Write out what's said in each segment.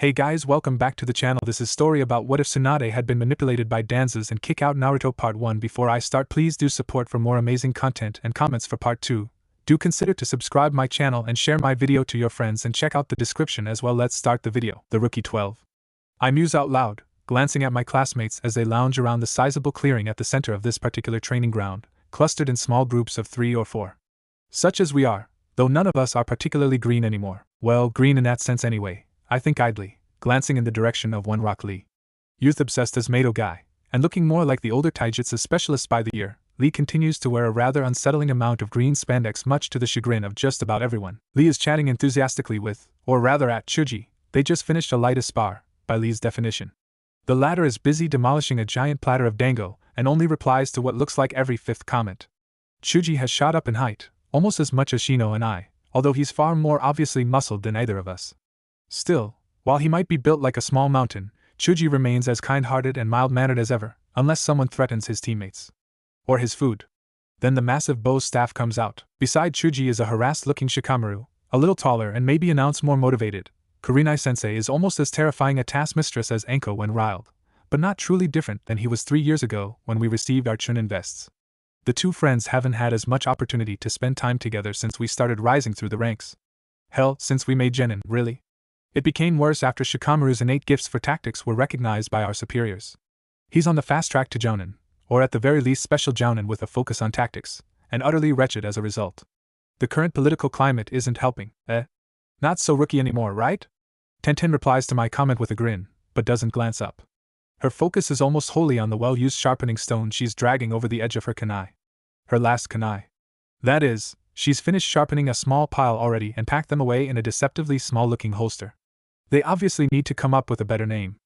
Hey guys, welcome back to the channel. This is story about what if Tsunade had been manipulated by Danzos and kick out Naruto part 1. Before I start, please do support for more amazing content and comments for part 2. Do consider to subscribe my channel and share my video to your friends and check out the description as well. Let's start the video. The Rookie 12. I muse out loud, glancing at my classmates as they lounge around the sizable clearing at the center of this particular training ground, clustered in small groups of 3 or 4. Such as we are, though none of us are particularly green anymore. Well, green in that sense anyway. I think idly, glancing in the direction of one Rock Lee. Youth-obsessed as Mado guy, and looking more like the older taijutsu specialist by the year, Lee continues to wear a rather unsettling amount of green spandex, much to the chagrin of just about everyone. Lee is chatting enthusiastically with, or rather at, Chuji. They just finished a light spar, by Lee's definition. The latter is busy demolishing a giant platter of dango, and only replies to what looks like every fifth comment. Chuji has shot up in height, almost as much as Shino and I, although he's far more obviously muscled than either of us. Still, while he might be built like a small mountain, Chuji remains as kind-hearted and mild-mannered as ever, unless someone threatens his teammates. Or his food. Then the massive bow staff comes out. Beside Chuji is a harassed-looking Shikamaru, a little taller and maybe an ounce more motivated. Kurenai-sensei is almost as terrifying a taskmistress as Enko when riled, but not truly different than he was 3 years ago when we received our Chunin vests. The two friends haven't had as much opportunity to spend time together since we started rising through the ranks. Hell, since we made Genin, really. It became worse after Shikamaru's innate gifts for tactics were recognized by our superiors. He's on the fast track to Jounin, or at the very least special Jounin with a focus on tactics, and utterly wretched as a result. The current political climate isn't helping, Not so rookie anymore, right? Tenten replies to my comment with a grin, but doesn't glance up. Her focus is almost wholly on the well-used sharpening stone she's dragging over the edge of her kunai. Her last kunai. That is, she's finished sharpening a small pile already and packed them away in a deceptively small-looking holster. They obviously need to come up with a better name.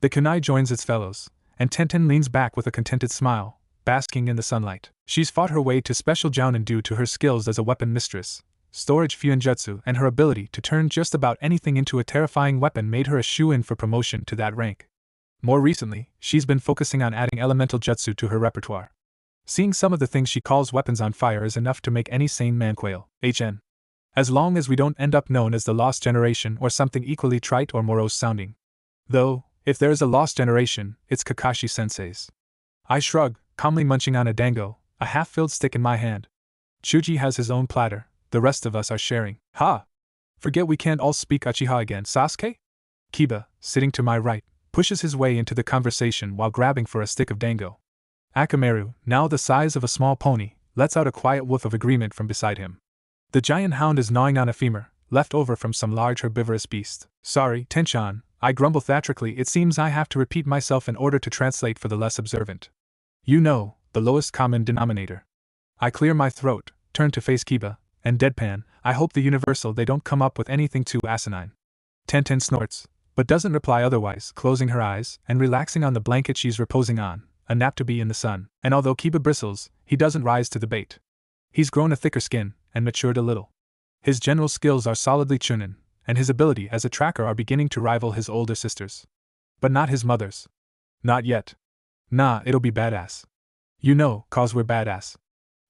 The kunai joins its fellows, and Tenten leans back with a contented smile, basking in the sunlight. She's fought her way to special Jounin due to her skills as a weapon mistress. Storage Fuinjutsu and her ability to turn just about anything into a terrifying weapon made her a shoo-in for promotion to that rank. More recently, she's been focusing on adding elemental jutsu to her repertoire. Seeing some of the things she calls weapons on fire is enough to make any sane man quail. HN. As long as we don't end up known as the Lost Generation or something equally trite or morose sounding. Though, if there is a Lost Generation, it's Kakashi-sensei's. I shrug, calmly munching on a dango, a half-filled stick in my hand. Chuji has his own platter, the rest of us are sharing. Ha! Forget we can't all speak Uchiha again, Sasuke? Kiba, sitting to my right, pushes his way into the conversation while grabbing for a stick of dango. Akamaru, now the size of a small pony, lets out a quiet woof of agreement from beside him. The giant hound is gnawing on a femur, left over from some large herbivorous beast. Sorry, Tenchan, I grumble theatrically. It seems I have to repeat myself in order to translate for the less observant. You know, the lowest common denominator. I clear my throat, turn to face Kiba, and deadpan, I hope the universal they don't come up with anything too asinine. Tenten snorts, but doesn't reply otherwise, closing her eyes and relaxing on the blanket she's reposing on, a nap to be in the sun. And although Kiba bristles, he doesn't rise to the bait. He's grown a thicker skin, and matured a little. His general skills are solidly Chunin, and his ability as a tracker are beginning to rival his older sister's. But not his mother's. Not yet. Nah, it'll be badass. You know, 'cause we're badass.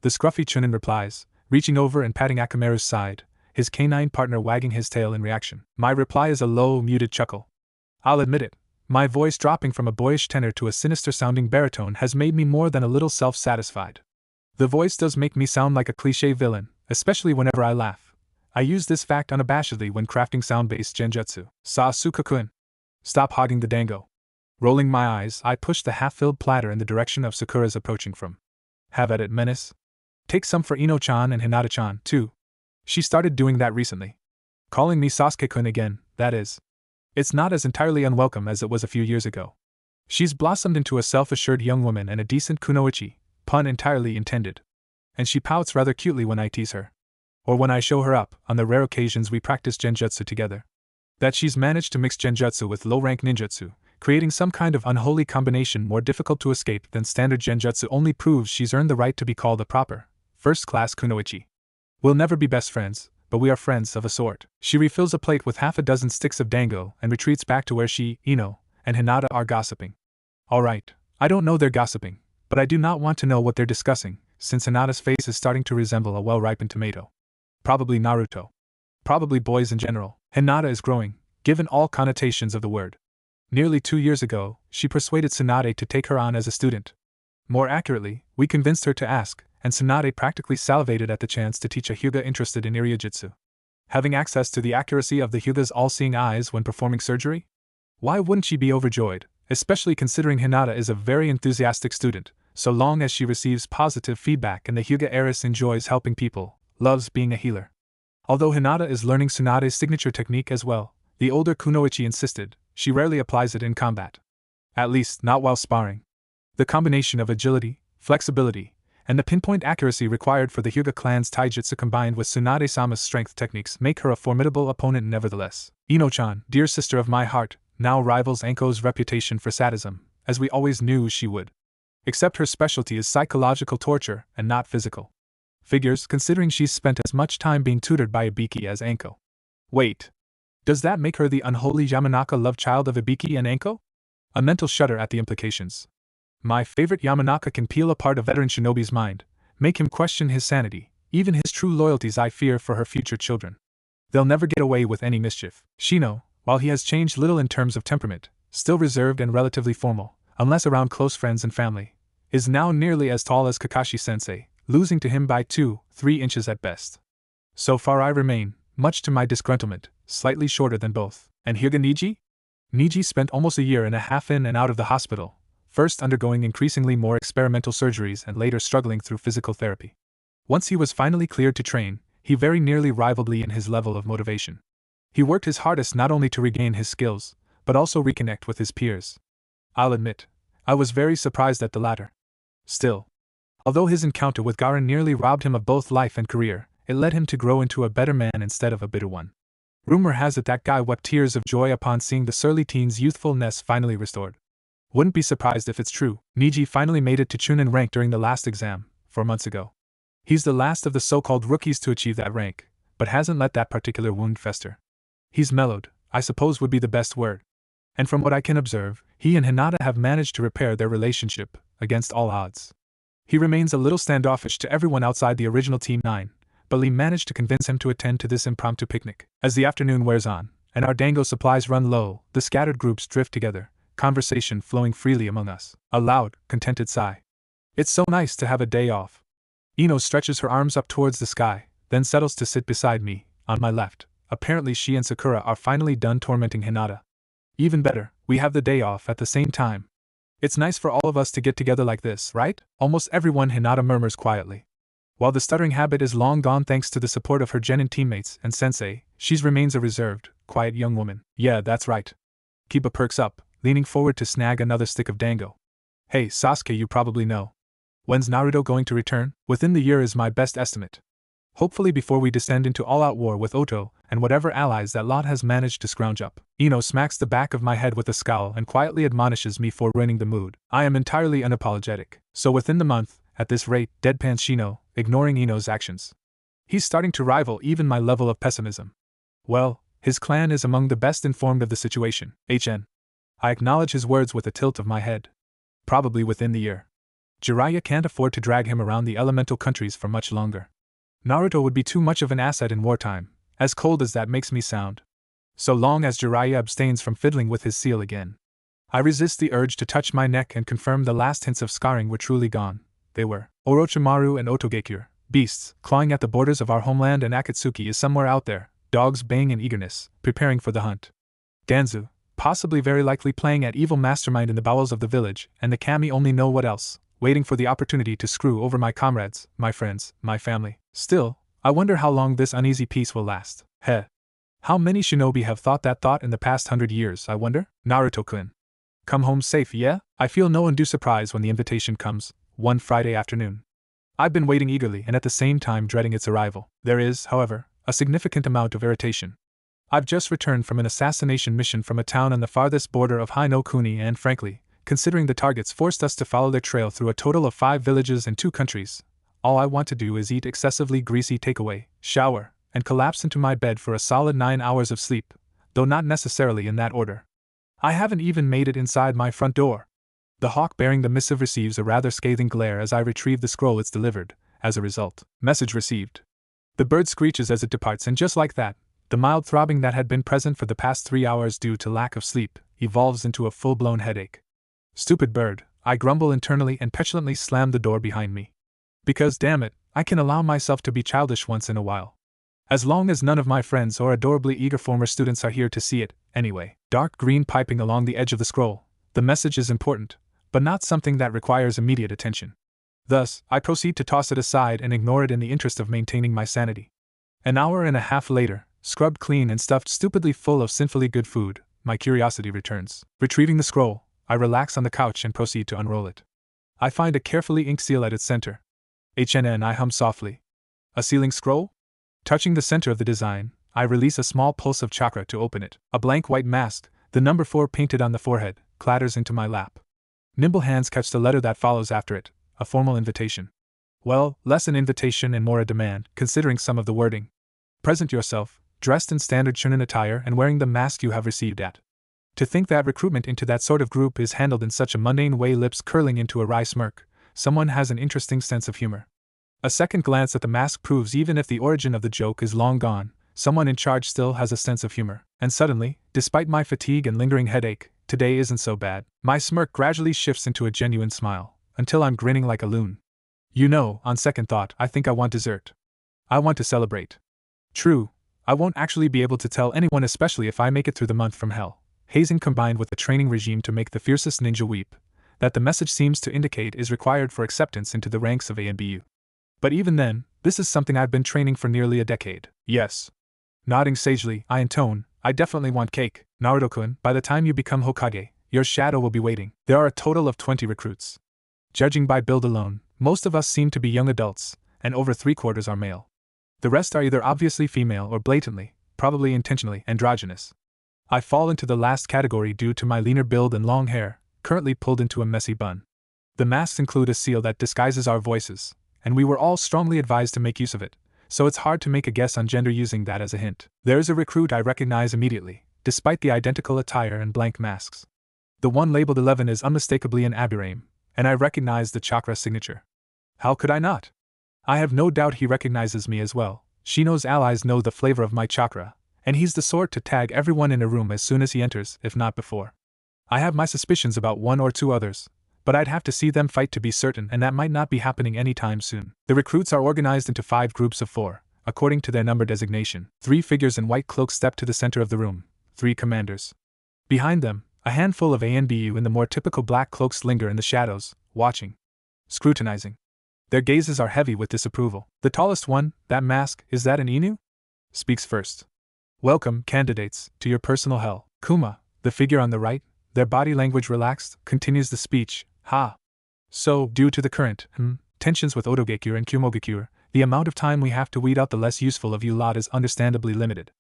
The scruffy Chunin replies, reaching over and patting Akamaru's side, his canine partner wagging his tail in reaction. My reply is a low, muted chuckle. I'll admit it, my voice dropping from a boyish tenor to a sinister-sounding baritone has made me more than a little self-satisfied. The voice does make me sound like a cliché villain, especially whenever I laugh. I use this fact unabashedly when crafting sound-based genjutsu. Sasuke-kun. Stop hogging the dango. Rolling my eyes, I push the half-filled platter in the direction of Sakura's approaching from. Have at it, menace. Take some for Ino-chan and Hinata-chan, too. She started doing that recently. Calling me Sasuke-kun again, that is. It's not as entirely unwelcome as it was a few years ago. She's blossomed into a self-assured young woman and a decent kunoichi, pun entirely intended. And she pouts rather cutely when I tease her. Or when I show her up, on the rare occasions we practice genjutsu together. That she's managed to mix genjutsu with low-rank ninjutsu, creating some kind of unholy combination more difficult to escape than standard genjutsu, only proves she's earned the right to be called a proper, first-class kunoichi. We'll never be best friends, but we are friends of a sort. She refills a plate with half a dozen sticks of dango and retreats back to where she, Ino, and Hinata are gossiping. Alright, I don't know they're gossiping, but I do not want to know what they're discussing, since Hinata's face is starting to resemble a well-ripened tomato. Probably Naruto. Probably boys in general. Hinata is growing, given all connotations of the word. Nearly 2 years ago, she persuaded Tsunade to take her on as a student. More accurately, we convinced her to ask, and Tsunade practically salivated at the chance to teach a Hyuga interested in Iryujutsu. Having access to the accuracy of the Hyuga's all-seeing eyes when performing surgery? Why wouldn't she be overjoyed, especially considering Hinata is a very enthusiastic student, so long as she receives positive feedback and the Hyuga heiress enjoys helping people, loves being a healer. Although Hinata is learning Tsunade's signature technique as well, the older Kunoichi insisted, she rarely applies it in combat. At least, not while sparring. The combination of agility, flexibility, and the pinpoint accuracy required for the Hyuga clan's taijutsu combined with Tsunade-sama's strength techniques make her a formidable opponent nevertheless. Ino-chan, dear sister of my heart, now rivals Anko's reputation for sadism, as we always knew she would. Except her specialty is psychological torture and not physical. Figures considering she's spent as much time being tutored by Ibiki as Anko. Wait. Does that make her the unholy Yamanaka love child of Ibiki and Anko? A mental shudder at the implications. My favorite Yamanaka can peel apart a veteran shinobi's mind, make him question his sanity, even his true loyalties. I fear for her future children. They'll never get away with any mischief. Shino, while he has changed little in terms of temperament, still reserved and relatively formal, unless around close friends and family, is now nearly as tall as Kakashi-sensei, losing to him by 2-3 inches at best. So far I remain, much to my disgruntlement, slightly shorter than both. And Hyuga Niji? Niji spent almost a year and a half in and out of the hospital, first undergoing increasingly more experimental surgeries and later struggling through physical therapy. Once he was finally cleared to train, he very nearly rivaled Lee in his level of motivation. He worked his hardest not only to regain his skills, but also reconnect with his peers. I'll admit, I was very surprised at the latter. Still, although his encounter with Garen nearly robbed him of both life and career, it led him to grow into a better man instead of a bitter one. Rumor has it that guy wept tears of joy upon seeing the surly teen's youthfulness finally restored. Wouldn't be surprised if it's true. Niji finally made it to Chunin rank during the last exam, 4 months ago. He's the last of the so-called rookies to achieve that rank, but hasn't let that particular wound fester. He's mellowed, I suppose would be the best word. And from what I can observe, he and Hinata have managed to repair their relationship, against all odds. He remains a little standoffish to everyone outside the original Team 9, but Lee managed to convince him to attend to this impromptu picnic. As the afternoon wears on, and our dango supplies run low, the scattered groups drift together, conversation flowing freely among us. A loud, contented sigh. It's so nice to have a day off. Ino stretches her arms up towards the sky, then settles to sit beside me, on my left. Apparently she and Sakura are finally done tormenting Hinata. Even better, we have the day off at the same time. It's nice for all of us to get together like this, right? Almost everyone, Hinata murmurs quietly. While the stuttering habit is long gone thanks to the support of her genin teammates and sensei, she remains a reserved, quiet young woman. Yeah, that's right. Kiba perks up, leaning forward to snag another stick of dango. Hey, Sasuke, you probably know. When's Naruto going to return? Within the year is my best estimate. Hopefully before we descend into all-out war with Oto and whatever allies that lot has managed to scrounge up. Ino smacks the back of my head with a scowl and quietly admonishes me for ruining the mood. I am entirely unapologetic. So within the month, at this rate, deadpans Shino, ignoring Ino's actions. He's starting to rival even my level of pessimism. Well, his clan is among the best informed of the situation. HN. I acknowledge his words with a tilt of my head. Probably within the year. Jiraiya can't afford to drag him around the elemental countries for much longer. Naruto would be too much of an asset in wartime, as cold as that makes me sound. So long as Jiraiya abstains from fiddling with his seal again. I resist the urge to touch my neck and confirm the last hints of scarring were truly gone. They were. Orochimaru and Otogekure, beasts, clawing at the borders of our homeland, and Akatsuki is somewhere out there, dogs baying in eagerness, preparing for the hunt. Danzo, possibly very likely playing at evil mastermind in the bowels of the village, and the kami only know what else, waiting for the opportunity to screw over my comrades, my friends, my family. Still, I wonder how long this uneasy peace will last. Heh. How many shinobi have thought that thought in the past 100 years, I wonder? Naruto-kun. Come home safe, yeah? I feel no undue surprise when the invitation comes, one Friday afternoon. I've been waiting eagerly and at the same time dreading its arrival. There is, however, a significant amount of irritation. I've just returned from an assassination mission from a town on the farthest border of Hai no Kuni, and frankly, considering the targets forced us to follow their trail through a total of 5 villages and 2 countries, all I want to do is eat excessively greasy takeaway, shower, and collapse into my bed for a solid 9 hours of sleep, though not necessarily in that order. I haven't even made it inside my front door. The hawk bearing the missive receives a rather scathing glare as I retrieve the scroll it's delivered. As a result, message received. The bird screeches as it departs, and just like that, The mild throbbing that had been present for the past 3 hours due to lack of sleep evolves into a full-blown headache. Stupid bird, I grumble internally and petulantly slam the door behind me. Because, damn it, I can allow myself to be childish once in a while. As long as none of my friends or adorably eager former students are here to see it, anyway. Dark green piping along the edge of the scroll. The message is important, but not something that requires immediate attention. Thus, I proceed to toss it aside and ignore it in the interest of maintaining my sanity. An hour and a half later, scrubbed clean and stuffed stupidly full of sinfully good food, my curiosity returns. Retrieving the scroll, I relax on the couch and proceed to unroll it. I find a carefully inked seal at its center. HNN, I hum softly. A sealing scroll? Touching the center of the design, I release a small pulse of chakra to open it. A blank white mask, the number 4 painted on the forehead, clatters into my lap. Nimble hands catch the letter that follows after it, a formal invitation. Well, less an invitation and more a demand, considering some of the wording. Present yourself, dressed in standard Chunin attire and wearing the mask you have received at. To think that recruitment into that sort of group is handled in such a mundane way, lips curling into a wry smirk, someone has an interesting sense of humor. A second glance at the mask proves even if the origin of the joke is long gone, someone in charge still has a sense of humor. And suddenly, despite my fatigue and lingering headache, today isn't so bad. My smirk gradually shifts into a genuine smile, until I'm grinning like a loon. You know, on second thought, I think I want dessert. I want to celebrate. True, I won't actually be able to tell anyone, especially if I make it through the month from hell, hazing combined with the training regime to make the fiercest ninja weep, that the message seems to indicate is required for acceptance into the ranks of ANBU. But even then, this is something I've been training for nearly a decade. Yes. Nodding sagely, I intone, I definitely want cake. Naruto-kun, by the time you become Hokage, your shadow will be waiting. There are a total of 20 recruits. Judging by build alone, most of us seem to be young adults, and over 3/4 are male. The rest are either obviously female or blatantly, probably intentionally, androgynous. I fall into the last category due to my leaner build and long hair, currently pulled into a messy bun. The masks include a seal that disguises our voices, and we were all strongly advised to make use of it, so it's hard to make a guess on gender using that as a hint. There's a recruit I recognize immediately, despite the identical attire and blank masks. The one labeled 11 is unmistakably an Aburaim, and I recognize the chakra signature. How could I not? I have no doubt he recognizes me as well. Shino's allies know the flavor of my chakra, and he's the sort to tag everyone in a room as soon as he enters, if not before. I have my suspicions about 1 or 2 others, but I'd have to see them fight to be certain, and that might not be happening anytime soon. The recruits are organized into 5 groups of 4, according to their number designation. 3 figures in white cloaks step to the center of the room, 3 commanders. Behind them, a handful of ANBU in the more typical black cloaks linger in the shadows, watching, scrutinizing. Their gazes are heavy with disapproval. The tallest one, that mask, is that an Inu? Speaks first. Welcome, candidates, to your personal hell. Kuma, the figure on the right, their body language relaxed, continues the speech. Ha! So, due to the current, tensions with Otogekure and Kumogekure, the amount of time we have to weed out the less useful of you lot is understandably limited.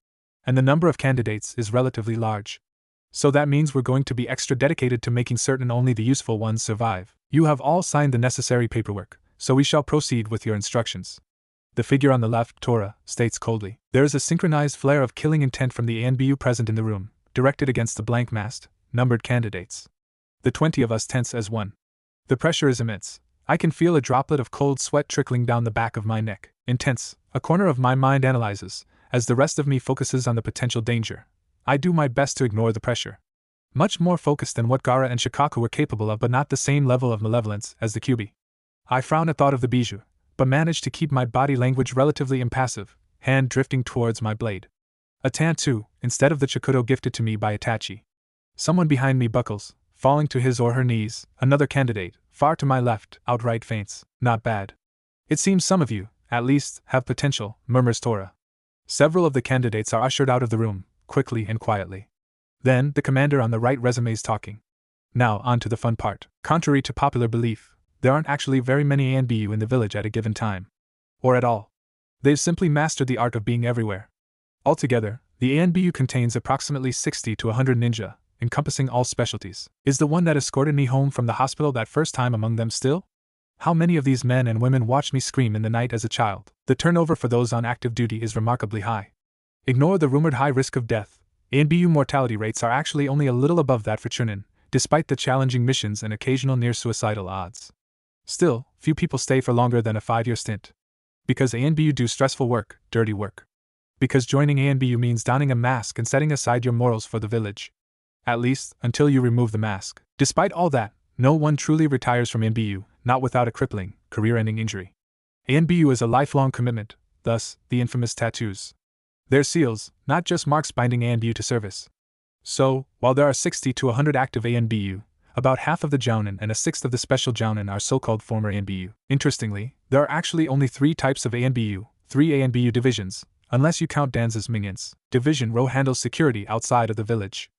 And the number of candidates is relatively large. So that means we're going to be extra dedicated to making certain only the useful ones survive. You have all signed the necessary paperwork, so we shall proceed with your instructions. The figure on the left, Tora, states coldly. There is a synchronized flare of killing intent from the ANBU present in the room, directed against the blank masked, numbered candidates. The 20 of us tense as one. The pressure is immense. I can feel a droplet of cold sweat trickling down the back of my neck. Intense, a corner of my mind analyzes, as the rest of me focuses on the potential danger. I do my best to ignore the pressure. Much more focused than what Gaara and Shikaku were capable of, but not the same level of malevolence as the Kyuubi. I frown at thought of the bijou, but manage to keep my body language relatively impassive, hand drifting towards my blade. A Tantu, instead of the Chikudo gifted to me by Itachi. Someone behind me buckles, falling to his or her knees. Another candidate, far to my left, outright faints. Not bad. It seems some of you, at least, have potential, murmurs Tora. Several of the candidates are ushered out of the room, quickly and quietly. Then, the commander on the right resumes talking. Now, on to the fun part. Contrary to popular belief, there aren't actually very many ANBU in the village at a given time. Or at all. They've simply mastered the art of being everywhere. Altogether, the ANBU contains approximately 60 to 100 ninja, encompassing all specialties. Is the one that escorted me home from the hospital that first time among them still? How many of these men and women watched me scream in the night as a child? The turnover for those on active duty is remarkably high. Ignore the rumored high risk of death. ANBU mortality rates are actually only a little above that for Chunin, despite the challenging missions and occasional near-suicidal odds. Still, few people stay for longer than a 5-year stint. Because ANBU do stressful work, dirty work. Because joining ANBU means donning a mask and setting aside your morals for the village. At least, until you remove the mask. Despite all that, no one truly retires from ANBU, not without a crippling, career-ending injury. ANBU is a lifelong commitment, thus, the infamous tattoos. They're seals, not just marks binding ANBU to service. So, while there are 60 to 100 active ANBU, about half of the Jounin and a sixth of the special Jounin are so-called former ANBU. Interestingly, there are actually only 3 types of ANBU, 3 ANBU divisions, unless you count Danzo's minions. Division Rho handles security outside of the village.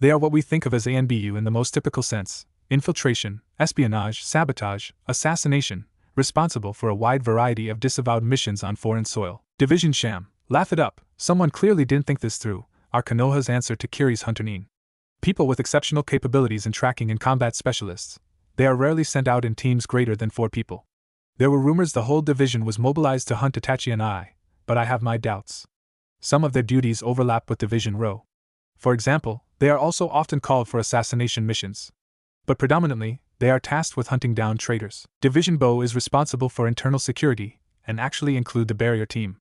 They are what we think of as ANBU in the most typical sense: infiltration, espionage, sabotage, assassination, responsible for a wide variety of disavowed missions on foreign soil. Division Sham, laugh it up, someone clearly didn't think this through, are Konoha's answer to Kiri's Hunter-nin. People with exceptional capabilities in tracking and combat specialists. They are rarely sent out in teams greater than 4 people. There were rumors the whole division was mobilized to hunt Itachi and I, but I have my doubts. Some of their duties overlap with Division Rho. For example, they are also often called for assassination missions. But predominantly, they are tasked with hunting down traitors. Division Bo is responsible for internal security, and actually include the barrier team.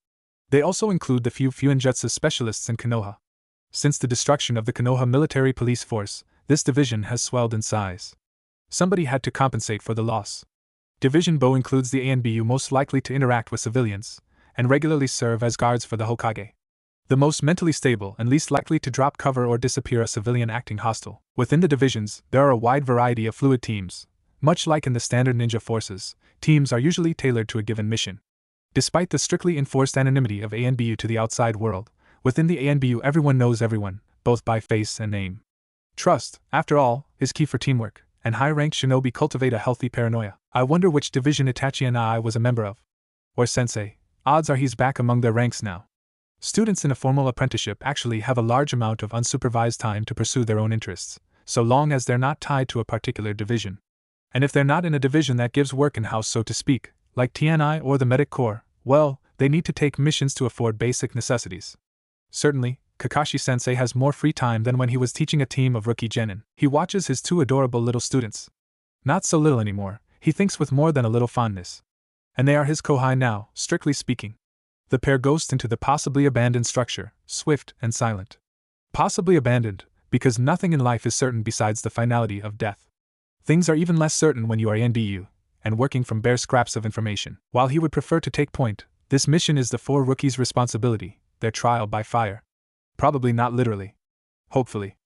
They also include the few Fuinjutsu specialists in Konoha. Since the destruction of the Konoha military police force, this division has swelled in size. Somebody had to compensate for the loss. Division Bo includes the ANBU most likely to interact with civilians, and regularly serve as guards for the Hokage. The most mentally stable and least likely to drop cover or disappear a civilian acting hostile. Within the divisions, there are a wide variety of fluid teams. Much like in the standard ninja forces, teams are usually tailored to a given mission. Despite the strictly enforced anonymity of ANBU to the outside world, within the ANBU everyone knows everyone, both by face and name. Trust, after all, is key for teamwork, and high-ranked shinobi cultivate a healthy paranoia. I wonder which division Itachi and I was a member of. Or sensei. Odds are he's back among their ranks now. Students in a formal apprenticeship actually have a large amount of unsupervised time to pursue their own interests, so long as they're not tied to a particular division. And if they're not in a division that gives work in-house so to speak, like TNI or the Medic Corps, well, they need to take missions to afford basic necessities. Certainly, Kakashi-sensei has more free time than when he was teaching a team of rookie genin. He watches his 2 adorable little students. Not so little anymore, he thinks with more than a little fondness. And they are his kohai now, strictly speaking. The pair ghost into the possibly abandoned structure, swift and silent. Possibly abandoned, because nothing in life is certain besides the finality of death. Things are even less certain when you are NBU, and working from bare scraps of information. While he would prefer to take point, this mission is the 4 rookies' responsibility, their trial by fire. Probably not literally. Hopefully.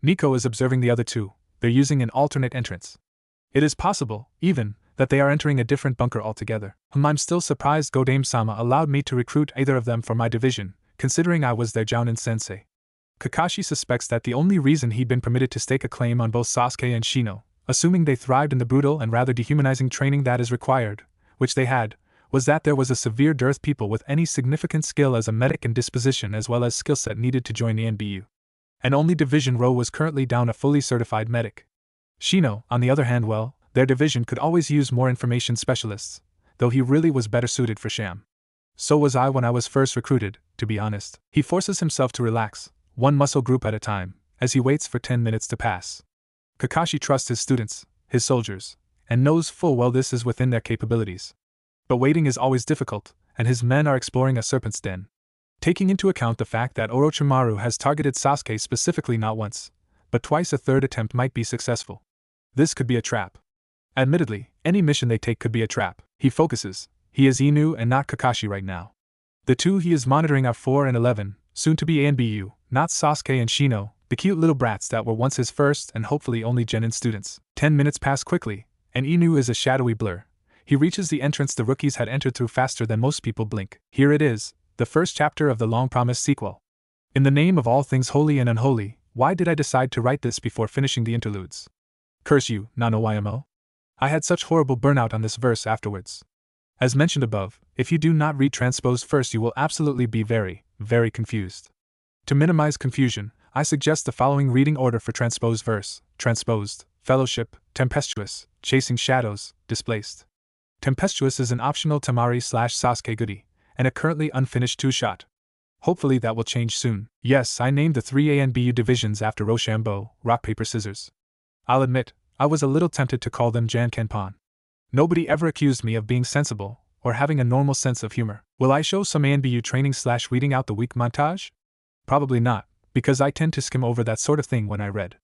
Nico is observing the other 2, they're using an alternate entrance. It is possible, even, that they are entering a different bunker altogether. I'm still surprised Godame-sama allowed me to recruit either of them for my division, considering I was their Jounin sensei. Kakashi suspects that the only reason he'd been permitted to stake a claim on both Sasuke and Shino, assuming they thrived in the brutal and rather dehumanizing training that is required, which they had, was that there was a severe dearth people with any significant skill as a medic and disposition as well as skill set needed to join the NBU. And only Division Rho was currently down a fully certified medic. Shino, on the other hand, well, their division could always use more information specialists, though he really was better suited for Sham. So was I when I was first recruited, to be honest. He forces himself to relax, one muscle group at a time, as he waits for 10 minutes to pass. Kakashi trusts his students, his soldiers, and knows full well this is within their capabilities. But waiting is always difficult, and his men are exploring a serpent's den. Taking into account the fact that Orochimaru has targeted Sasuke specifically not once, but twice, a third attempt might be successful. This could be a trap. Admittedly, any mission they take could be a trap. He focuses. He is Inu and not Kakashi right now. The 2 he is monitoring are 4 and 11, soon to be ANBU, not Sasuke and Shino, the cute little brats that were once his first and hopefully only Genin students. 10 minutes pass quickly, and Inu is a shadowy blur. He reaches the entrance the rookies had entered through faster than most people blink. Here it is, the first chapter of the long-promised sequel. In the name of all things holy and unholy, why did I decide to write this before finishing the interludes? Curse you, NaNoYMO. I had such horrible burnout on this verse afterwards. As mentioned above, if you do not read transpose first you will absolutely be very, very confused. To minimize confusion, I suggest the following reading order for transpose verse: transposed, fellowship, tempestuous, chasing shadows, displaced. Tempestuous is an optional Tamari/Sasuke goodie, and a currently unfinished 2-shot. Hopefully that will change soon. Yes, I named the 3 ANBU divisions after Rochambeau, rock paper scissors. I'll admit, I was a little tempted to call them Jankenpon. Nobody ever accused me of being sensible, or having a normal sense of humor. Will I show some ANBU training/weeding out the week montage? Probably not, because I tend to skim over that sort of thing when I read.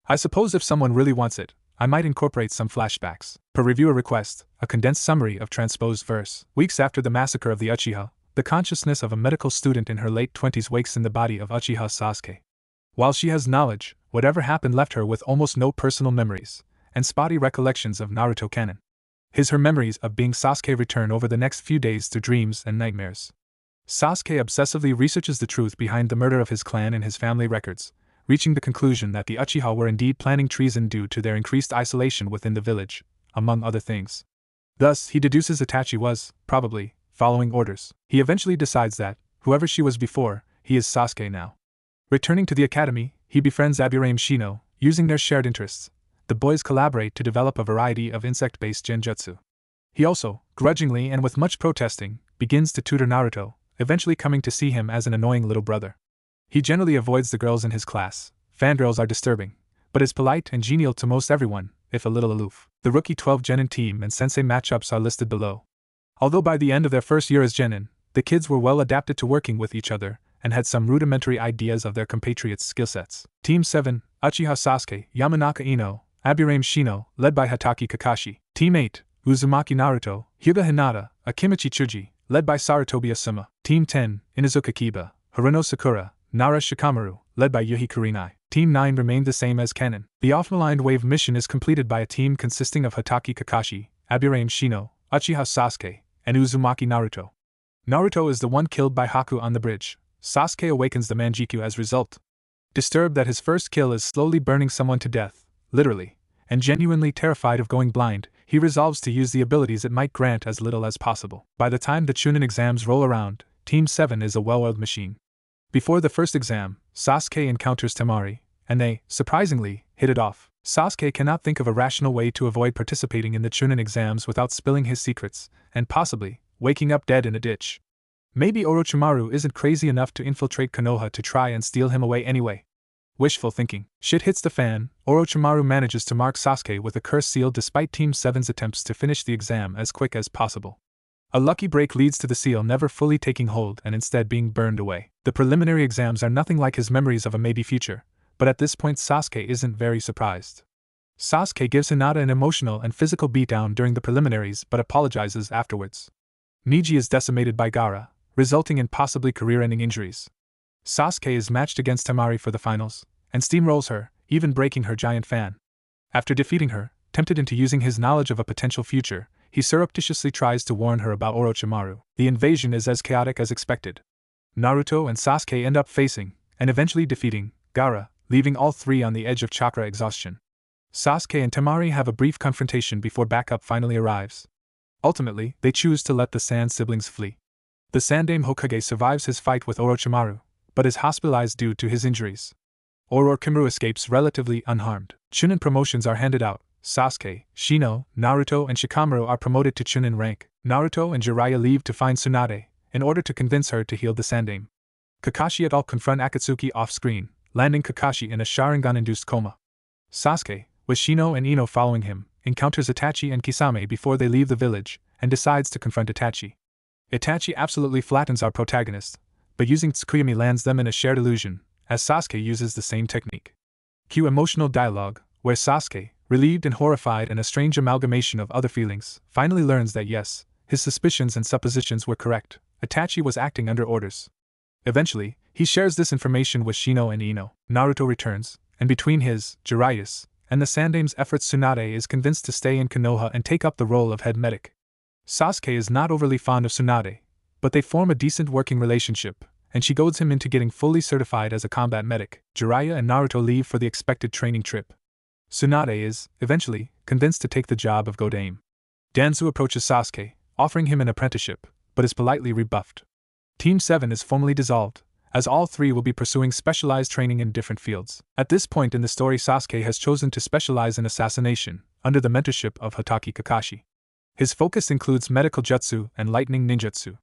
I suppose if someone really wants it, I might incorporate some flashbacks. Per reviewer request, a condensed summary of transposed verse. Weeks after the massacre of the Uchiha, the consciousness of a medical student in her late 20s wakes in the body of Uchiha Sasuke. While she has knowledge, whatever happened left her with almost no personal memories, and spotty recollections of Naruto canon. Her memories of being Sasuke return over the next few days through dreams and nightmares. Sasuke obsessively researches the truth behind the murder of his clan and his family records, reaching the conclusion that the Uchiha were indeed planning treason due to their increased isolation within the village, among other things. Thus, he deduces Itachi was, probably, following orders. He eventually decides that, whoever she was before, he is Sasuke now. Returning to the academy, he befriends Aburame Shino. Using their shared interests, the boys collaborate to develop a variety of insect-based genjutsu. He also, grudgingly and with much protesting, begins to tutor Naruto, eventually coming to see him as an annoying little brother. He generally avoids the girls in his class. Fangirls are disturbing, but is polite and genial to most everyone, if a little aloof. The rookie 12 Genin team and sensei matchups are listed below. Although by the end of their first year as Genin, the kids were well adapted to working with each other, and had some rudimentary ideas of their compatriots' skill sets. Team 7, Uchiha Sasuke, Yamanaka Ino, Aburame Shino, led by Hatake Kakashi. Team 8, Uzumaki Naruto, Hyuga Hinata, Akimichi Chuji, led by Sarutobi Asuma. Team 10, Inuzuka Kiba, Haruno Sakura, Nara Shikamaru, led by Yuhi Kurenai. Team 9 remained the same as canon. The off-maligned wave mission is completed by a team consisting of Hatake Kakashi, Aburame Shino, Uchiha Sasuke, and Uzumaki Naruto. Naruto is the one killed by Haku on the bridge. Sasuke awakens the Manjiku as result. Disturbed that his first kill is slowly burning someone to death, literally, and genuinely terrified of going blind, he resolves to use the abilities it might grant as little as possible. By the time the Chunin exams roll around, Team 7 is a well-oiled machine. Before the first exam, Sasuke encounters Temari, and they, surprisingly, hit it off. Sasuke cannot think of a rational way to avoid participating in the Chunin exams without spilling his secrets, and possibly, waking up dead in a ditch. Maybe Orochimaru isn't crazy enough to infiltrate Konoha to try and steal him away anyway. Wishful thinking. Shit hits the fan. Orochimaru manages to mark Sasuke with a curse seal despite Team 7's attempts to finish the exam as quick as possible. A lucky break leads to the seal never fully taking hold and instead being burned away. The preliminary exams are nothing like his memories of a maybe future, but at this point Sasuke isn't very surprised. Sasuke gives Hinata an emotional and physical beatdown during the preliminaries but apologizes afterwards. Niji is decimated by Gaara, resulting in possibly career-ending injuries. Sasuke is matched against Temari for the finals, and steamrolls her, even breaking her giant fan. After defeating her, tempted into using his knowledge of a potential future, he surreptitiously tries to warn her about Orochimaru. The invasion is as chaotic as expected. Naruto and Sasuke end up facing, and eventually defeating, Gaara, leaving all three on the edge of chakra exhaustion. Sasuke and Temari have a brief confrontation before backup finally arrives. Ultimately, they choose to let the Sand siblings flee. The Sandaime Hokage survives his fight with Orochimaru, but is hospitalized due to his injuries. Orochimaru escapes relatively unharmed. Chunin promotions are handed out. Sasuke, Shino, Naruto and Shikamaru are promoted to Chunin rank. Naruto and Jiraiya leave to find Tsunade, in order to convince her to heal the Sandaime. Kakashi et al. Confront Akatsuki off-screen, landing Kakashi in a Sharingan-induced coma. Sasuke, with Shino and Ino following him, encounters Itachi and Kisame before they leave the village, and decides to confront Itachi. Itachi absolutely flattens our protagonist, but using Tsukuyomi lands them in a shared illusion, as Sasuke uses the same technique. Cue emotional dialogue, where Sasuke, relieved and horrified and a strange amalgamation of other feelings, finally learns that yes, his suspicions and suppositions were correct. Itachi was acting under orders. Eventually, he shares this information with Shino and Ino. Naruto returns, and between his, Jiraiya's, and the Sandaime's efforts Tsunade is convinced to stay in Konoha and take up the role of head medic. Sasuke is not overly fond of Tsunade, but they form a decent working relationship, and she goads him into getting fully certified as a combat medic. Jiraiya and Naruto leave for the expected training trip. Tsunade is, eventually, convinced to take the job of Godame. Danzo approaches Sasuke, offering him an apprenticeship, but is politely rebuffed. Team 7 is formally dissolved, as all three will be pursuing specialized training in different fields. At this point in the story, Sasuke has chosen to specialize in assassination, under the mentorship of Hatake Kakashi. His focus includes medical jutsu and lightning ninjutsu.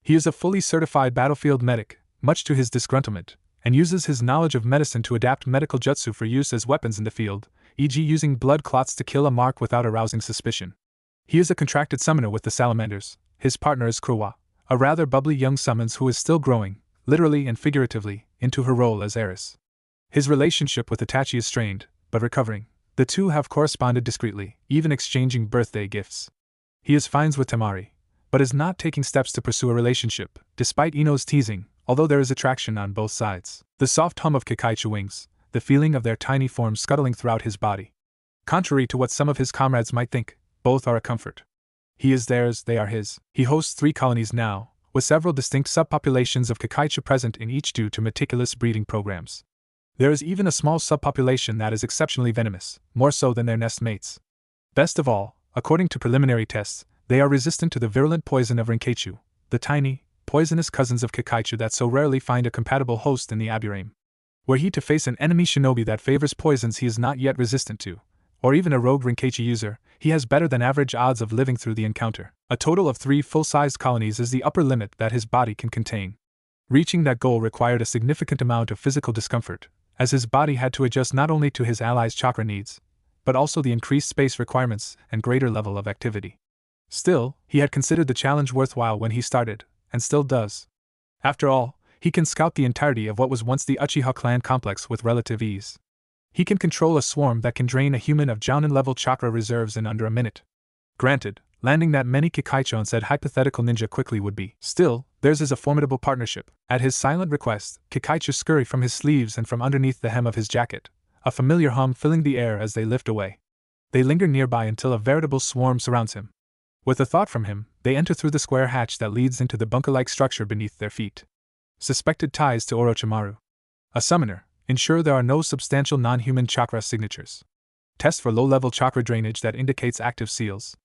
He is a fully certified battlefield medic, much to his disgruntlement, and uses his knowledge of medicine to adapt medical jutsu for use as weapons in the field, e.g. using blood clots to kill a mark without arousing suspicion. He is a contracted summoner with the salamanders, His partner is Kurwa, a rather bubbly young summons who is still growing, literally and figuratively, into her role as heiress. His relationship with Itachi is strained, but recovering. The two have corresponded discreetly, even exchanging birthday gifts. He is fine with Temari, but is not taking steps to pursue a relationship, despite Ino's teasing, although there is attraction on both sides. The soft hum of Kikaichi wings, the feeling of their tiny forms scuttling throughout his body. Contrary to what some of his comrades might think, both are a comfort. He is theirs, they are his. He hosts 3 colonies now, with several distinct subpopulations of Kikaichi present in each due to meticulous breeding programs. There is even a small subpopulation that is exceptionally venomous, more so than their nest mates. Best of all, according to preliminary tests, they are resistant to the virulent poison of Rinkeichu, the tiny, poisonous cousins of Kikaichi that so rarely find a compatible host in the Aburame. Were he to face an enemy shinobi that favors poisons he is not yet resistant to, or even a rogue Rinkeichi user, he has better than average odds of living through the encounter. A total of 3 full-sized colonies is the upper limit that his body can contain. Reaching that goal required a significant amount of physical discomfort, as his body had to adjust not only to his allies' chakra needs, but also the increased space requirements and greater level of activity. Still, he had considered the challenge worthwhile when he started, and still does. After all, he can scout the entirety of what was once the Uchiha clan complex with relative ease. He can control a swarm that can drain a human of Jounin-level chakra reserves in under a minute. Granted, landing that many Kikaichi on said hypothetical ninja quickly would be. Still, theirs is a formidable partnership. At his silent request, Kikaichi scurry from his sleeves and from underneath the hem of his jacket, a familiar hum filling the air as they lift away. They linger nearby until a veritable swarm surrounds him. With a thought from him, they enter through the square hatch that leads into the bunker-like structure beneath their feet. Suspected ties to Orochimaru. A summoner. Ensure there are no substantial non-human chakra signatures. Test for low-level chakra drainage that indicates active seals.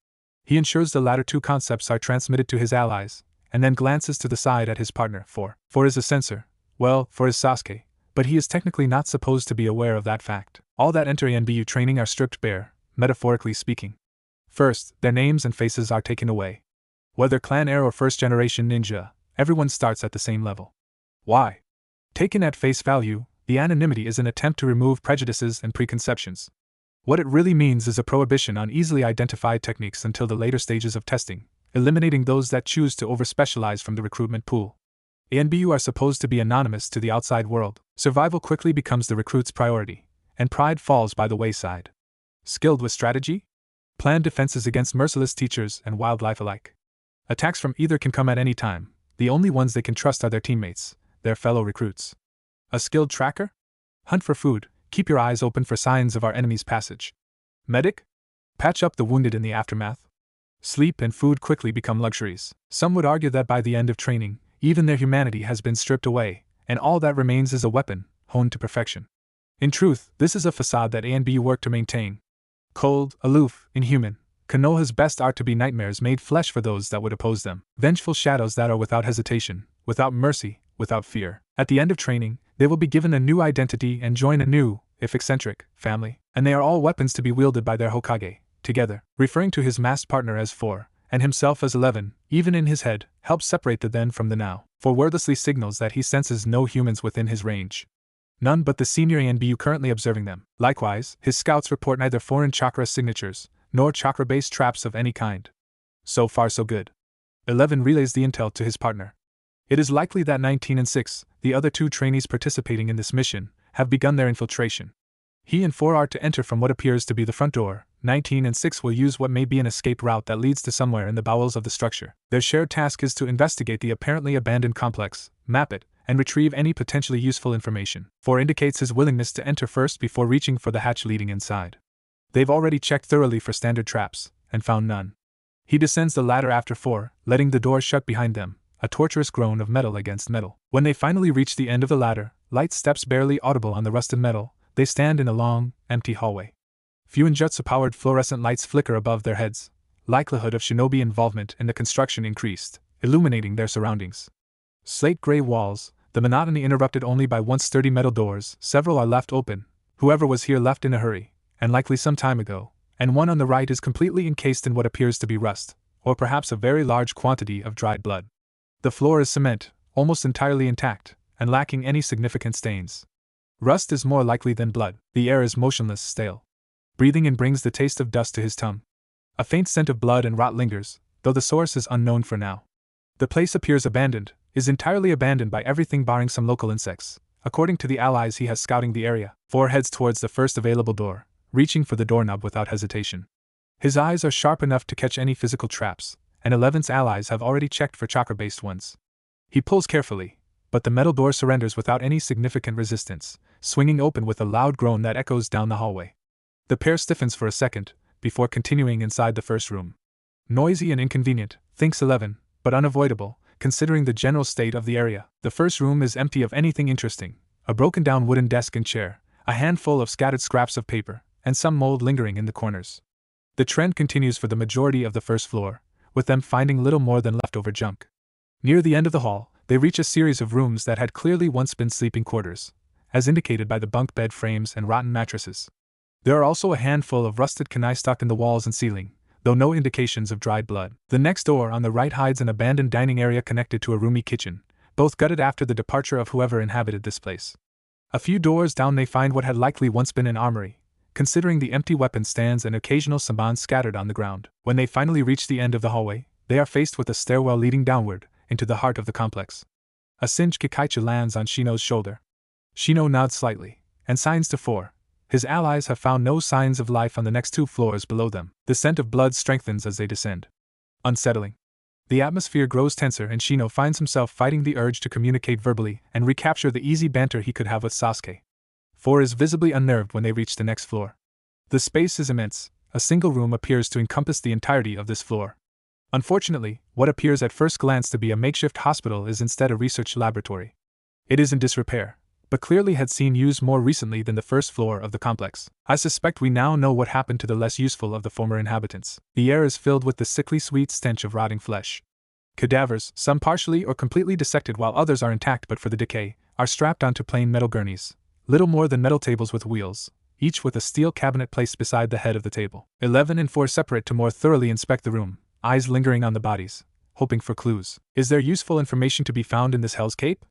He ensures the latter 2 concepts are transmitted to his allies, and then glances to the side at his partner for his censor, well, for his Sasuke, but he is technically not supposed to be aware of that fact. All that enter ENBU training are stripped bare, metaphorically speaking. First, their names and faces are taken away. Whether clan heir or first-generation ninja, everyone starts at the same level. Why? Taken at face value, the anonymity is an attempt to remove prejudices and preconceptions. What it really means is a prohibition on easily identified techniques until the later stages of testing, eliminating those that choose to overspecialize from the recruitment pool. ANBU are supposed to be anonymous to the outside world. Survival quickly becomes the recruit's priority, and pride falls by the wayside. Skilled with strategy? Planned defenses against merciless teachers and wildlife alike. Attacks from either can come at any time. The only ones they can trust are their teammates, their fellow recruits. A skilled tracker? Hunt for food, keep your eyes open for signs of our enemy's passage. Medic? Patch up the wounded in the aftermath. Sleep and food quickly become luxuries. Some would argue that by the end of training, even their humanity has been stripped away, and all that remains is a weapon, honed to perfection. In truth, this is a facade that ANBU work to maintain. Cold, aloof, inhuman, Konoha's best art to be nightmares made flesh for those that would oppose them. Vengeful shadows that are without hesitation, without mercy, without fear. At the end of training, they will be given a new identity and join a new, if eccentric, family, and they are all weapons to be wielded by their Hokage, together, referring to his masked partner as 4, and himself as 11, even in his head, helps separate the then from the now, for wordlessly signals that he senses no humans within his range. None but the senior ANBU currently observing them. Likewise, his scouts report neither foreign chakra signatures, nor chakra-based traps of any kind. So far so good. 11 relays the intel to his partner. It is likely that 19 and 6, the other 2 trainees participating in this mission, have begun their infiltration. He and 4 are to enter from what appears to be the front door. 19 and 6 will use what may be an escape route that leads to somewhere in the bowels of the structure. Their shared task is to investigate the apparently abandoned complex, map it, and retrieve any potentially useful information. 4 indicates his willingness to enter first before reaching for the hatch leading inside. They've already checked thoroughly for standard traps, and found none. He descends the ladder after 4, letting the door shut behind them, a torturous groan of metal against metal. When they finally reach the end of the ladder, light steps barely audible on the rusted metal, they stand in a long, empty hallway. Few Injutsu-powered fluorescent lights flicker above their heads. Likelihood of shinobi involvement in the construction increased, illuminating their surroundings. Slate-gray walls, the monotony interrupted only by once sturdy metal doors. Several are left open. Whoever was here left in a hurry, and likely some time ago, and one on the right is completely encased in what appears to be rust, or perhaps a very large quantity of dried blood. The floor is cement, almost entirely intact, and lacking any significant stains. Rust is more likely than blood. The air is motionless, stale. Breathing in brings the taste of dust to his tongue. A faint scent of blood and rot lingers, though the source is unknown for now. The place appears abandoned, is entirely abandoned by everything barring some local insects. According to the allies he has scouting the area, 4 heads towards the first available door, reaching for the doorknob without hesitation. His eyes are sharp enough to catch any physical traps, and 11's allies have already checked for chakra-based ones. He pulls carefully, but the metal door surrenders without any significant resistance, swinging open with a loud groan that echoes down the hallway. The pair stiffens for a second, before continuing inside the first room. Noisy and inconvenient, thinks 11, but unavoidable, considering the general state of the area. The first room is empty of anything interesting: a broken-down wooden desk and chair, a handful of scattered scraps of paper, and some mold lingering in the corners. The trend continues for the majority of the first floor, with them finding little more than leftover junk. Near the end of the hall, they reach a series of rooms that had clearly once been sleeping quarters, as indicated by the bunk bed frames and rotten mattresses. There are also a handful of rusted kunai stuck in the walls and ceiling, though no indications of dried blood. The next door on the right hides an abandoned dining area connected to a roomy kitchen, both gutted after the departure of whoever inhabited this place. A few doors down they find what had likely once been an armory, considering the empty weapon stands and occasional saman scattered on the ground. When they finally reach the end of the hallway, they are faced with a stairwell leading downward, into the heart of the complex. A singed Kikaichi lands on Shino's shoulder. Shino nods slightly, and signs to 4. His allies have found no signs of life on the next 2 floors below them. The scent of blood strengthens as they descend. Unsettling. The atmosphere grows tenser and Shino finds himself fighting the urge to communicate verbally and recapture the easy banter he could have with Sasuke. 4 is visibly unnerved when they reach the next floor. The space is immense. A single room appears to encompass the entirety of this floor. Unfortunately, what appears at first glance to be a makeshift hospital is instead a research laboratory. It is in disrepair, but clearly had seen use more recently than the first floor of the complex. I suspect we now know what happened to the less useful of the former inhabitants. The air is filled with the sickly sweet stench of rotting flesh. Cadavers, some partially or completely dissected while others are intact but for the decay, are strapped onto plain metal gurneys, little more than metal tables with wheels, each with a steel cabinet placed beside the head of the table. 11 and 4 separate to more thoroughly inspect the room, eyes lingering on the bodies, hoping for clues. Is there useful information to be found in this Hell's Cape?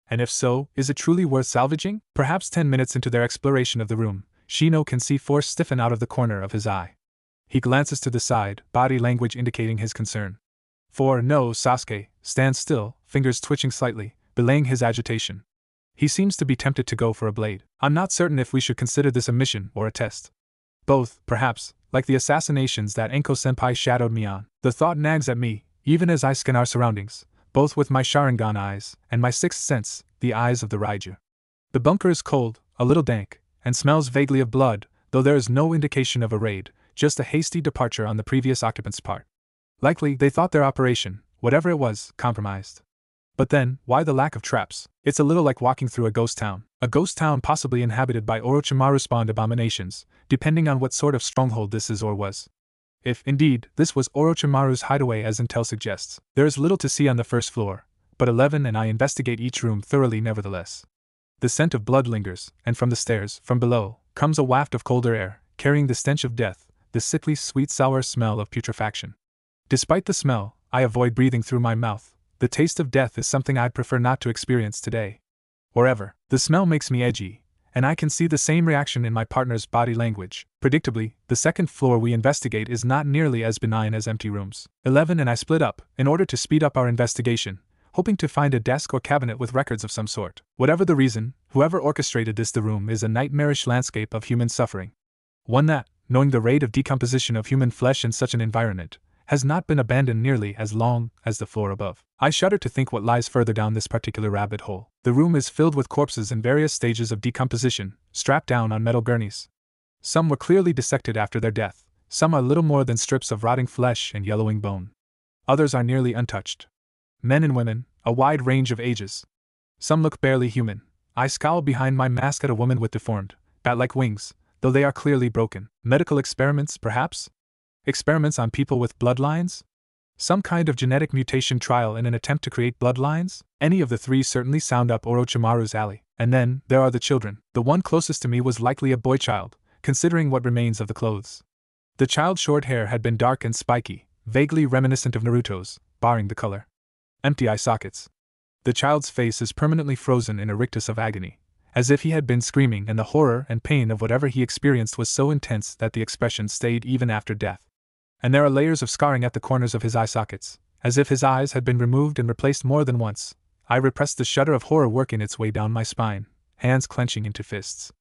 And if so, is it truly worth salvaging? Perhaps 10 minutes into their exploration of the room, Shino can see force stiffen out of the corner of his eye. He glances to the side, body language indicating his concern. 4. No, Sasuke stands still, fingers twitching slightly, belaying his agitation. He seems to be tempted to go for a blade. I'm not certain if we should consider this a mission or a test. Both, perhaps, like the assassinations that Enko-senpai shadowed me on. The thought nags at me, even as I scan our surroundings, both with my Sharingan eyes and my sixth sense, the eyes of the Raiju. The bunker is cold, a little dank, and smells vaguely of blood, though there is no indication of a raid, just a hasty departure on the previous occupant's part. Likely, they thought their operation, whatever it was, compromised. But then, why the lack of traps? It's a little like walking through a ghost town. A ghost town possibly inhabited by Orochimaru-spawned abominations, depending on what sort of stronghold this is or was. If, indeed, this was Orochimaru's hideaway as intel suggests, there is little to see on the first floor, but 11 and I investigate each room thoroughly nevertheless. The scent of blood lingers, and from the stairs, from below, comes a waft of colder air, carrying the stench of death, the sickly sweet-sour smell of putrefaction. Despite the smell, I avoid breathing through my mouth. The taste of death is something I'd prefer not to experience today. Or ever. The smell makes me edgy, and I can see the same reaction in my partner's body language. Predictably, the second floor we investigate is not nearly as benign as empty rooms. 11 and I split up, in order to speed up our investigation, hoping to find a desk or cabinet with records of some sort. Whatever the reason, whoever orchestrated this, the room is a nightmarish landscape of human suffering. One that, knowing the rate of decomposition of human flesh in such an environment, has not been abandoned nearly as long as the floor above. I shudder to think what lies further down this particular rabbit hole. The room is filled with corpses in various stages of decomposition, strapped down on metal gurneys. Some were clearly dissected after their death, some are little more than strips of rotting flesh and yellowing bone. Others are nearly untouched. Men and women, a wide range of ages. Some look barely human. I scowl behind my mask at a woman with deformed, bat-like wings, though they are clearly broken. Medical experiments, perhaps? Experiments on people with bloodlines? Some kind of genetic mutation trial in an attempt to create bloodlines? Any of the three certainly sound up Orochimaru's alley. And then, there are the children. The one closest to me was likely a boy child, considering what remains of the clothes. The child's short hair had been dark and spiky, vaguely reminiscent of Naruto's, barring the color. Empty eye sockets. The child's face is permanently frozen in a rictus of agony, as if he had been screaming, and the horror and pain of whatever he experienced was so intense that the expression stayed even after death. And there are layers of scarring at the corners of his eye sockets, as if his eyes had been removed and replaced more than once. I repressed the shudder of horror working its way down my spine, hands clenching into fists.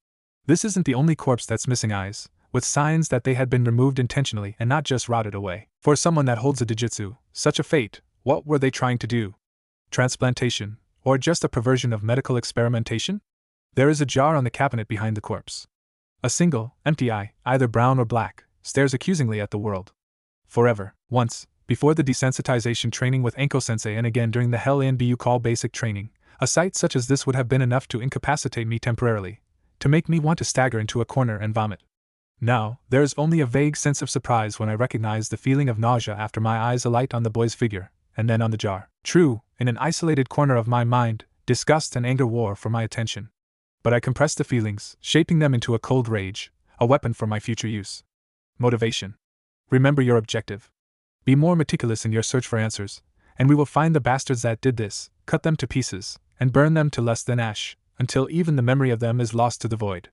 This isn't the only corpse that's missing eyes, with signs that they had been removed intentionally and not just rotted away. For someone that holds a Dijitsu, such a fate, what were they trying to do? Transplantation, or just a perversion of medical experimentation? There is a jar on the cabinet behind the corpse. A single, empty eye, either brown or black, stares accusingly at the world. Forever, once, before the desensitization training with Anko-sensei and again during the Hell NBU call basic training, a sight such as this would have been enough to incapacitate me temporarily, to make me want to stagger into a corner and vomit. Now, there is only a vague sense of surprise when I recognize the feeling of nausea after my eyes alight on the boy's figure, and then on the jar. True, in an isolated corner of my mind, disgust and anger war for my attention. But I compress the feelings, shaping them into a cold rage, a weapon for my future use. Motivation. Remember your objective. Be more meticulous in your search for answers, and we will find the bastards that did this, cut them to pieces, and burn them to less than ash, until even the memory of them is lost to the void.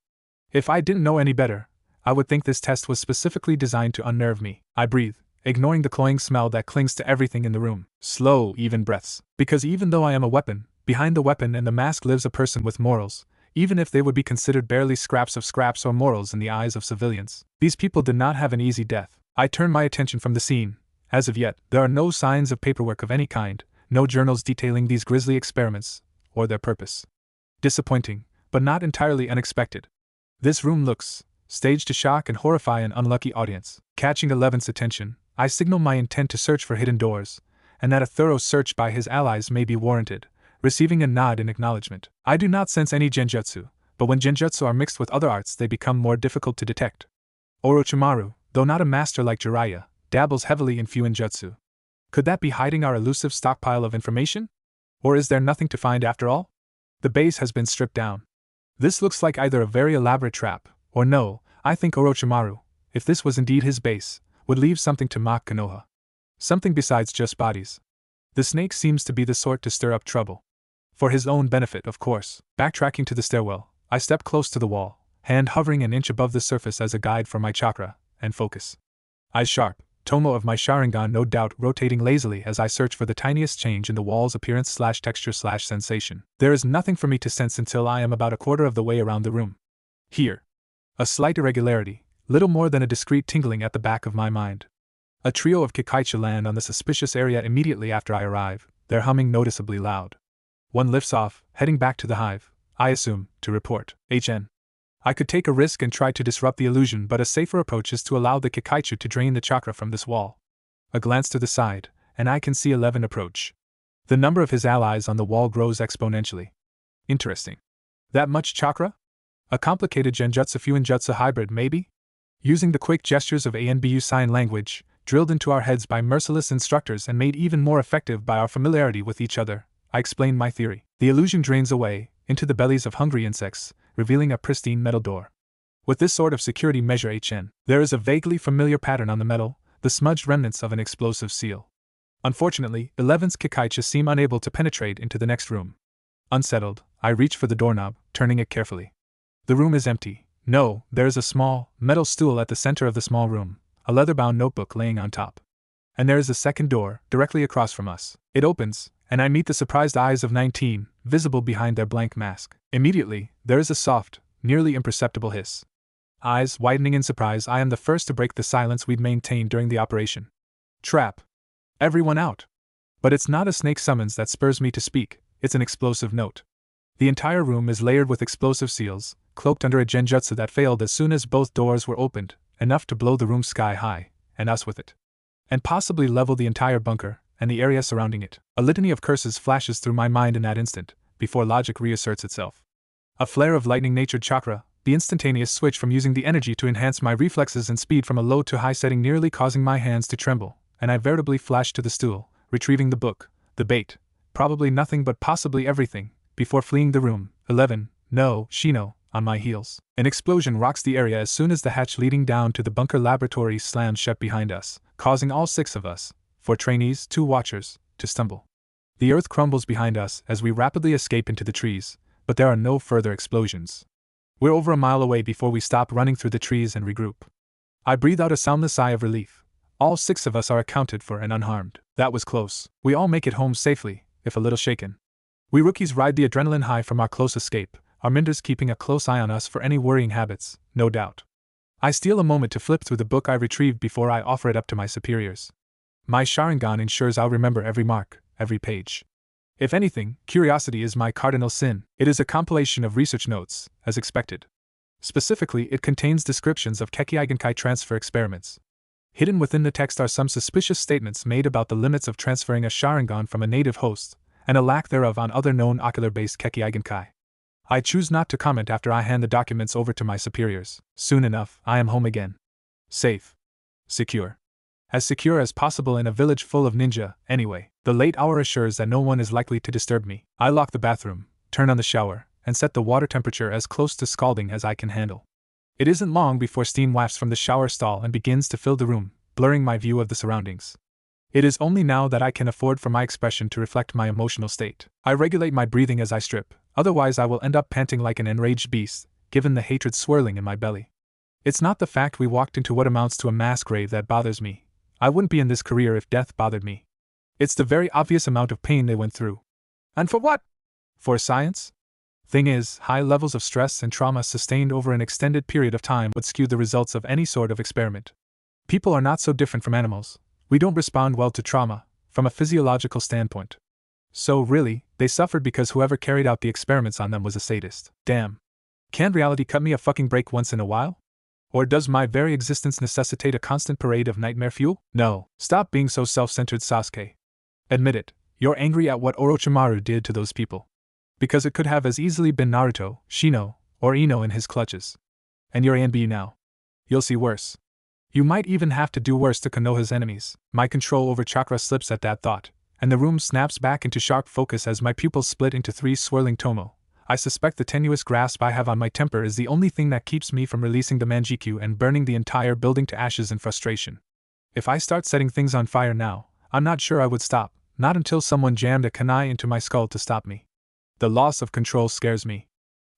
If I didn't know any better, I would think this test was specifically designed to unnerve me. I breathe, ignoring the cloying smell that clings to everything in the room. Slow, even breaths. Because even though I am a weapon, behind the weapon and the mask lives a person with morals, even if they would be considered barely scraps or morals in the eyes of civilians. These people did not have an easy death. I turn my attention from the scene. As of yet, there are no signs of paperwork of any kind, no journals detailing these grisly experiments, or their purpose. Disappointing, but not entirely unexpected. This room looks staged to shock and horrify an unlucky audience. Catching Eleven's attention, I signal my intent to search for hidden doors, and that a thorough search by his allies may be warranted, receiving a nod in acknowledgement. I do not sense any genjutsu, but when genjutsu are mixed with other arts they become more difficult to detect. Orochimaru, though not a master like Jiraiya, dabbles heavily in Fuinjutsu. Could that be hiding our elusive stockpile of information? Or is there nothing to find after all? The base has been stripped down. This looks like either a very elaborate trap, or no, I think Orochimaru, if this was indeed his base, would leave something to mock Konoha. Something besides just bodies. The snake seems to be the sort to stir up trouble. For his own benefit, of course. Backtracking to the stairwell, I step close to the wall, hand hovering an inch above the surface as a guide for my chakra and focus. Eyes sharp, tomo of my Sharingan no doubt rotating lazily as I search for the tiniest change in the wall's appearance/texture/sensation. There is nothing for me to sense until I am about a quarter of the way around the room. Here. A slight irregularity, little more than a discreet tingling at the back of my mind. A trio of Kikaichi land on the suspicious area immediately after I arrive, their humming noticeably loud. One lifts off, heading back to the hive, I assume, to report. HN. I could take a risk and try to disrupt the illusion, but a safer approach is to allow the Kikaichi to drain the chakra from this wall. A glance to the side, and I can see 11 approach. The number of his allies on the wall grows exponentially. Interesting. That much chakra? A complicated genjutsu fuinjutsu hybrid, maybe? Using the quick gestures of ANBU sign language, drilled into our heads by merciless instructors and made even more effective by our familiarity with each other, I explained my theory. The illusion drains away, into the bellies of hungry insects, revealing a pristine metal door. With this sort of security measure HN, there is a vaguely familiar pattern on the metal, the smudged remnants of an explosive seal. Unfortunately, 11's Kikaichi seem unable to penetrate into the next room. Unsettled, I reach for the doorknob, turning it carefully. The room is empty. No, there is a small, metal stool at the center of the small room, a leather-bound notebook laying on top. And there is a second door, directly across from us. It opens, and I meet the surprised eyes of 19, visible behind their blank mask. Immediately, there is a soft, nearly imperceptible hiss. Eyes widening in surprise, I am the first to break the silence we'd maintained during the operation. Trap. Everyone out. But it's not a snake summons that spurs me to speak, it's an explosive note. The entire room is layered with explosive seals, cloaked under a genjutsu that failed as soon as both doors were opened, enough to blow the room sky high, and us with it. And possibly level the entire bunker, and the area surrounding it. A litany of curses flashes through my mind in that instant, before logic reasserts itself. A flare of lightning-natured chakra, the instantaneous switch from using the energy to enhance my reflexes and speed from a low to high setting nearly causing my hands to tremble, and I veritably flash to the stool, retrieving the book, the bait, probably nothing but possibly everything, before fleeing the room. 11, no, Shino, on my heels. An explosion rocks the area as soon as the hatch leading down to the bunker laboratory slams shut behind us, causing all 6 of us, 4 trainees, 2 watchers, to stumble. The earth crumbles behind us as we rapidly escape into the trees, but there are no further explosions. We're over a mile away before we stop running through the trees and regroup. I breathe out a soundless sigh of relief, All 6 of us are accounted for and unharmed. That was close. We all make it home safely, if a little shaken. We rookies ride the adrenaline high from our close escape, our mentors keeping a close eye on us for any worrying habits, no doubt. I steal a moment to flip through the book I retrieved before I offer it up to my superiors. My Sharingan ensures I'll remember every mark, every page. If anything, curiosity is my cardinal sin. It is a compilation of research notes, as expected. Specifically, it contains descriptions of Kekkeigenkai transfer experiments. Hidden within the text are some suspicious statements made about the limits of transferring a Sharingan from a native host, and a lack thereof on other known ocular-based Kekkeigenkai. I choose not to comment after I hand the documents over to my superiors. Soon enough, I am home again. Safe. Secure. As secure as possible in a village full of ninja, anyway. The late hour assures that no one is likely to disturb me. I lock the bathroom, turn on the shower, and set the water temperature as close to scalding as I can handle. It isn't long before steam wafts from the shower stall and begins to fill the room, blurring my view of the surroundings. It is only now that I can afford for my expression to reflect my emotional state. I regulate my breathing as I strip, otherwise I will end up panting like an enraged beast, given the hatred swirling in my belly. It's not the fact we walked into what amounts to a mass grave that bothers me. I wouldn't be in this career if death bothered me. It's the very obvious amount of pain they went through. And for what? For science? Thing is, high levels of stress and trauma sustained over an extended period of time would skew the results of any sort of experiment. People are not so different from animals. We don't respond well to trauma, from a physiological standpoint. So really, they suffered because whoever carried out the experiments on them was a sadist. Damn. Can't reality cut me a fucking break once in a while? Or does my very existence necessitate a constant parade of nightmare fuel? No. Stop being so self-centered, Sasuke. Admit it, you're angry at what Orochimaru did to those people. Because it could have as easily been Naruto, Shino, or Ino in his clutches. And you're ANB now. You'll see worse. You might even have to do worse to Konoha's enemies. My control over chakra slips at that thought, and the room snaps back into sharp focus as my pupils split into 3 swirling tomo. I suspect the tenuous grasp I have on my temper is the only thing that keeps me from releasing the Manjikyu and burning the entire building to ashes in frustration. If I start setting things on fire now, I'm not sure I would stop, not until someone jammed a kunai into my skull to stop me. The loss of control scares me.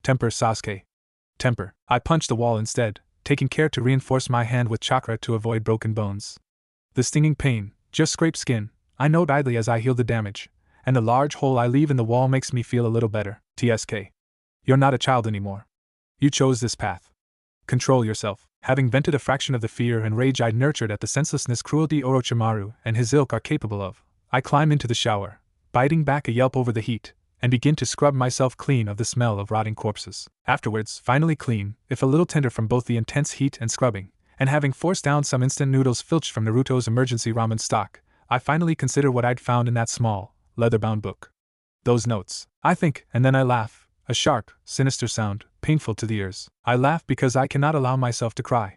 Temper, Sasuke. Temper. I punch the wall instead, taking care to reinforce my hand with chakra to avoid broken bones. The stinging pain just scraped skin, I note idly as I heal the damage, and the large hole I leave in the wall makes me feel a little better. TSK. You're not a child anymore. You chose this path. Control yourself. Having vented a fraction of the fear and rage I'd nurtured at the senselessness cruelty Orochimaru and his ilk are capable of, I climb into the shower, biting back a yelp over the heat, and begin to scrub myself clean of the smell of rotting corpses. Afterwards, finally clean, if a little tender from both the intense heat and scrubbing, and having forced down some instant noodles filched from Naruto's emergency ramen stock, I finally consider what I'd found in that small, leather-bound book. Those notes. I think, and then I laugh, a sharp, sinister sound, painful to the ears. I laugh because I cannot allow myself to cry.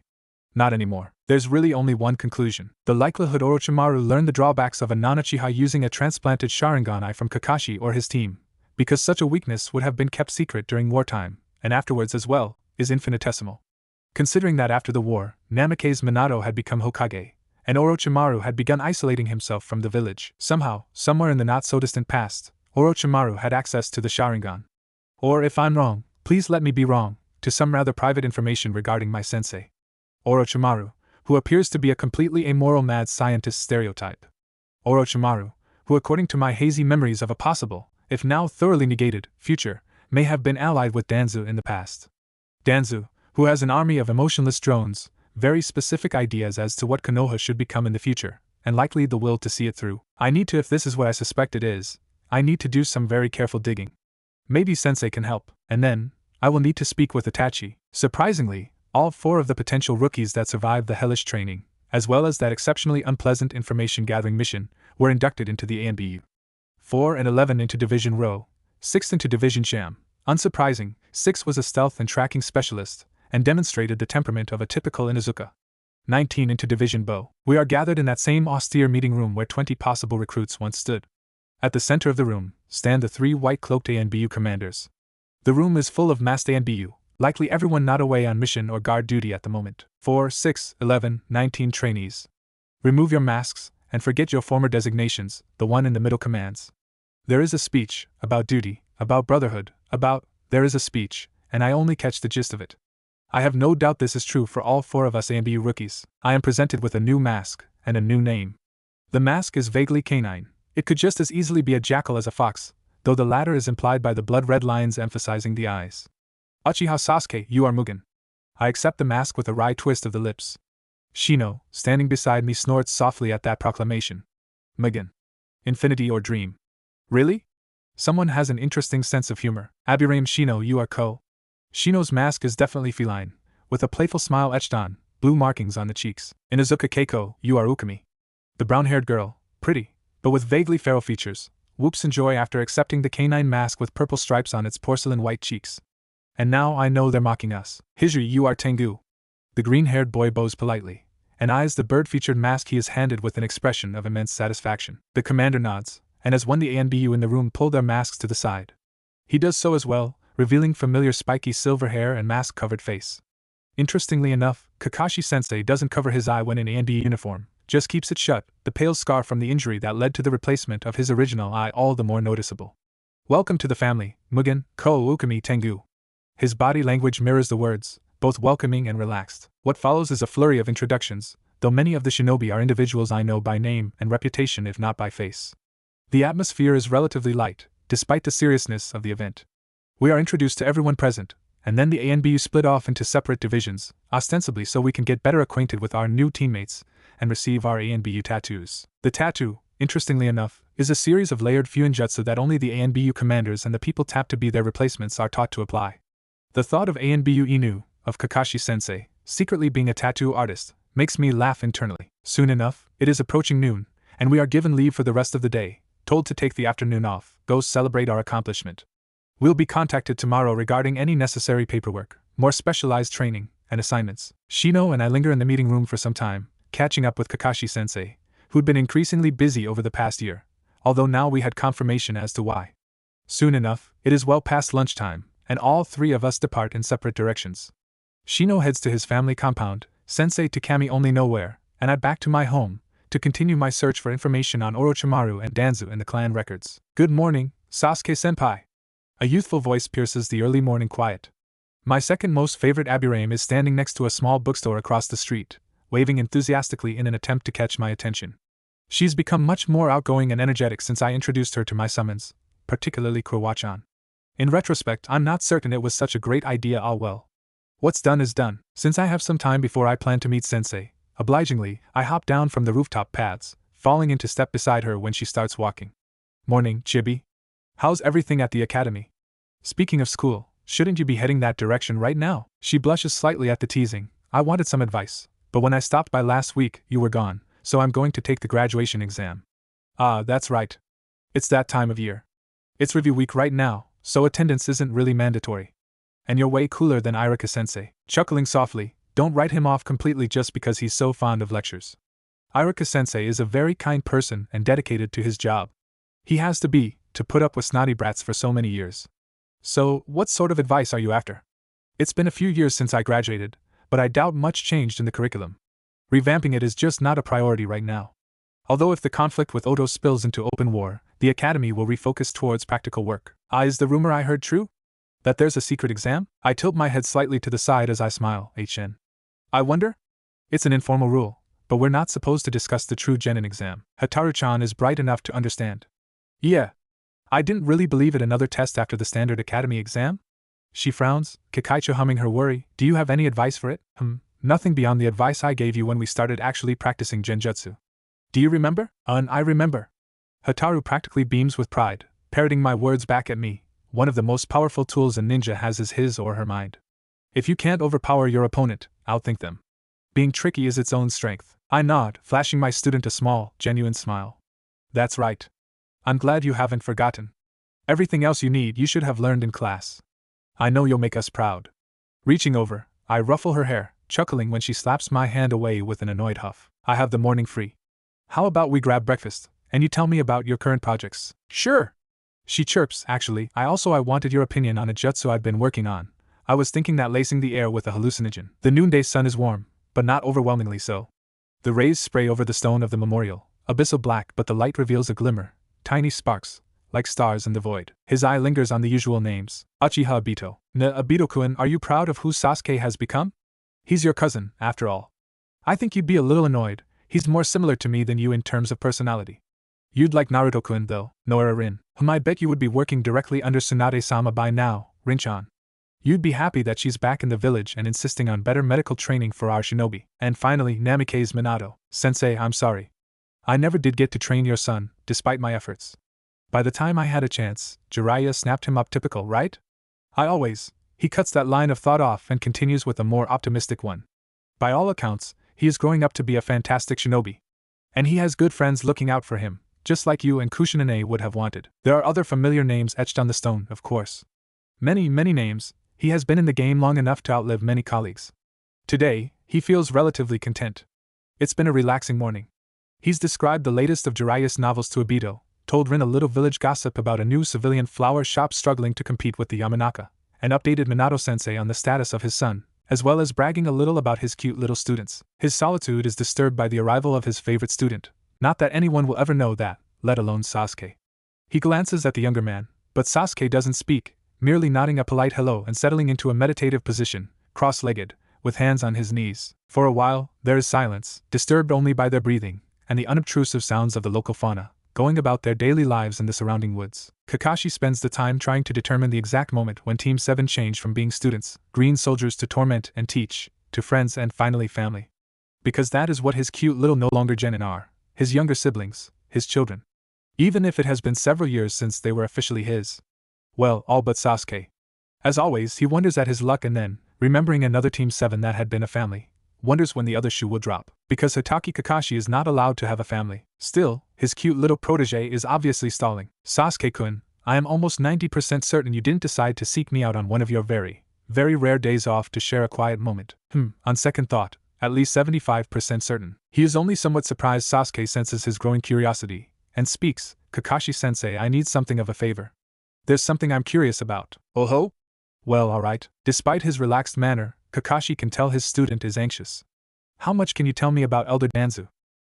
Not anymore. There's really only one conclusion. The likelihood Orochimaru learned the drawbacks of a non-Uchiha using a transplanted Sharingan from Kakashi or his team, because such a weakness would have been kept secret during wartime, and afterwards as well, is infinitesimal. Considering that after the war, Namake's Minato had become Hokage, and Orochimaru had begun isolating himself from the village, somehow, somewhere in the not-so-distant past, Orochimaru had access to the Sharingan. Or if I'm wrong, please let me be wrong, to some rather private information regarding my sensei. Orochimaru, who appears to be a completely amoral mad scientist stereotype. Orochimaru, who according to my hazy memories of a possible, if now thoroughly negated, future, may have been allied with Danzo in the past. Danzo, who has an army of emotionless drones, very specific ideas as to what Konoha should become in the future, and likely the will to see it through. If this is what I suspect it is, I need to do some very careful digging. Maybe Sensei can help, and then, I will need to speak with Itachi. Surprisingly, all 4 of the potential rookies that survived the hellish training, as well as that exceptionally unpleasant information-gathering mission, were inducted into the ANBU. 4 and 11 into Division Rho, 6 into Division Sham. Unsurprising, 6 was a stealth and tracking specialist, and demonstrated the temperament of a typical Inuzuka. 19 into Division Bo. We are gathered in that same austere meeting room where 20 possible recruits once stood. At the center of the room, stand the 3 white-cloaked ANBU commanders. The room is full of masked ANBU, likely everyone not away on mission or guard duty at the moment. 4, 6, 11, 19 trainees. Remove your masks, and forget your former designations, the one in the middle commands. There is a speech, about duty, about brotherhood, there is a speech, and I only catch the gist of it. I have no doubt this is true for all 4 of us ANBU rookies. I am presented with a new mask, and a new name. The mask is vaguely canine. It could just as easily be a jackal as a fox, though the latter is implied by the blood-red lines emphasizing the eyes. Uchiha Sasuke, you are Mugen. I accept the mask with a wry twist of the lips. Shino, standing beside me, snorts softly at that proclamation. Mugen. Infinity or dream? Really? Someone has an interesting sense of humor. Abirame Shino, you are Ko. Shino's mask is definitely feline, with a playful smile etched on, blue markings on the cheeks. Inazuka Keiko, you are Ukami. The brown-haired girl, pretty, but with vaguely feral features, whoops in joy after accepting the canine mask with purple stripes on its porcelain-white cheeks. And now I know they're mocking us. Hijri, you are Tengu. The green-haired boy bows politely, and eyes the bird-featured mask he is handed with an expression of immense satisfaction. The commander nods, and as one the ANBU in the room pull their masks to the side. He does so as well, revealing familiar spiky silver hair and mask-covered face. Interestingly enough, Kakashi-sensei doesn't cover his eye when in ANBU uniform, just keeps it shut, the pale scar from the injury that led to the replacement of his original eye all the more noticeable. Welcome to the family, Mugen, Ko Ukami Tengu. His body language mirrors the words, both welcoming and relaxed. What follows is a flurry of introductions, though many of the shinobi are individuals I know by name and reputation if not by face. The atmosphere is relatively light, despite the seriousness of the event. We are introduced to everyone present, and then the ANBU split off into separate divisions, ostensibly so we can get better acquainted with our new teammates and receive our ANBU tattoos. The tattoo, interestingly enough, is a series of layered fuinjutsu that only the ANBU commanders and the people tapped to be their replacements are taught to apply. The thought of ANBU Inu, of Kakashi-sensei, secretly being a tattoo artist, makes me laugh internally. Soon enough, it is approaching noon, and we are given leave for the rest of the day, told to take the afternoon off, go celebrate our accomplishment. We'll be contacted tomorrow regarding any necessary paperwork, more specialized training, and assignments. Shino and I linger in the meeting room for some time, catching up with Kakashi-sensei, who'd been increasingly busy over the past year, although now we had confirmation as to why. Soon enough, it is well past lunchtime, and all three of us depart in separate directions. Shino heads to his family compound, Sensei to Kami only know where, and I back to my home, to continue my search for information on Orochimaru and Danzo in the clan records. Good morning, Sasuke-senpai. A youthful voice pierces the early morning quiet. My second most favorite Abirame is standing next to a small bookstore across the street, waving enthusiastically in an attempt to catch my attention. She's become much more outgoing and energetic since I introduced her to my summons, particularly Kurwachan. In retrospect, I'm not certain it was such a great idea. Well. What's done is done. Since I have some time before I plan to meet Sensei, obligingly, I hop down from the rooftop paths, falling into step beside her when she starts walking. Morning, Chibi. How's everything at the academy? Speaking of school, shouldn't you be heading that direction right now? She blushes slightly at the teasing. I wanted some advice, but when I stopped by last week, you were gone, so I'm going to take the graduation exam. Ah, that's right. It's that time of year. It's review week right now, so attendance isn't really mandatory. And you're way cooler than Iruka-sensei. Chuckling softly, don't write him off completely just because he's so fond of lectures. Iruka-sensei is a very kind person and dedicated to his job. He has to put up with snotty brats for so many years. So, what sort of advice are you after? It's been a few years since I graduated, but I doubt much changed in the curriculum. Revamping it is just not a priority right now. Although if the conflict with Oto spills into open war, the academy will refocus towards practical work. Is the rumor I heard true? That there's a secret exam? I tilt my head slightly to the side as I smile. I wonder? It's an informal rule, but we're not supposed to discuss the true genin exam. Hataru-chan is bright enough to understand. Yeah. I didn't really believe it. Another test after the standard academy exam? She frowns, Kikaicho humming her worry. Do you have any advice for it? Nothing beyond the advice I gave you when we started actually practicing genjutsu. Do you remember? I remember. Hataru practically beams with pride, parroting my words back at me. One of the most powerful tools a ninja has is his or her mind. If you can't overpower your opponent, outthink them. Being tricky is its own strength. I nod, flashing my student a small, genuine smile. That's right. I'm glad you haven't forgotten. Everything else you should have learned in class. I know you'll make us proud. Reaching over, I ruffle her hair, chuckling when she slaps my hand away with an annoyed huff. I have the morning free. How about we grab breakfast, and you tell me about your current projects? Sure. She chirps. Actually, I wanted your opinion on a jutsu I've been working on. I was thinking that lacing the air with a hallucinogen. The noonday sun is warm, but not overwhelmingly so. The rays spray over the stone of the memorial, abyssal black, but the light reveals a glimmer, tiny sparks, like stars in the void. His eye lingers on the usual names. Uchiha Obito. Obito-kun, are you proud of who Sasuke has become? He's your cousin, after all. I think you'd be a little annoyed. He's more similar to me than you in terms of personality. You'd like Naruto-kun though, Noira Rin, whom I bet you would be working directly under Tsunade-sama by now, Rinchan. You'd be happy that she's back in the village and insisting on better medical training for our shinobi. And finally, Namikaze Minato. Sensei, I'm sorry. I never did get to train your son, despite my efforts. By the time I had a chance, Jiraiya snapped him up typical, right? He cuts that line of thought off and continues with a more optimistic one. By all accounts, he is growing up to be a fantastic shinobi. And he has good friends looking out for him, just like you and Kushinae would have wanted. There are other familiar names etched on the stone, of course. Many names. He has been in the game long enough to outlive many colleagues. Today, he feels relatively content. It's been a relaxing morning. He's described the latest of Jiraiya's novels to Obito, told Rin a little village gossip about a new civilian flower shop struggling to compete with the Yamanaka, and updated Minato-sensei on the status of his son, as well as bragging a little about his cute little students. His solitude is disturbed by the arrival of his favorite student. Not that anyone will ever know that, let alone Sasuke. He glances at the younger man, but Sasuke doesn't speak, merely nodding a polite hello and settling into a meditative position, cross-legged, with hands on his knees. For a while, there is silence, disturbed only by their breathing, and the unobtrusive sounds of the local fauna, going about their daily lives in the surrounding woods. Kakashi spends the time trying to determine the exact moment when Team 7 changed from being students, green soldiers to torment and teach, to friends and finally family. Because that is what his cute little no longer genin are, his younger siblings, his children. Even if it has been several years since they were officially his. Well, all but Sasuke. As always, he wonders at his luck and then, remembering another Team 7 that had been a family, wonders when the other shoe will drop. Because Hitaki Kakashi is not allowed to have a family. Still, his cute little protege is obviously stalling. Sasuke-kun, I am almost 90% certain you didn't decide to seek me out on one of your very rare days off to share a quiet moment. On second thought, at least 75% certain. He is only somewhat surprised Sasuke senses his growing curiosity, and speaks, Kakashi-sensei, I need something of a favor. There's something I'm curious about. Oh ho? Well, alright. Despite his relaxed manner, Kakashi can tell his student is anxious. How much can you tell me about Elder Danzo?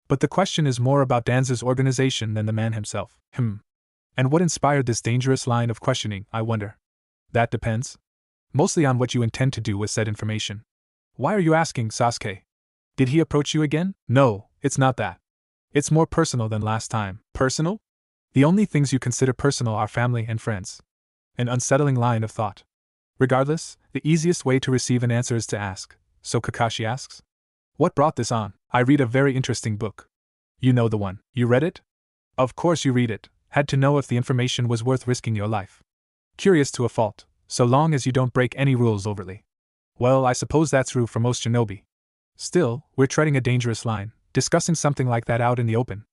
But the question is more about Danzo's organization than the man himself. And what inspired this dangerous line of questioning, I wonder? That depends. Mostly on what you intend to do with said information. Why are you asking, Sasuke? Did he approach you again? No, it's not that. It's more personal than last time. Personal? The only things you consider personal are family and friends. An unsettling line of thought. Regardless, the easiest way to receive an answer is to ask. So Kakashi asks? What brought this on? I read a very interesting book. You know the one. You read it? Of course you read it. Had to know if the information was worth risking your life. Curious to a fault, so long as you don't break any rules overtly. Well, I suppose that's true for most shinobi. Still, we're treading a dangerous line, discussing something like that out in the open.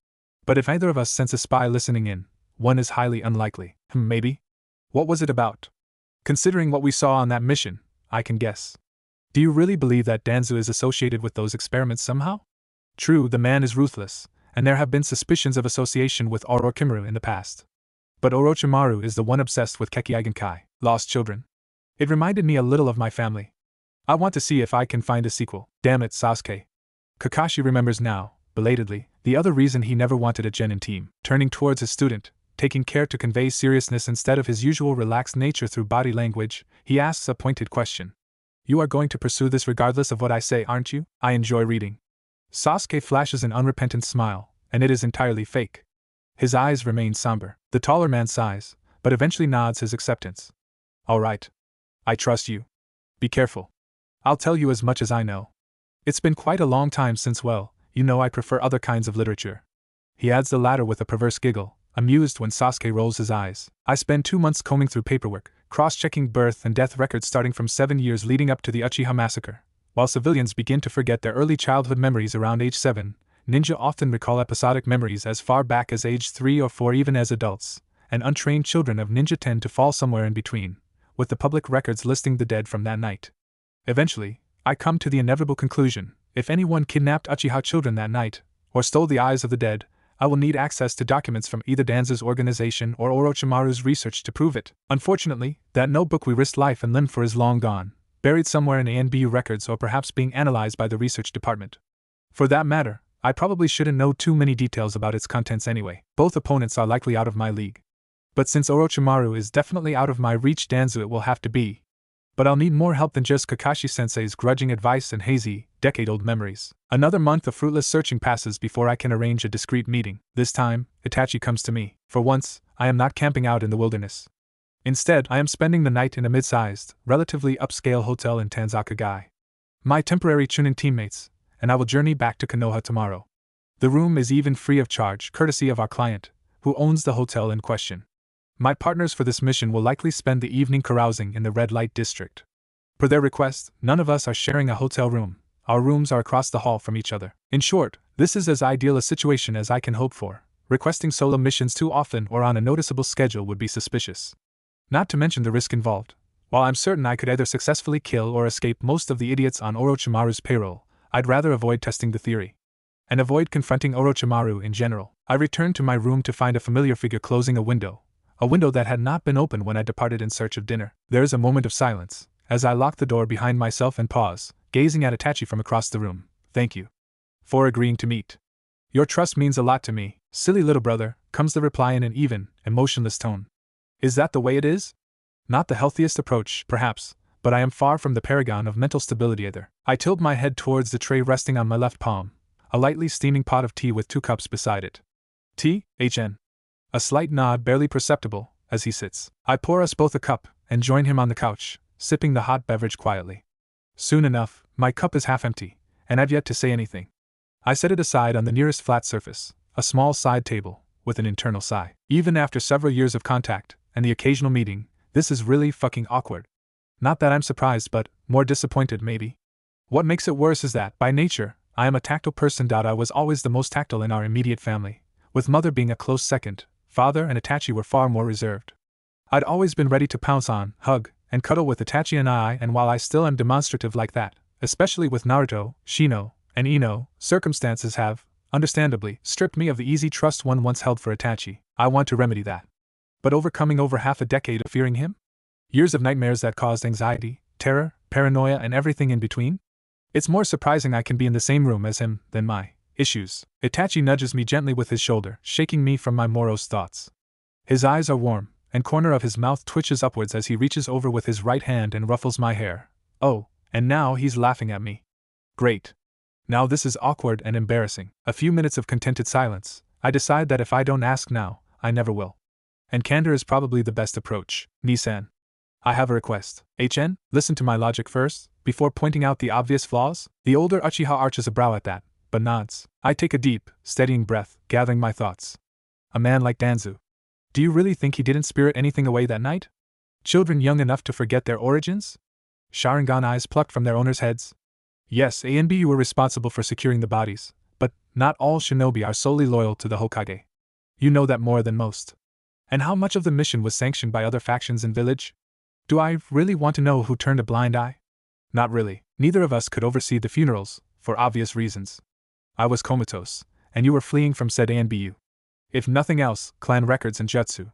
But if either of us sense a spy listening in, one is highly unlikely. Maybe? What was it about? Considering what we saw on that mission, I can guess. Do you really believe that Danzo is associated with those experiments somehow? True, the man is ruthless, and there have been suspicions of association with Orochimaru in the past. But Orochimaru is the one obsessed with Kekaigenkai, lost children. It reminded me a little of my family. I want to see if I can find a sequel. Damn it, Sasuke. Kakashi remembers now, belatedly, the other reason he never wanted a genin team. Turning towards his student, taking care to convey seriousness instead of his usual relaxed nature through body language, he asks a pointed question. You are going to pursue this regardless of what I say, aren't you? I enjoy reading. Sasuke flashes an unrepentant smile, and it is entirely fake. His eyes remain somber. The taller man sighs, but eventually nods his acceptance. All right. I trust you. Be careful. I'll tell you as much as I know. It's been quite a long time since, well, you know I prefer other kinds of literature. He adds the latter with a perverse giggle, amused when Sasuke rolls his eyes. I spend 2 months combing through paperwork, cross-checking birth and death records starting from 7 years leading up to the Uchiha massacre. While civilians begin to forget their early childhood memories around age 7, ninja often recall episodic memories as far back as age 3 or 4 even as adults, and untrained children of ninja tend to fall somewhere in between, with the public records listing the dead from that night. Eventually, I come to the inevitable conclusion, if anyone kidnapped Uchiha children that night, or stole the eyes of the dead, I will need access to documents from either Danzo's organization or Orochimaru's research to prove it. Unfortunately, that notebook we risked life and limb for is long gone, buried somewhere in ANBU records or perhaps being analyzed by the research department. For that matter, I probably shouldn't know too many details about its contents anyway. Both opponents are likely out of my league. But since Orochimaru is definitely out of my reach, Danzo it will have to be. But I'll need more help than just Kakashi-sensei's grudging advice and hazy, decade-old memories. Another month of fruitless searching passes before I can arrange a discreet meeting. This time, Itachi comes to me. For once, I am not camping out in the wilderness. Instead, I am spending the night in a mid-sized, relatively upscale hotel in Tanzaka-gai. My temporary Chunin teammates, and I will journey back to Konoha tomorrow. The room is even free of charge, courtesy of our client, who owns the hotel in question. My partners for this mission will likely spend the evening carousing in the red light district. Per their request, none of us are sharing a hotel room. Our rooms are across the hall from each other. In short, this is as ideal a situation as I can hope for. Requesting solo missions too often or on a noticeable schedule would be suspicious. Not to mention the risk involved. While I'm certain I could either successfully kill or escape most of the idiots on Orochimaru's payroll, I'd rather avoid testing the theory. And avoid confronting Orochimaru in general. I returned to my room to find a familiar figure closing a window that had not been opened when I departed in search of dinner. There is a moment of silence, as I lock the door behind myself and pause, gazing at Itachi from across the room. Thank you for agreeing to meet. Your trust means a lot to me, silly little brother, comes the reply in an even, emotionless tone. Is that the way it is? Not the healthiest approach, perhaps, but I am far from the paragon of mental stability either. I tilt my head towards the tray resting on my left palm, a lightly steaming pot of tea with 2 cups beside it. Tea, HN. A slight nod barely perceptible, as he sits. I pour us both a cup, and join him on the couch, sipping the hot beverage quietly. Soon enough, my cup is half empty, and I've yet to say anything. I set it aside on the nearest flat surface, a small side table, with an internal sigh. Even after several years of contact, and the occasional meeting, this is really fucking awkward. Not that I'm surprised, but more disappointed maybe. What makes it worse is that, by nature, I am a tactile person. I was always the most tactile in our immediate family, with mother being a close second. Father and Itachi were far more reserved. I'd always been ready to pounce on, hug, and cuddle with Itachi and while I still am demonstrative like that, especially with Naruto, Shino, and Ino, circumstances have, understandably, stripped me of the easy trust one once held for Itachi. I want to remedy that. But overcoming over half a decade of fearing him? Years of nightmares that caused anxiety, terror, paranoia, and everything in between? It's more surprising I can be in the same room as him than my issues. Itachi nudges me gently with his shoulder, shaking me from my morose thoughts. His eyes are warm, and corner of his mouth twitches upwards as he reaches over with his right hand and ruffles my hair. Oh, and now he's laughing at me. Great. Now this is awkward and embarrassing. A few minutes of contented silence. I decide that if I don't ask now, I never will. And candor is probably the best approach. Nisan. I have a request. HN, listen to my logic first, before pointing out the obvious flaws. The older Uchiha arches a brow at that, but nods. I take a deep, steadying breath, gathering my thoughts. A man like Danzo. Do you really think he didn't spirit anything away that night? Children young enough to forget their origins? Sharingan eyes plucked from their owners' heads? Yes, A and B were responsible for securing the bodies, but not all shinobi are solely loyal to the Hokage. You know that more than most. And how much of the mission was sanctioned by other factions in village? Do I really want to know who turned a blind eye? Not really. Neither of us could oversee the funerals, for obvious reasons. I was comatose, and you were fleeing from said ANBU. If nothing else, clan records and jutsu.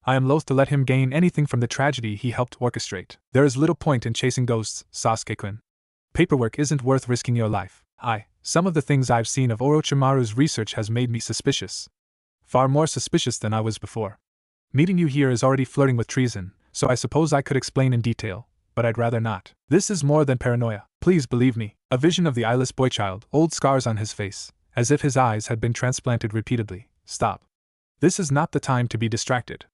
I am loath to let him gain anything from the tragedy he helped orchestrate. There is little point in chasing ghosts, Sasuke-kun. Paperwork isn't worth risking your life. Some of the things I've seen of Orochimaru's research has made me suspicious. Far more suspicious than I was before. Meeting you here is already flirting with treason, so I suppose I could explain in detail, but I'd rather not. This is more than paranoia. Please believe me. A vision of the eyeless boy-child, old scars on his face, as if his eyes had been transplanted repeatedly. Stop. This is not the time to be distracted.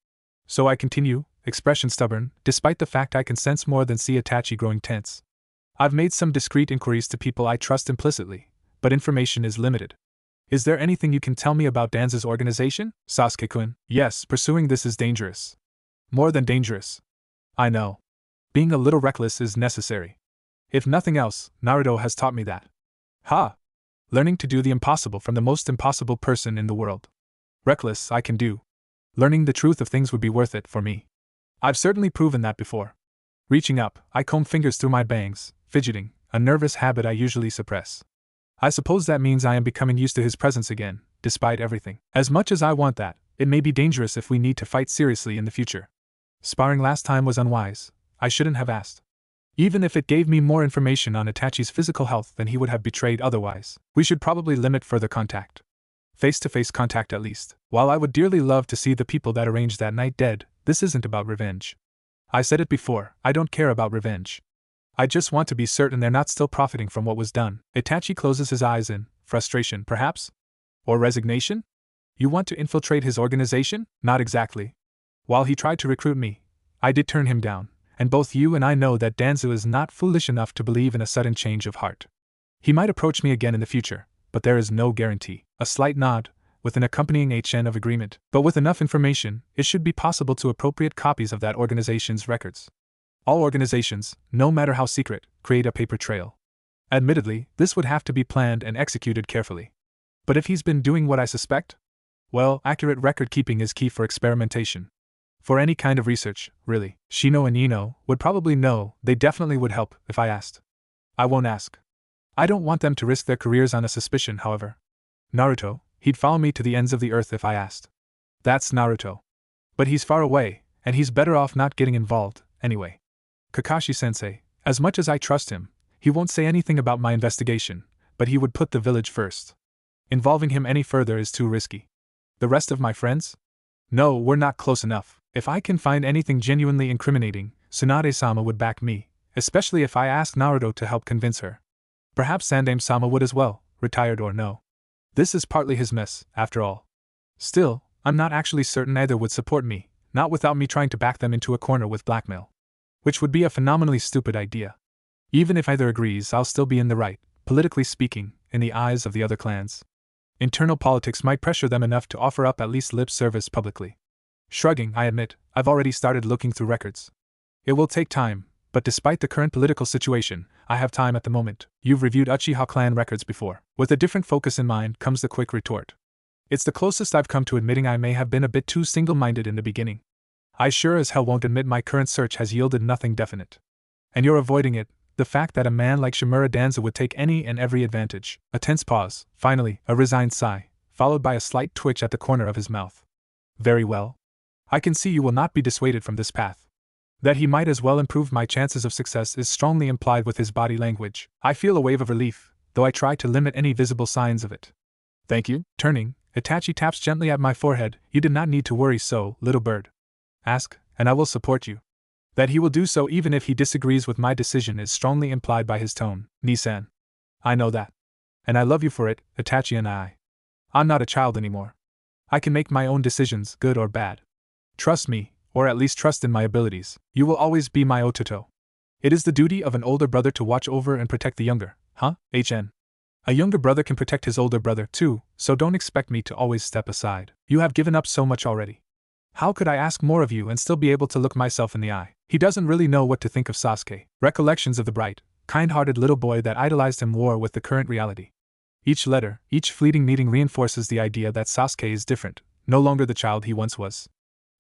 So I continue, expression stubborn, despite the fact I can sense more than see Itachi growing tense. I've made some discreet inquiries to people I trust implicitly, but information is limited. Is there anything you can tell me about Danzo's organization? Sasuke-kun. Yes, pursuing this is dangerous. More than dangerous. I know. Being a little reckless is necessary. If nothing else, Naruto has taught me that. Learning to do the impossible from the most impossible person in the world. Reckless, I can do. Learning the truth of things would be worth it for me. I've certainly proven that before. Reaching up, I comb fingers through my bangs, fidgeting, a nervous habit I usually suppress. I suppose that means I am becoming used to his presence again, despite everything. As much as I want that, it may be dangerous if we need to fight seriously in the future. Sparring last time was unwise. I shouldn't have asked. Even if it gave me more information on Itachi's physical health than he would have betrayed otherwise, we should probably limit further contact. Face-to-face contact at least. While I would dearly love to see the people that arranged that night dead, this isn't about revenge. I said it before, I don't care about revenge. I just want to be certain they're not still profiting from what was done. Itachi closes his eyes in frustration, perhaps? Or resignation? You want to infiltrate his organization? Not exactly. While he tried to recruit me, I did turn him down, and both you and I know that Danzo is not foolish enough to believe in a sudden change of heart. He might approach me again in the future, but there is no guarantee. A slight nod, with an accompanying HN of agreement. But with enough information, it should be possible to appropriate copies of that organization's records. All organizations, no matter how secret, create a paper trail. Admittedly, this would have to be planned and executed carefully. But if he's been doing what I suspect? Well, accurate record keeping is key for experimentation. For any kind of research, really. Shino and Ino would probably know, they definitely would help if I asked. I won't ask. I don't want them to risk their careers on a suspicion, however. Naruto, he'd follow me to the ends of the earth if I asked. That's Naruto. But he's far away, and he's better off not getting involved, anyway. Kakashi-sensei, as much as I trust him, he won't say anything about my investigation, but he would put the village first. Involving him any further is too risky. The rest of my friends? No, we're not close enough. If I can find anything genuinely incriminating, Tsunade-sama would back me, especially if I asked Naruto to help convince her. Perhaps Sandaime-sama would as well, retired or no. This is partly his mess, after all. Still, I'm not actually certain either would support me, not without me trying to back them into a corner with blackmail. Which would be a phenomenally stupid idea. Even if either agrees, I'll still be in the right, politically speaking, in the eyes of the other clans. Internal politics might pressure them enough to offer up at least lip service publicly. Shrugging, I admit, I've already started looking through records. It will take time, but despite the current political situation, I have time at the moment. You've reviewed Uchiha clan records before. With a different focus in mind comes the quick retort. It's the closest I've come to admitting I may have been a bit too single-minded in the beginning. I sure as hell won't admit my current search has yielded nothing definite. And you're avoiding it, the fact that a man like Shimura Danzo would take any and every advantage. A tense pause, finally, a resigned sigh, followed by a slight twitch at the corner of his mouth. Very well. I can see you will not be dissuaded from this path. That he might as well improve my chances of success is strongly implied with his body language. I feel a wave of relief, though I try to limit any visible signs of it. Thank you. Turning, Itachi taps gently at my forehead. You did not need to worry so, little bird. Ask, and I will support you. That he will do so even if he disagrees with my decision is strongly implied by his tone. Nisan. I know that. And I love you for it, Itachi and I. I'm not a child anymore. I can make my own decisions, good or bad. Trust me, or at least trust in my abilities. You will always be my Ototo. It is the duty of an older brother to watch over and protect the younger, huh? HN. A younger brother can protect his older brother, too, so don't expect me to always step aside. You have given up so much already. How could I ask more of you and still be able to look myself in the eye? He doesn't really know what to think of Sasuke. Recollections of the bright, kind-hearted little boy that idolized him war with the current reality. Each letter, each fleeting meeting reinforces the idea that Sasuke is different, no longer the child he once was.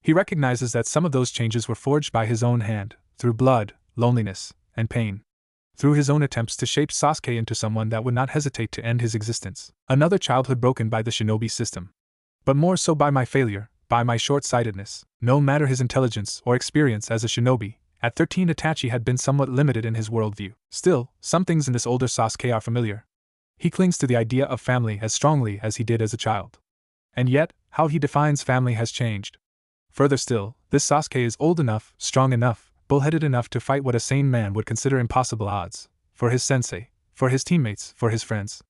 He recognizes that some of those changes were forged by his own hand, through blood, loneliness, and pain. Through his own attempts to shape Sasuke into someone that would not hesitate to end his existence. Another childhood broken by the shinobi system. But more so by my failure, by my short-sightedness. No matter his intelligence or experience as a shinobi, at 13 Itachi had been somewhat limited in his worldview. Still, some things in this older Sasuke are familiar. He clings to the idea of family as strongly as he did as a child. And yet, how he defines family has changed. Further still, this Sasuke is old enough, strong enough, bullheaded enough to fight what a sane man would consider impossible odds, for his sensei, for his teammates, for his friends.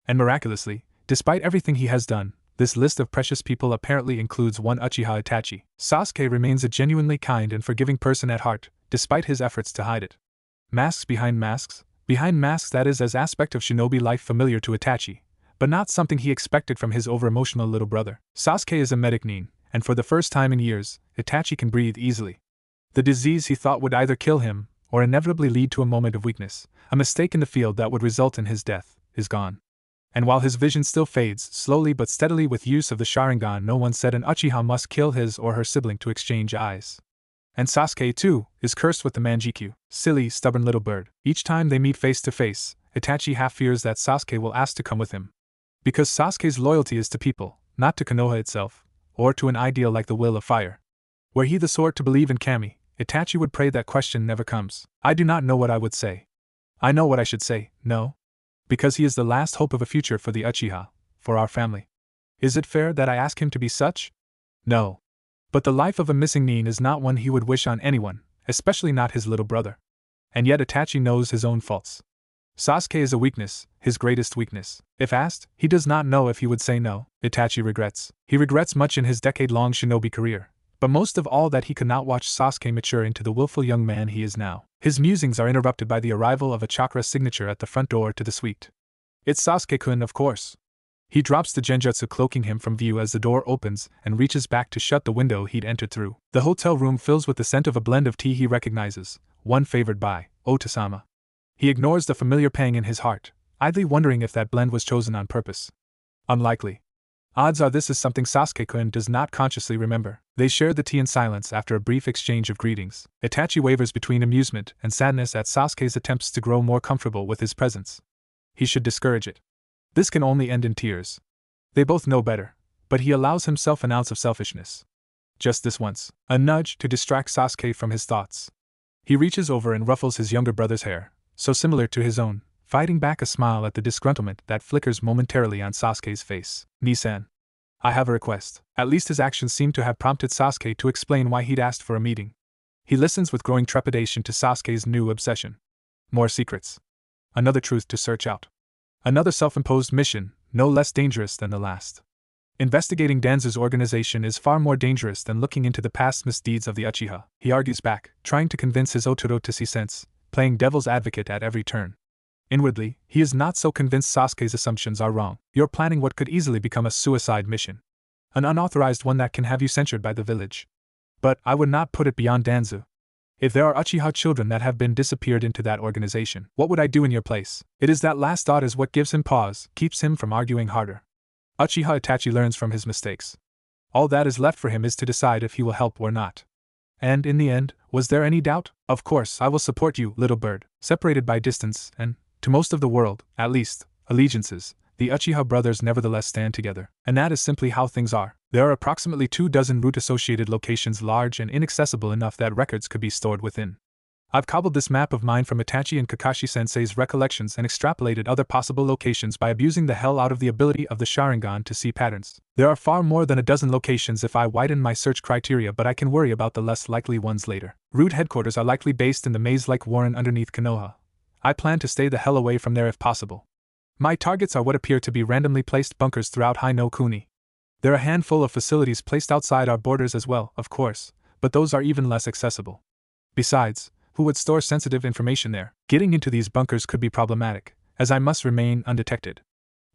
And miraculously, despite everything he has done, this list of precious people apparently includes one Uchiha Itachi. Sasuke remains a genuinely kind and forgiving person at heart, despite his efforts to hide it. Masks, behind masks that is as aspect of shinobi life familiar to Itachi, but not something he expected from his over-emotional little brother. Sasuke is a medic nin, and for the first time in years, Itachi can breathe easily. The disease he thought would either kill him, or inevitably lead to a moment of weakness, a mistake in the field that would result in his death, is gone. And while his vision still fades, slowly but steadily with use of the Sharingan, no one said an Uchiha must kill his or her sibling to exchange eyes. And Sasuke, too, is cursed with the Manjikyu. Silly, stubborn little bird. Each time they meet face to face, Itachi half fears that Sasuke will ask to come with him. Because Sasuke's loyalty is to people, not to Konoha itself, or to an ideal like the will of fire. Were he the sort to believe in Kami, Itachi would pray that question never comes. I do not know what I would say. I know what I should say, no. Because he is the last hope of a future for the Uchiha, for our family. Is it fair that I ask him to be such? No. But the life of a missing nin is not one he would wish on anyone, especially not his little brother. And yet Itachi knows his own faults. Sasuke is a weakness, his greatest weakness. If asked, he does not know if he would say no. Itachi regrets. He regrets much in his decade-long shinobi career, but most of all that he could not watch Sasuke mature into the willful young man he is now. His musings are interrupted by the arrival of a chakra signature at the front door to the suite. It's Sasuke-kun, of course. He drops the genjutsu cloaking him from view as the door opens and reaches back to shut the window he'd entered through. The hotel room fills with the scent of a blend of tea he recognizes, one favored by Otasama. He ignores the familiar pang in his heart, idly wondering if that blend was chosen on purpose. Unlikely. Odds are this is something Sasuke-kun does not consciously remember. They share the tea in silence after a brief exchange of greetings. Itachi wavers between amusement and sadness at Sasuke's attempts to grow more comfortable with his presence. He should discourage it. This can only end in tears. They both know better, but he allows himself an ounce of selfishness. Just this once, a nudge to distract Sasuke from his thoughts. He reaches over and ruffles his younger brother's hair, so similar to his own, fighting back a smile at the disgruntlement that flickers momentarily on Sasuke's face. Ni-san, I have a request. At least his actions seem to have prompted Sasuke to explain why he'd asked for a meeting. He listens with growing trepidation to Sasuke's new obsession. More secrets. Another truth to search out. Another self-imposed mission, no less dangerous than the last. Investigating Danzo's organization is far more dangerous than looking into the past misdeeds of the Uchiha, he argues back, trying to convince his Otoro to see sense, playing devil's advocate at every turn. Inwardly, he is not so convinced Sasuke's assumptions are wrong. You're planning what could easily become a suicide mission. An unauthorized one that can have you censured by the village. But I would not put it beyond Danzo. If there are Uchiha children that have been disappeared into that organization, what would I do in your place? It is that last thought is what gives him pause, keeps him from arguing harder. Uchiha Itachi learns from his mistakes. All that is left for him is to decide if he will help or not. And in the end, was there any doubt? Of course, I will support you, little bird. Separated by distance, and, to most of the world, at least, allegiances, the Uchiha brothers nevertheless stand together. And that is simply how things are. There are approximately 24 route-associated locations large and inaccessible enough that records could be stored within. I've cobbled this map of mine from Itachi and Kakashi-sensei's recollections and extrapolated other possible locations by abusing the hell out of the ability of the Sharingan to see patterns. There are far more than a dozen locations if I widen my search criteria, but I can worry about the less likely ones later. Root headquarters are likely based in the maze-like warren underneath Konoha. I plan to stay the hell away from there if possible. My targets are what appear to be randomly placed bunkers throughout Hi-no Kuni. There are a handful of facilities placed outside our borders as well, of course, but those are even less accessible. Besides, who would store sensitive information there? Getting into these bunkers could be problematic, as I must remain undetected.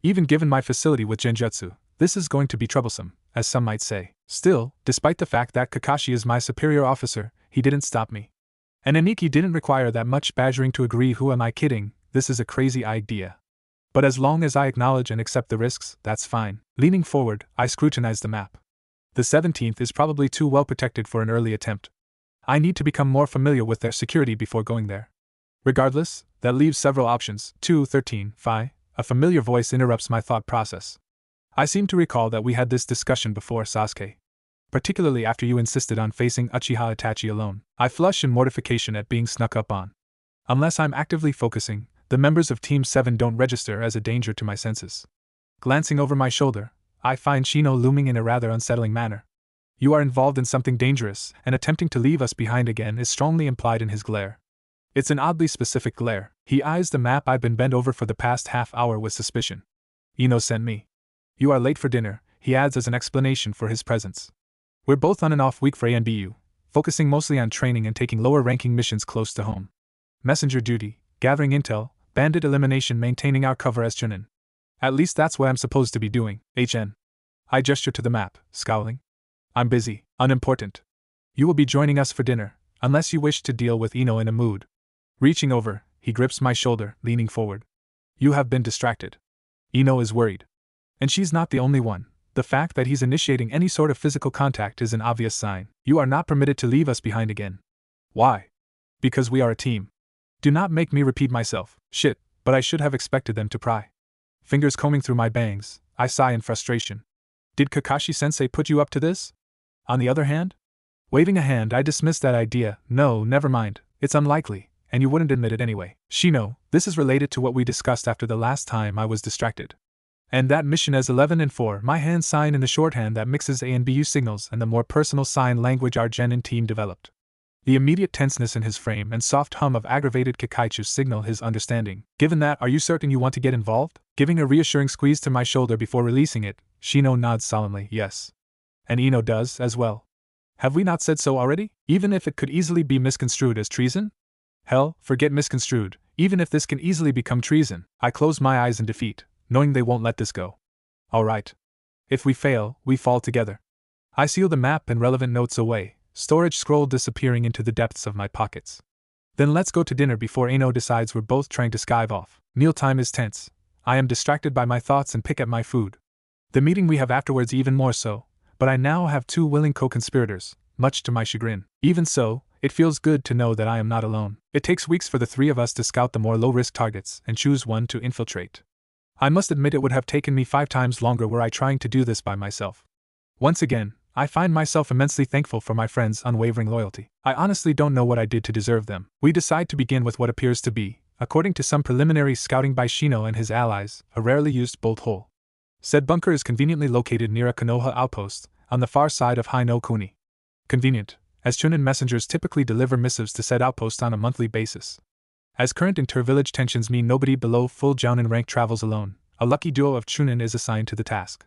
Even given my facility with genjutsu, this is going to be troublesome, as some might say. Still, despite the fact that Kakashi is my superior officer, he didn't stop me. And Aniki didn't require that much badgering to agree. Who am I kidding? This is a crazy idea. But as long as I acknowledge and accept the risks, that's fine. Leaning forward, I scrutinize the map. The 17th is probably too well protected for an early attempt. I need to become more familiar with their security before going there. Regardless, that leaves several options. 213, Phi, a familiar voice interrupts my thought process. I seem to recall that we had this discussion before, Sasuke. Particularly after you insisted on facing Uchiha Itachi alone. I flush in mortification at being snuck up on. Unless I'm actively focusing, the members of Team 7 don't register as a danger to my senses. Glancing over my shoulder, I find Shino looming in a rather unsettling manner. You are involved in something dangerous, and attempting to leave us behind again is strongly implied in his glare. It's an oddly specific glare. He eyes the map I've been bent over for the past half hour with suspicion. Ino sent me. You are late for dinner, he adds as an explanation for his presence. We're both on an off week for ANBU, focusing mostly on training and taking lower-ranking missions close to home. Messenger duty, gathering intel, bandit elimination, maintaining our cover as Chunin. At least that's what I'm supposed to be doing, HN. I gesture to the map, scowling. I'm busy, unimportant. You will be joining us for dinner, unless you wish to deal with Ino in a mood. Reaching over, he grips my shoulder, leaning forward. You have been distracted. Ino is worried. And she's not the only one. The fact that he's initiating any sort of physical contact is an obvious sign. You are not permitted to leave us behind again. Why? Because we are a team. Do not make me repeat myself. Shit, but I should have expected them to pry. Fingers combing through my bangs, I sigh in frustration. Did Kakashi-sensei put you up to this? On the other hand? Waving a hand, I dismiss that idea. No, never mind. It's unlikely, and you wouldn't admit it anyway. Shino, this is related to what we discussed after the last time I was distracted. And that mission as 11 and 4, my hand sign in the shorthand that mixes A and BU signals and the more personal sign language our Genin team developed. The immediate tenseness in his frame and soft hum of aggravated kikaichu signal his understanding. Given that, are you certain you want to get involved? Giving a reassuring squeeze to my shoulder before releasing it, Shino nods solemnly, yes. And Ino does, as well. Have we not said so already? Even if it could easily be misconstrued as treason? Hell, forget misconstrued, even if this can easily become treason. I close my eyes in defeat, knowing they won't let this go. All right. If we fail, we fall together. I seal the map and relevant notes away, storage scroll disappearing into the depths of my pockets. Then let's go to dinner before Ino decides we're both trying to skive off. Mealtime is tense. I am distracted by my thoughts and pick at my food. The meeting we have afterwards even more so, but I now have 2 willing co-conspirators, much to my chagrin. Even so, it feels good to know that I am not alone. It takes weeks for the 3 of us to scout the more low-risk targets and choose one to infiltrate. I must admit it would have taken me 5 times longer were I trying to do this by myself. Once again, I find myself immensely thankful for my friends' unwavering loyalty. I honestly don't know what I did to deserve them. We decide to begin with what appears to be, according to some preliminary scouting by Shino and his allies, a rarely used bolt hole. Said bunker is conveniently located near a Konoha outpost, on the far side of Hainokuni. Convenient, as Chunin messengers typically deliver missives to said outpost on a monthly basis. As current inter-village tensions mean nobody below full Jounin rank travels alone, a lucky duo of Chunin is assigned to the task.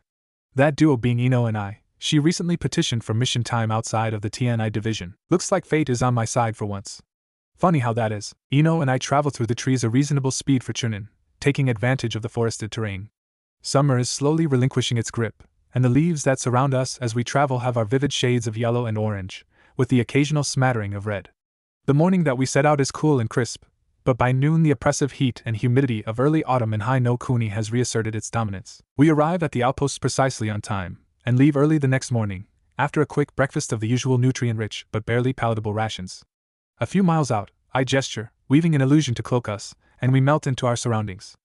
That duo being Ino and I. She recently petitioned for mission time outside of the TNI division. Looks like fate is on my side for once. Funny how that is. Ino and I travel through the trees a reasonable speed for Chunin, taking advantage of the forested terrain. Summer is slowly relinquishing its grip, and the leaves that surround us as we travel have our vivid shades of yellow and orange, with the occasional smattering of red. The morning that we set out is cool and crisp, but by noon the oppressive heat and humidity of early autumn in Hainokuni has reasserted its dominance. We arrive at the outpost precisely on time, and leave early the next morning, after a quick breakfast of the usual nutrient-rich but barely palatable rations. A few miles out, I gesture, weaving an illusion to cloak us, and we melt into our surroundings.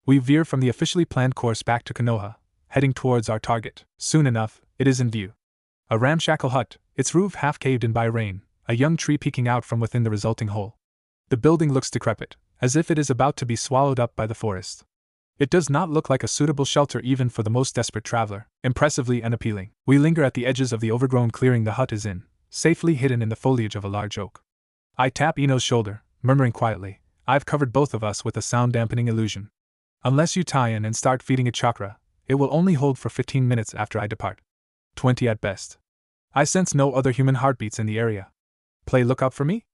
We veer from the officially planned course back to Konoha, heading towards our target. Soon enough, it is in view. A ramshackle hut, its roof half caved in by rain, a young tree peeking out from within the resulting hole. The building looks decrepit, as if it is about to be swallowed up by the forest. It does not look like a suitable shelter even for the most desperate traveler, impressively unappealing. We linger at the edges of the overgrown clearing the hut is in, safely hidden in the foliage of a large oak. I tap Ino's shoulder, murmuring quietly, I've covered both of us with a sound-dampening illusion. Unless you tie in and start feeding it chakra, it will only hold for 15 minutes after I depart. 20 at best. I sense no other human heartbeats in the area. Play lookout for me?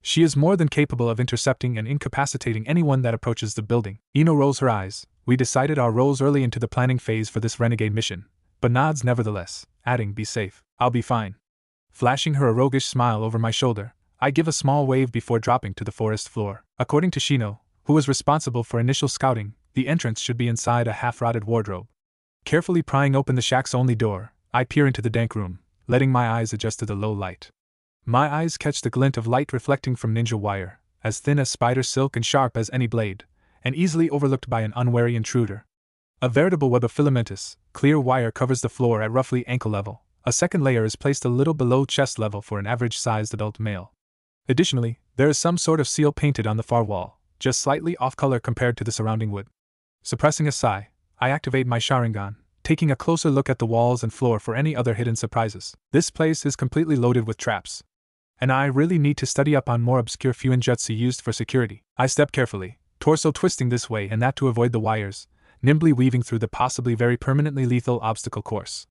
She is more than capable of intercepting and incapacitating anyone that approaches the building. Ino rolls her eyes. We decided our roles early into the planning phase for this renegade mission, but nods nevertheless, adding, be safe. I'll be fine. Flashing her a roguish smile over my shoulder, I give a small wave before dropping to the forest floor. According to Shino, who was responsible for initial scouting, the entrance should be inside a half-rotted wardrobe. Carefully prying open the shack's only door, I peer into the dank room, letting my eyes adjust to the low light. My eyes catch the glint of light reflecting from ninja wire, as thin as spider silk and sharp as any blade, and easily overlooked by an unwary intruder. A veritable web of filamentous, clear wire covers the floor at roughly ankle level. A second layer is placed a little below chest level for an average-sized adult male. Additionally, there is some sort of seal painted on the far wall, just slightly off-color compared to the surrounding wood. Suppressing a sigh, I activate my Sharingan, taking a closer look at the walls and floor for any other hidden surprises. This place is completely loaded with traps, and I really need to study up on more obscure fuinjutsu used for security. I step carefully, torso twisting this way and that to avoid the wires, nimbly weaving through the possibly very permanently lethal obstacle course.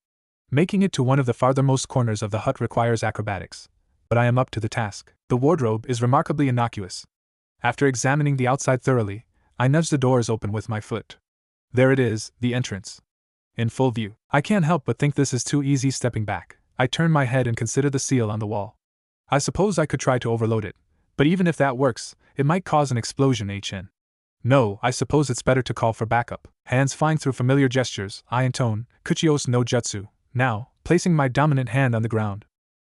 Making it to one of the farthermost corners of the hut requires acrobatics, but I am up to the task. The wardrobe is remarkably innocuous. After examining the outside thoroughly, I nudge the doors open with my foot. There it is, the entrance. In full view. I can't help but think this is too easy. Stepping back, I turn my head and consider the seal on the wall. I suppose I could try to overload it, but even if that works, it might cause an explosion. No, I suppose it's better to call for backup. Hands flying through familiar gestures, I intone, Kuchios no Jutsu, now, placing my dominant hand on the ground.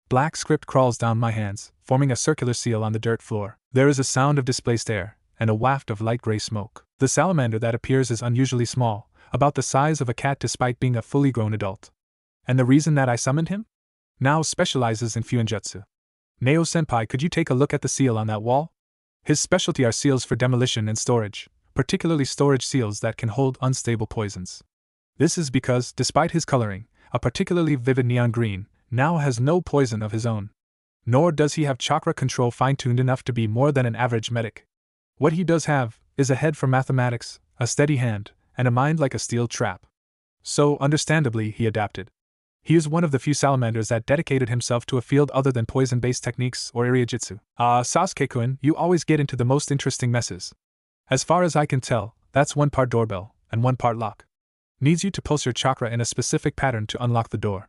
Black script crawls down my hands, forming a circular seal on the dirt floor. There is a sound of displaced air, and a waft of light gray smoke. The salamander that appears is unusually small, about the size of a cat despite being a fully grown adult. And the reason that I summoned him? Now specializes in fuinjutsu. Neo-senpai, could you take a look at the seal on that wall? His specialty are seals for demolition and storage, particularly storage seals that can hold unstable poisons. This is because, despite his coloring, a particularly vivid neon green, now has no poison of his own. Nor does he have chakra control fine-tuned enough to be more than an average medic. What he does have is a head for mathematics, a steady hand, and a mind like a steel trap. So, understandably, he adapted. He is one of the few salamanders that dedicated himself to a field other than poison-based techniques or iriajitsu. Sasuke-kun, you always get into the most interesting messes. As far as I can tell, that's one part doorbell and one part lock. Needs you to pulse your chakra in a specific pattern to unlock the door.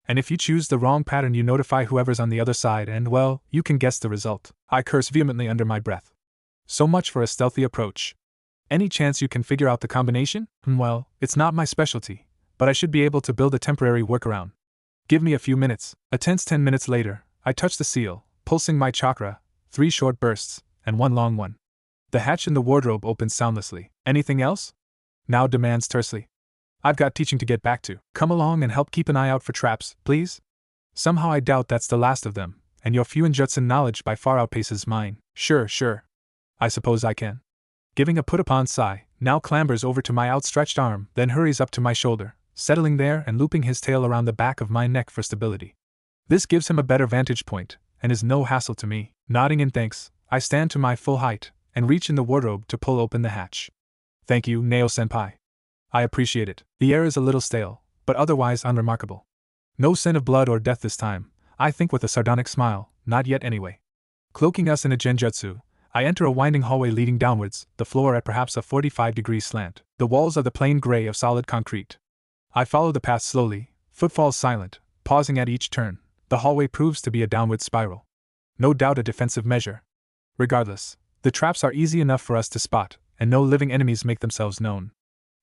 And if you choose the wrong pattern, you notify whoever's on the other side and, well, you can guess the result. I curse vehemently under my breath. So much for a stealthy approach. Any chance you can figure out the combination? Well, it's not my specialty, but I should be able to build a temporary workaround. Give me a few minutes. A tense 10 minutes later, I touch the seal, pulsing my chakra, 3 short bursts, and 1 long one. The hatch in the wardrobe opens soundlessly. Anything else? Now demands tersely. I've got teaching to get back to. Come along and help keep an eye out for traps, please? Somehow I doubt that's the last of them, and your Fuinjutsu knowledge by far outpaces mine. Sure. I suppose I can. Giving a put-upon sigh, now clambers over to my outstretched arm, then hurries up to my shoulder, settling there and looping his tail around the back of my neck for stability. This gives him a better vantage point, and is no hassle to me. Nodding in thanks, I stand to my full height, and reach in the wardrobe to pull open the hatch. Thank you, Neo-senpai. I appreciate it. The air is a little stale, but otherwise unremarkable. No scent of blood or death this time, I think with a sardonic smile, not yet anyway. Cloaking us in a genjutsu, I enter a winding hallway leading downwards, the floor at perhaps a 45-degree slant. The walls are the plain gray of solid concrete. I follow the path slowly, footfalls silent, pausing at each turn. The hallway proves to be a downward spiral. No doubt a defensive measure. Regardless, the traps are easy enough for us to spot, and no living enemies make themselves known.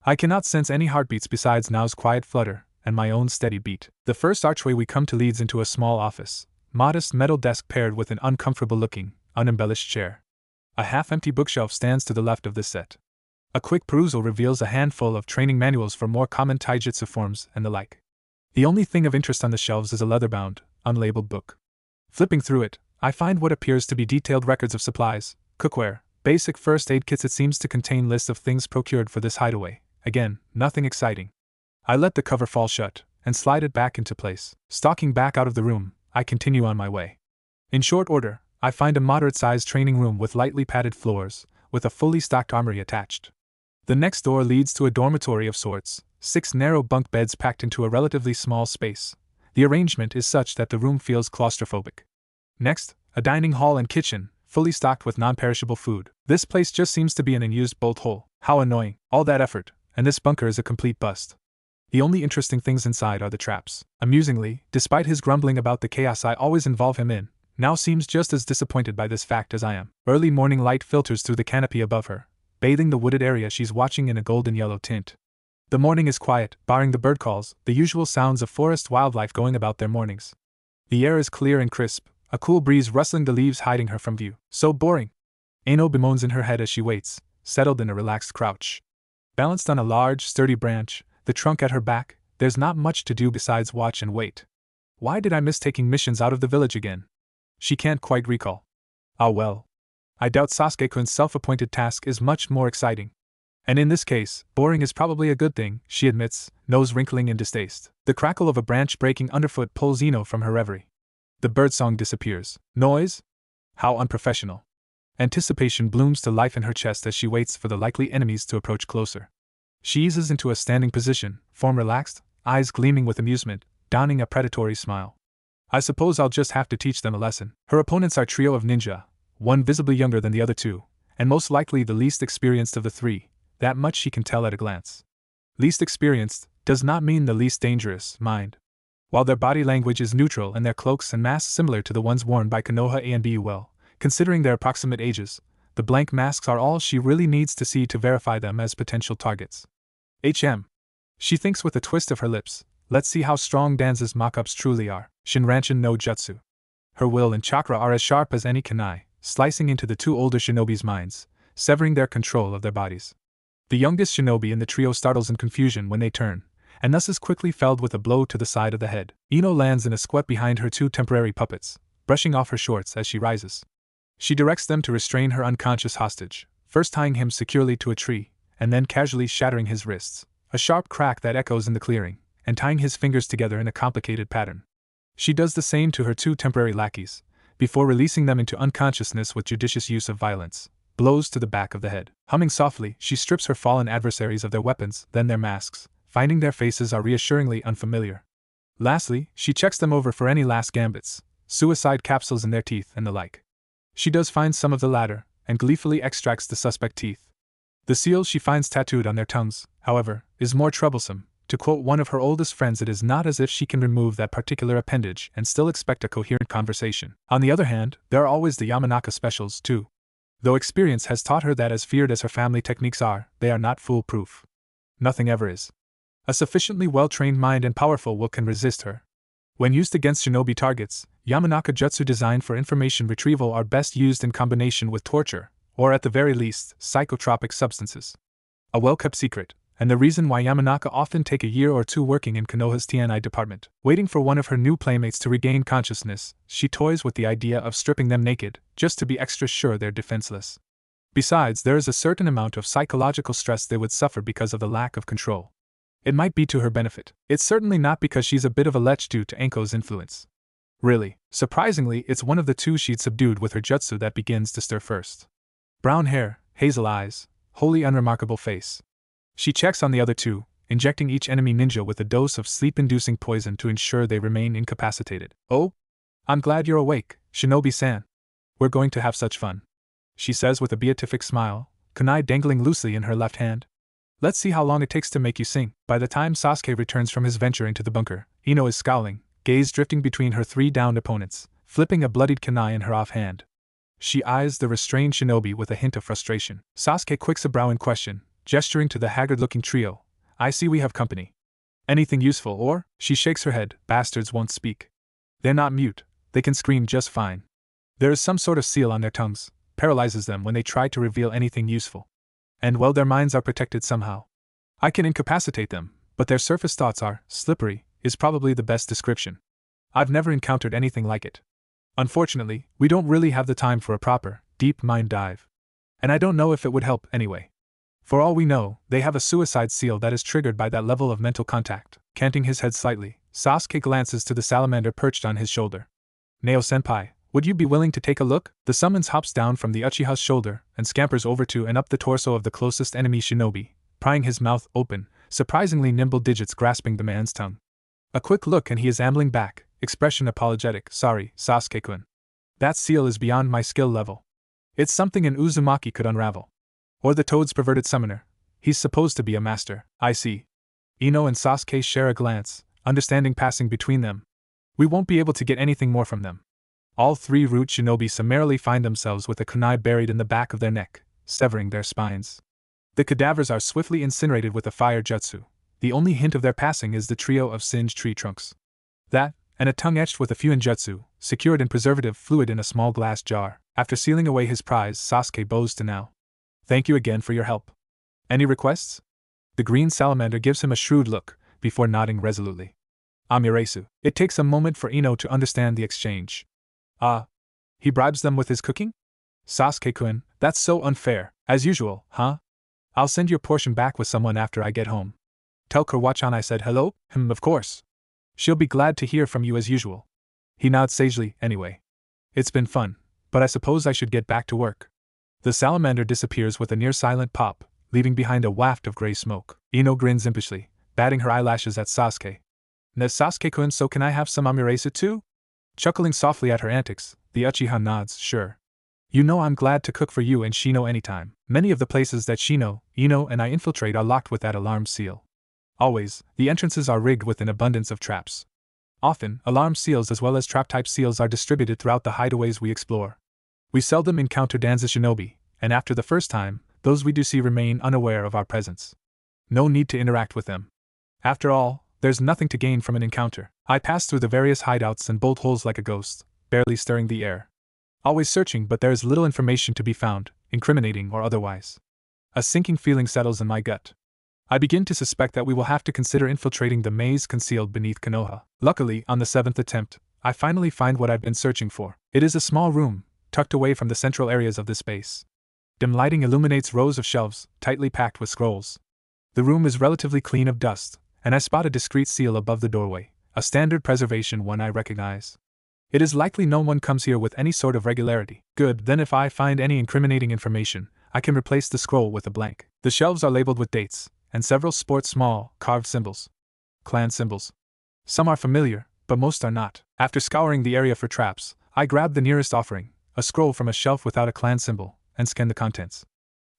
I cannot sense any heartbeats besides Nao's quiet flutter, and my own steady beat. The first archway we come to leads into a small office. Modest metal desk paired with an uncomfortable-looking, unembellished chair. A half-empty bookshelf stands to the left of this set. A quick perusal reveals a handful of training manuals for more common taijutsu forms and the like. The only thing of interest on the shelves is a leather-bound, unlabeled book. Flipping through it, I find what appears to be detailed records of supplies, cookware, basic first aid kits. It seems to contain lists of things procured for this hideaway. Again, nothing exciting. I let the cover fall shut, and slide it back into place. Stalking back out of the room, I continue on my way. In short order, I find a moderate-sized training room with lightly padded floors, with a fully stocked armory attached. The next door leads to a dormitory of sorts, 6 narrow bunk beds packed into a relatively small space. The arrangement is such that the room feels claustrophobic. Next, a dining hall and kitchen, fully stocked with non-perishable food. This place just seems to be an unused bolt hole. How annoying. All that effort, and this bunker is a complete bust. The only interesting things inside are the traps. Amusingly, despite his grumbling about the chaos I always involve him in, Nao seems just as disappointed by this fact as I am. Early morning light filters through the canopy above her, bathing the wooded area she's watching in a golden-yellow tint. The morning is quiet, barring the bird calls, the usual sounds of forest wildlife going about their mornings. The air is clear and crisp, a cool breeze rustling the leaves hiding her from view. So boring. Ano bemoans in her head as she waits, settled in a relaxed crouch. Balanced on a large, sturdy branch, the trunk at her back, there's not much to do besides watch and wait. Why did I miss taking missions out of the village again? She can't quite recall. Ah well. I doubt Sasuke-kun's self-appointed task is much more exciting. And in this case, boring is probably a good thing, she admits, nose wrinkling in distaste. The crackle of a branch breaking underfoot pulls Ino from her reverie. The birdsong disappears. Noise? How unprofessional. Anticipation blooms to life in her chest as she waits for the likely enemies to approach closer. She eases into a standing position, form relaxed, eyes gleaming with amusement, donning a predatory smile. I suppose I'll just have to teach them a lesson. Her opponents are a trio of ninja, one visibly younger than the other two, and most likely the least experienced of the three. That much she can tell at a glance. Least experienced does not mean the least dangerous, mind. While their body language is neutral and their cloaks and masks similar to the ones worn by Konoha A and B, well, considering their approximate ages, the blank masks are all she really needs to see to verify them as potential targets. She thinks with a twist of her lips, let's see how strong Danzo's mock-ups truly are. Shinranshin no Jutsu. Her will and chakra are as sharp as any kunai, slicing into the 2 older shinobi's minds, severing their control of their bodies. The youngest shinobi in the trio startles in confusion when they turn, and thus is quickly felled with a blow to the side of the head. Ino lands in a squat behind her 2 temporary puppets, brushing off her shorts as she rises. She directs them to restrain her unconscious hostage, first tying him securely to a tree, and then casually shattering his wrists, a sharp crack that echoes in the clearing, and tying his fingers together in a complicated pattern. She does the same to her 2 temporary lackeys, before releasing them into unconsciousness with judicious use of violence. Blows to the back of the head. Humming softly, she strips her fallen adversaries of their weapons, then their masks, finding their faces are reassuringly unfamiliar. Lastly, she checks them over for any last gambits, suicide capsules in their teeth, and the like. She does find some of the latter, and gleefully extracts the suspect teeth. The seal she finds tattooed on their tongues, however, is more troublesome. To quote one of her oldest friends, it is not as if she can remove that particular appendage and still expect a coherent conversation. On the other hand, there are always the Yamanaka specials, too. Though experience has taught her that as feared as her family techniques are, they are not foolproof. Nothing ever is. A sufficiently well-trained mind and powerful will can resist her. When used against shinobi targets, Yamanaka jutsu designed for information retrieval are best used in combination with torture, or at the very least, psychotropic substances. A well-kept secret, and the reason why Yamanaka often take a year or two working in Konoha's TNI department. Waiting for one of her new playmates to regain consciousness, she toys with the idea of stripping them naked, just to be extra sure they're defenseless. Besides, there is a certain amount of psychological stress they would suffer because of the lack of control. It might be to her benefit. It's certainly not because she's a bit of a lech due to Anko's influence. Really, surprisingly, it's one of the two she'd subdued with her jutsu that begins to stir first. Brown hair, hazel eyes, wholly unremarkable face. She checks on the other two, injecting each enemy ninja with a dose of sleep-inducing poison to ensure they remain incapacitated. "Oh? I'm glad you're awake, Shinobi-san. We're going to have such fun," she says with a beatific smile, kunai dangling loosely in her left hand. "Let's see how long it takes to make you sing." By the time Sasuke returns from his venture into the bunker, Ino is scowling, gaze drifting between her three downed opponents, flipping a bloodied kunai in her offhand. She eyes the restrained shinobi with a hint of frustration. Sasuke quicks a brow in question, gesturing to the haggard-looking trio. "I see we have company. Anything useful, or?" She shakes her head. "Bastards won't speak. They're not mute, they can scream just fine. There is some sort of seal on their tongues, paralyzes them when they try to reveal anything useful. And well, their minds are protected somehow. I can incapacitate them, but their surface thoughts are slippery, is probably the best description. I've never encountered anything like it. Unfortunately, we don't really have the time for a proper, deep mind dive. And I don't know if it would help anyway. For all we know, they have a suicide seal that is triggered by that level of mental contact." Canting his head slightly, Sasuke glances to the salamander perched on his shoulder. "Neo-senpai, would you be willing to take a look?" The summons hops down from the Uchiha's shoulder and scampers over to and up the torso of the closest enemy shinobi, prying his mouth open, surprisingly nimble digits grasping the man's tongue. A quick look and he is ambling back, expression apologetic. "Sorry, Sasuke-kun. That seal is beyond my skill level. It's something an Uzumaki could unravel. Or the toad's perverted summoner. He's supposed to be a master." "I see." Ino and Sasuke share a glance, understanding passing between them. "We won't be able to get anything more from them." All three root shinobi summarily find themselves with a kunai buried in the back of their neck, severing their spines. The cadavers are swiftly incinerated with a fire jutsu. The only hint of their passing is the trio of singed tree trunks. That, and a tongue etched with a fuinjutsu, secured in preservative fluid in a small glass jar. After sealing away his prize, Sasuke bows to now. "Thank you again for your help. Any requests?" The green salamander gives him a shrewd look, before nodding resolutely. "Amiresu." It takes a moment for Ino to understand the exchange. "Ah. He bribes them with his cooking?" "Sasuke-kun, that's so unfair. As usual, huh? I'll send your portion back with someone after I get home. Tell Kurwachan I said hello." Of course. She'll be glad to hear from you as usual." He nods sagely. "Anyway. It's been fun, but I suppose I should get back to work." The salamander disappears with a near-silent pop, leaving behind a waft of gray smoke. Ino grins impishly, batting her eyelashes at Sasuke. "Ne Sasuke-kun, so can I have some amiresu too?" Chuckling softly at her antics, the Uchiha nods. "Sure. You know I'm glad to cook for you and Shino anytime." Many of the places that Shino, Ino, and I infiltrate are locked with that alarm seal. Always, the entrances are rigged with an abundance of traps. Often, alarm seals as well as trap-type seals are distributed throughout the hideaways we explore. We seldom encounter Danzo shinobi, and after the first time, those we do see remain unaware of our presence. No need to interact with them. After all, there's nothing to gain from an encounter. I pass through the various hideouts and bolt holes like a ghost, barely stirring the air. Always searching, but there is little information to be found, incriminating or otherwise. A sinking feeling settles in my gut. I begin to suspect that we will have to consider infiltrating the maze concealed beneath Konoha. Luckily, on the 7th attempt, I finally find what I've been searching for. It is a small room, tucked away from the central areas of the space. Dim lighting illuminates rows of shelves, tightly packed with scrolls. The room is relatively clean of dust, and I spot a discreet seal above the doorway, a standard preservation one I recognize. It is likely no one comes here with any sort of regularity. Good, then if I find any incriminating information, I can replace the scroll with a blank. The shelves are labeled with dates, and several sport small, carved symbols. Clan symbols. Some are familiar, but most are not. After scouring the area for traps, I grab the nearest offering, a scroll from a shelf without a clan symbol, and scan the contents.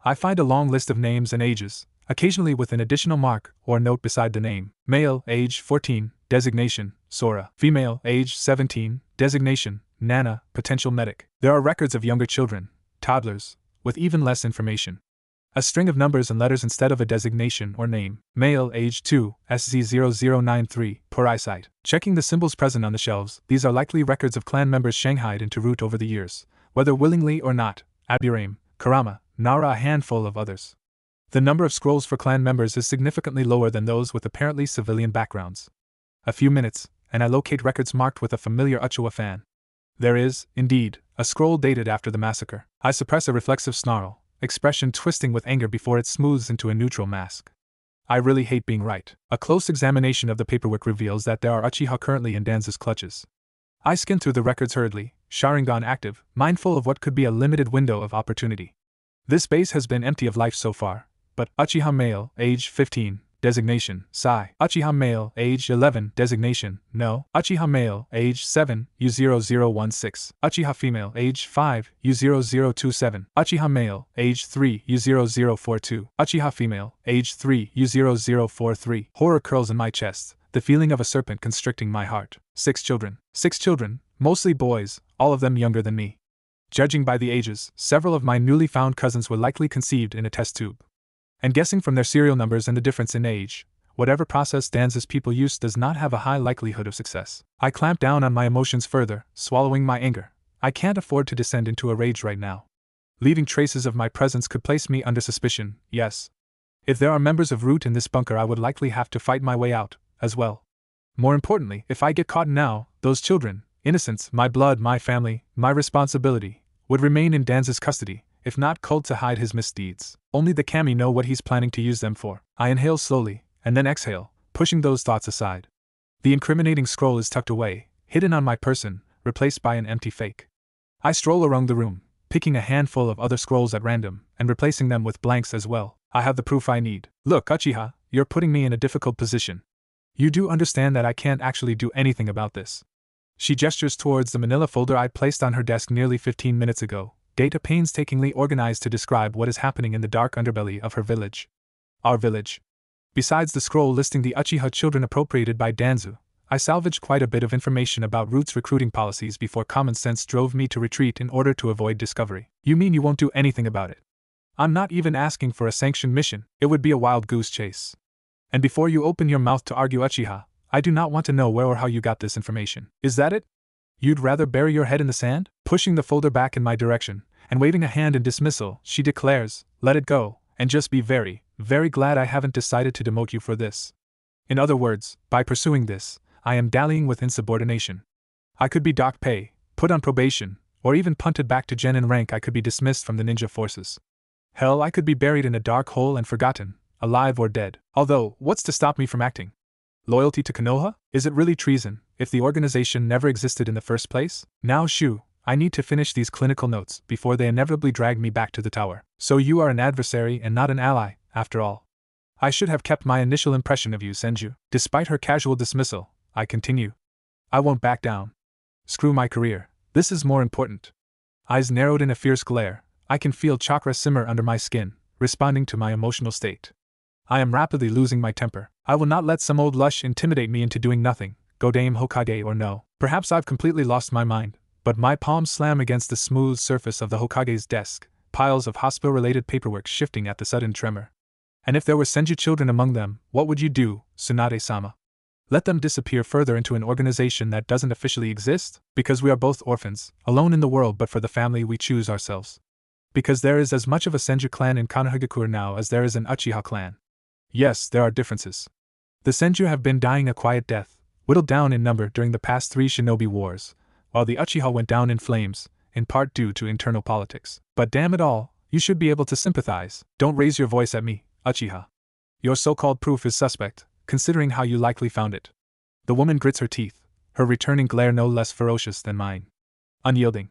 I find a long list of names and ages, occasionally with an additional mark or note beside the name. Male, age 14, designation, Sora. Female, age 17, designation, Nana, potential medic. There are records of younger children, toddlers, with even less information. A string of numbers and letters instead of a designation or name. Male, age 2, SZ0093, poor eyesight. Checking the symbols present on the shelves, these are likely records of clan members shanghaied into root over the years, whether willingly or not. Aburame, Karama, Nara, a handful of others. The number of scrolls for clan members is significantly lower than those with apparently civilian backgrounds. A few minutes, and I locate records marked with a familiar Uchiha fan. There is, indeed, a scroll dated after the massacre. I suppress a reflexive snarl, expression twisting with anger before it smooths into a neutral mask. I really hate being right. A close examination of the paperwork reveals that there are Uchiha currently in Danzo's clutches. I skim through the records hurriedly, Sharingan active, mindful of what could be a limited window of opportunity. This base has been empty of life so far, but Uchiha male, age 15, designation, Sai. Uchiha male, age 11, designation, No. Uchiha male, age 7, U0016. Uchiha female, age 5, U0027. Uchiha male, age 3, U0042. Uchiha female, age 3, U0043. Horror curls in my chest, the feeling of a serpent constricting my heart. 6 children. 6 children, mostly boys, all of them younger than me. Judging by the ages, several of my newly found cousins were likely conceived in a test tube. And guessing from their serial numbers and the difference in age, whatever process Danzo's people use does not have a high likelihood of success. I clamp down on my emotions further, swallowing my anger. I can't afford to descend into a rage right now. Leaving traces of my presence could place me under suspicion, yes. If there are members of Root in this bunker, I would likely have to fight my way out, as well. More importantly, if I get caught now, those children, innocents, my blood, my family, my responsibility, would remain in Danzo's custody, if not culled to hide his misdeeds. Only the kami know what he's planning to use them for. I inhale slowly, and then exhale, pushing those thoughts aside. The incriminating scroll is tucked away, hidden on my person, replaced by an empty fake. I stroll around the room, picking a handful of other scrolls at random, and replacing them with blanks as well. I have the proof I need. Look, Uchiha, you're putting me in a difficult position. You do understand that I can't actually do anything about this. She gestures towards the manila folder I'd placed on her desk nearly 15 minutes ago, data painstakingly organized to describe what is happening in the dark underbelly of her village. Our village. Besides the scroll listing the Uchiha children appropriated by Danzo, I salvaged quite a bit of information about Root's recruiting policies before common sense drove me to retreat in order to avoid discovery. You mean you won't do anything about it? I'm not even asking for a sanctioned mission, it would be a wild goose chase. And before you open your mouth to argue, Uchiha, I do not want to know where or how you got this information. Is that it? You'd rather bury your head in the sand? Pushing the folder back in my direction, and waving a hand in dismissal, she declares, let it go, and just be very, very glad I haven't decided to demote you for this. In other words, by pursuing this, I am dallying with insubordination. I could be docked pay, put on probation, or even punted back to genin rank. I could be dismissed from the ninja forces. Hell, I could be buried in a dark hole and forgotten, alive or dead. Although, what's to stop me from acting? Loyalty to Konoha? Is it really treason, if the organization never existed in the first place? Now shoo, I need to finish these clinical notes before they inevitably drag me back to the tower. So you are an adversary and not an ally, after all. I should have kept my initial impression of you, Senju. Despite her casual dismissal, I continue. I won't back down. Screw my career, this is more important. Eyes narrowed in a fierce glare, I can feel chakra simmer under my skin, responding to my emotional state. I am rapidly losing my temper. I will not let some old lush intimidate me into doing nothing, go Dame Hokage or no. Perhaps I've completely lost my mind, but my palms slam against the smooth surface of the Hokage's desk, piles of hospital-related paperwork shifting at the sudden tremor. And if there were Senju children among them, what would you do, Tsunade-sama? Let them disappear further into an organization that doesn't officially exist? Because we are both orphans, alone in the world but for the family we choose ourselves. Because there is as much of a Senju clan in Konohagakure now as there is an Uchiha clan. Yes, there are differences. The Senju have been dying a quiet death, whittled down in number during the past 3 shinobi wars, while the Uchiha went down in flames, in part due to internal politics. But damn it all, you should be able to sympathize. Don't raise your voice at me, Uchiha. Your so-called proof is suspect, considering how you likely found it. The woman grits her teeth, her returning glare no less ferocious than mine. Unyielding.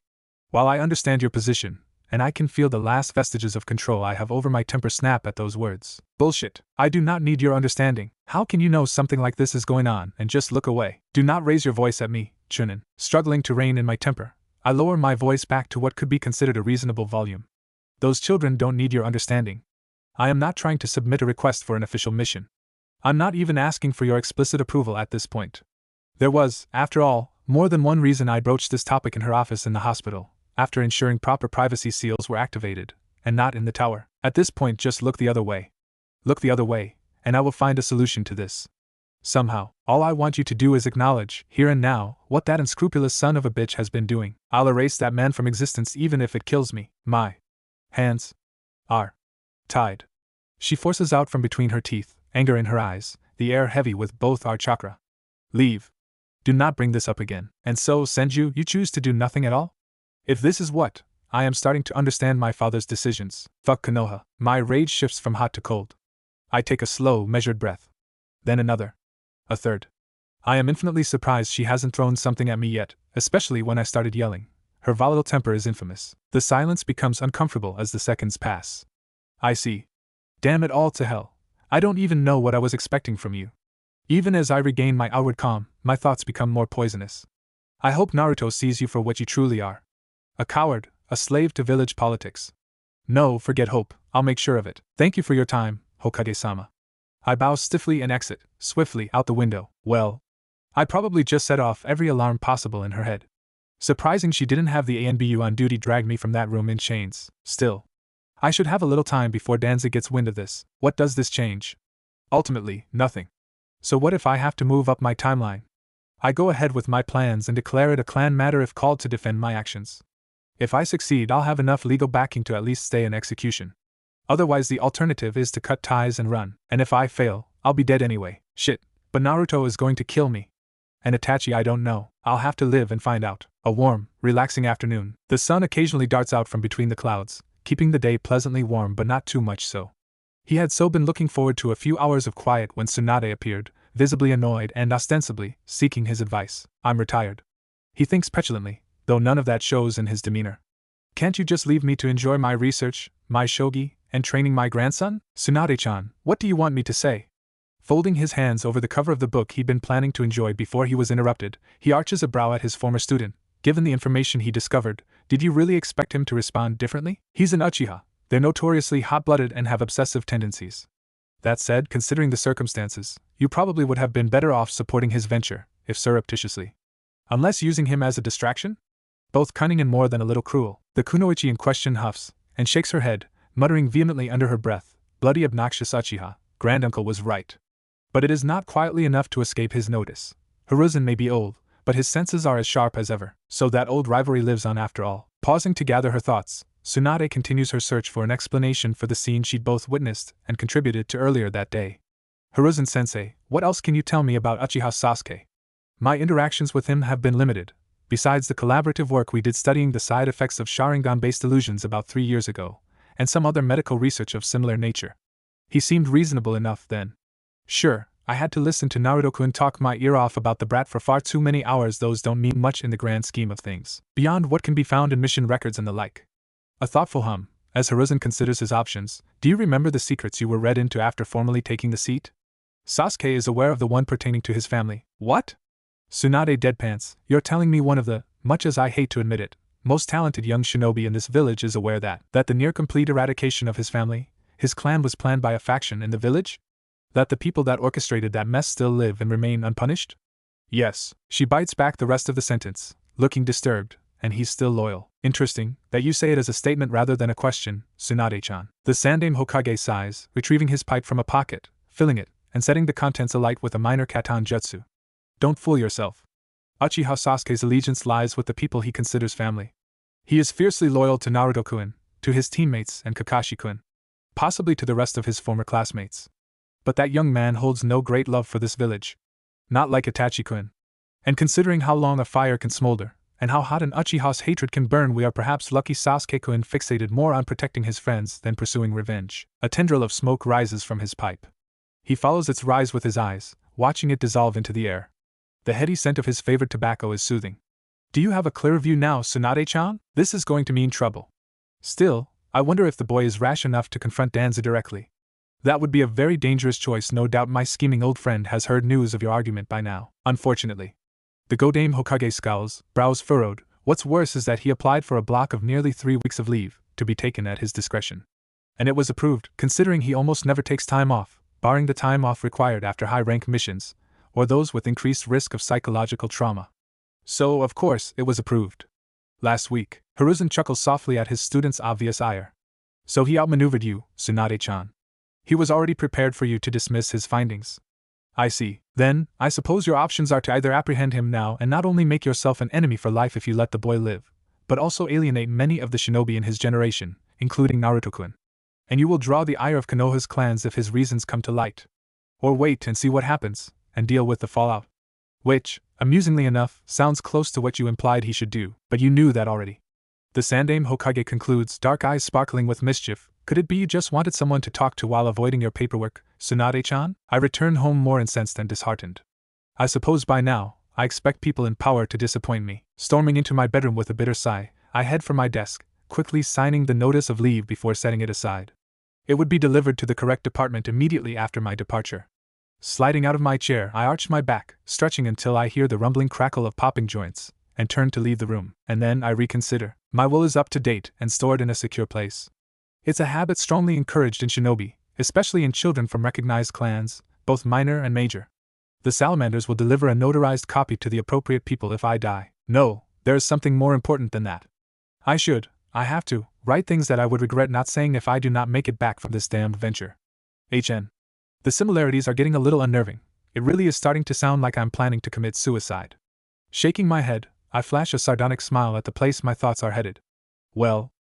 While I understand your position, and I can feel the last vestiges of control I have over my temper snap at those words. Bullshit. I do not need your understanding. How can you know something like this is going on and just look away? Do not raise your voice at me, Chunin. Struggling to rein in my temper, I lower my voice back to what could be considered a reasonable volume. Those children don't need your understanding. I am not trying to submit a request for an official mission. I'm not even asking for your explicit approval at this point. There was, after all, more than one reason I broached this topic in her office in the hospital, after ensuring proper privacy seals were activated, and not in the tower. At this point, just look the other way. Look the other way, and I will find a solution to this. Somehow, all I want you to do is acknowledge, here and now, what that unscrupulous son of a bitch has been doing. I'll erase that man from existence even if it kills me. My hands are tied. She forces out from between her teeth, anger in her eyes, the air heavy with both our chakra. Leave. Do not bring this up again. And so, Senju, you choose to do nothing at all? If this is what, I am starting to understand my father's decisions. Fuck Konoha. My rage shifts from hot to cold. I take a slow, measured breath. Then another. A third. I am infinitely surprised she hasn't thrown something at me yet, especially when I started yelling. Her volatile temper is infamous. The silence becomes uncomfortable as the seconds pass. I see. Damn it all to hell. I don't even know what I was expecting from you. Even as I regain my outward calm, my thoughts become more poisonous. I hope Naruto sees you for what you truly are. A coward, a slave to village politics. No, forget hope, I'll make sure of it. Thank you for your time, Hokage-sama. I bow stiffly and exit, swiftly, out the window. Well, I probably just set off every alarm possible in her head. Surprising she didn't have the ANBU on duty drag me from that room in chains. Still, I should have a little time before Danzo gets wind of this. What does this change? Ultimately, nothing. So what if I have to move up my timeline? I go ahead with my plans and declare it a clan matter if called to defend my actions. If I succeed, I'll have enough legal backing to at least stay in execution. Otherwise, the alternative is to cut ties and run, and if I fail, I'll be dead anyway. Shit, but Naruto is going to kill me. And Itachi, I don't know. I'll have to live and find out. A warm, relaxing afternoon. The sun occasionally darts out from between the clouds, keeping the day pleasantly warm but not too much so. He had so been looking forward to a few hours of quiet when Tsunade appeared, visibly annoyed and ostensibly seeking his advice. I'm retired. He thinks petulantly, though none of that shows in his demeanor. Can't you just leave me to enjoy my research, my shogi, and training my grandson? Tsunade-chan, what do you want me to say? Folding his hands over the cover of the book he'd been planning to enjoy before he was interrupted, he arches a brow at his former student. Given the information he discovered, did you really expect him to respond differently? He's an Uchiha. They're notoriously hot-blooded and have obsessive tendencies. That said, considering the circumstances, you probably would have been better off supporting his venture, if surreptitiously. Unless using him as a distraction? Both cunning and more than a little cruel. The kunoichi in question huffs, and shakes her head, muttering vehemently under her breath, bloody obnoxious Uchiha, granduncle was right. But it is not quietly enough to escape his notice. Hiruzen may be old, but his senses are as sharp as ever, so that old rivalry lives on after all. Pausing to gather her thoughts, Tsunade continues her search for an explanation for the scene she'd both witnessed and contributed to earlier that day. Hiruzen-sensei, what else can you tell me about Uchiha Sasuke? My interactions with him have been limited, besides the collaborative work we did studying the side effects of Sharingan-based illusions about 3 years ago, and some other medical research of similar nature. He seemed reasonable enough then. Sure, I had to listen to Naruto-kun talk my ear off about the brat for far too many hours. Those don't mean much in the grand scheme of things, beyond what can be found in mission records and the like. A thoughtful hum, as Hiruzen considers his options. Do you remember the secrets you were read into after formally taking the seat? Sasuke is aware of the one pertaining to his family. What? Tsunade deadpants, you're telling me one of the, much as I hate to admit it, most talented young shinobi in this village is aware that the near-complete eradication of his family, his clan, was planned by a faction in the village? That the people that orchestrated that mess still live and remain unpunished? Yes. She bites back the rest of the sentence, looking disturbed, and he's still loyal. Interesting, that you say it as a statement rather than a question, Tsunade-chan. The Sandaime Hokage sighs, retrieving his pipe from a pocket, filling it, and setting the contents alight with a minor katan jutsu. Don't fool yourself. Uchiha Sasuke's allegiance lies with the people he considers family. He is fiercely loyal to Naruto-kun, to his teammates and Kakashi-kun. Possibly to the rest of his former classmates. But that young man holds no great love for this village. Not like Itachi-kun. And considering how long a fire can smolder, and how hot an Uchiha's hatred can burn, we are perhaps lucky Sasuke-kun fixated more on protecting his friends than pursuing revenge. A tendril of smoke rises from his pipe. He follows its rise with his eyes, watching it dissolve into the air. The heady scent of his favorite tobacco is soothing. Do you have a clearer view now, Tsunade-chan? This is going to mean trouble. Still, I wonder if the boy is rash enough to confront Danzo directly. That would be a very dangerous choice. No doubt my scheming old friend has heard news of your argument by now. Unfortunately. The Godame Hokage scowls, brows furrowed. What's worse is that he applied for a block of nearly 3 weeks of leave, to be taken at his discretion. And it was approved, considering he almost never takes time off, barring the time off required after high-rank missions, or those with increased risk of psychological trauma. So, of course, it was approved. Last week, Hiruzen chuckles softly at his student's obvious ire. So he outmaneuvered you, Tsunade-chan. He was already prepared for you to dismiss his findings. I see. Then, I suppose your options are to either apprehend him now and not only make yourself an enemy for life if you let the boy live, but also alienate many of the shinobi in his generation, including Naruto-kun. And you will draw the ire of Konoha's clans if his reasons come to light. Or wait and see what happens, and deal with the fallout. Which, amusingly enough, sounds close to what you implied he should do, but you knew that already. The Sandaime Hokage concludes, dark eyes sparkling with mischief. Could it be you just wanted someone to talk to while avoiding your paperwork, Tsunade-chan? I return home more incensed and disheartened. I suppose by now, I expect people in power to disappoint me. Storming into my bedroom with a bitter sigh, I head for my desk, quickly signing the notice of leave before setting it aside. It would be delivered to the correct department immediately after my departure. Sliding out of my chair, I arch my back, stretching until I hear the rumbling crackle of popping joints, and turn to leave the room. And then I reconsider. My will is up to date and stored in a secure place. It's a habit strongly encouraged in shinobi, especially in children from recognized clans, both minor and major. The salamanders will deliver a notarized copy to the appropriate people if I die. No, there is something more important than that. I have to, write things that I would regret not saying if I do not make it back from this damned venture. HN. The similarities are getting a little unnerving. It really is starting to sound like I'm planning to commit suicide. Shaking my head, I flash a sardonic smile at the place my thoughts are headed. Well,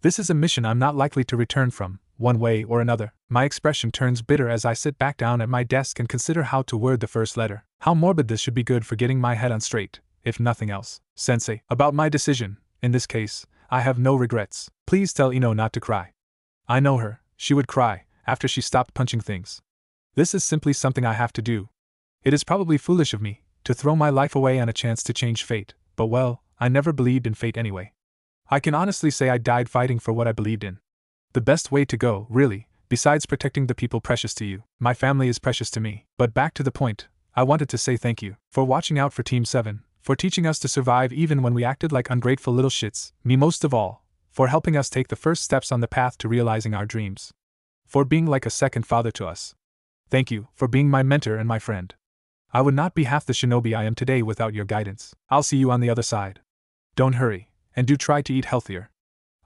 this is a mission I'm not likely to return from, one way or another. My expression turns bitter as I sit back down at my desk and consider how to word the first letter. How morbid this should be good for getting my head on straight, if nothing else. Sensei, about my decision, in this case, I have no regrets. Please tell Ino not to cry. I know her, she would cry, after she stopped punching things. This is simply something I have to do. It is probably foolish of me, to throw my life away on a chance to change fate, but well, I never believed in fate anyway. I can honestly say I died fighting for what I believed in. The best way to go, really, besides protecting the people precious to you. My family is precious to me. But back to the point, I wanted to say thank you for watching out for Team 7, for teaching us to survive even when we acted like ungrateful little shits, me most of all, for helping us take the first steps on the path to realizing our dreams. For being like a second father to us. Thank you for being my mentor and my friend. I would not be half the shinobi I am today without your guidance. I'll see you on the other side. Don't hurry. And do try to eat healthier.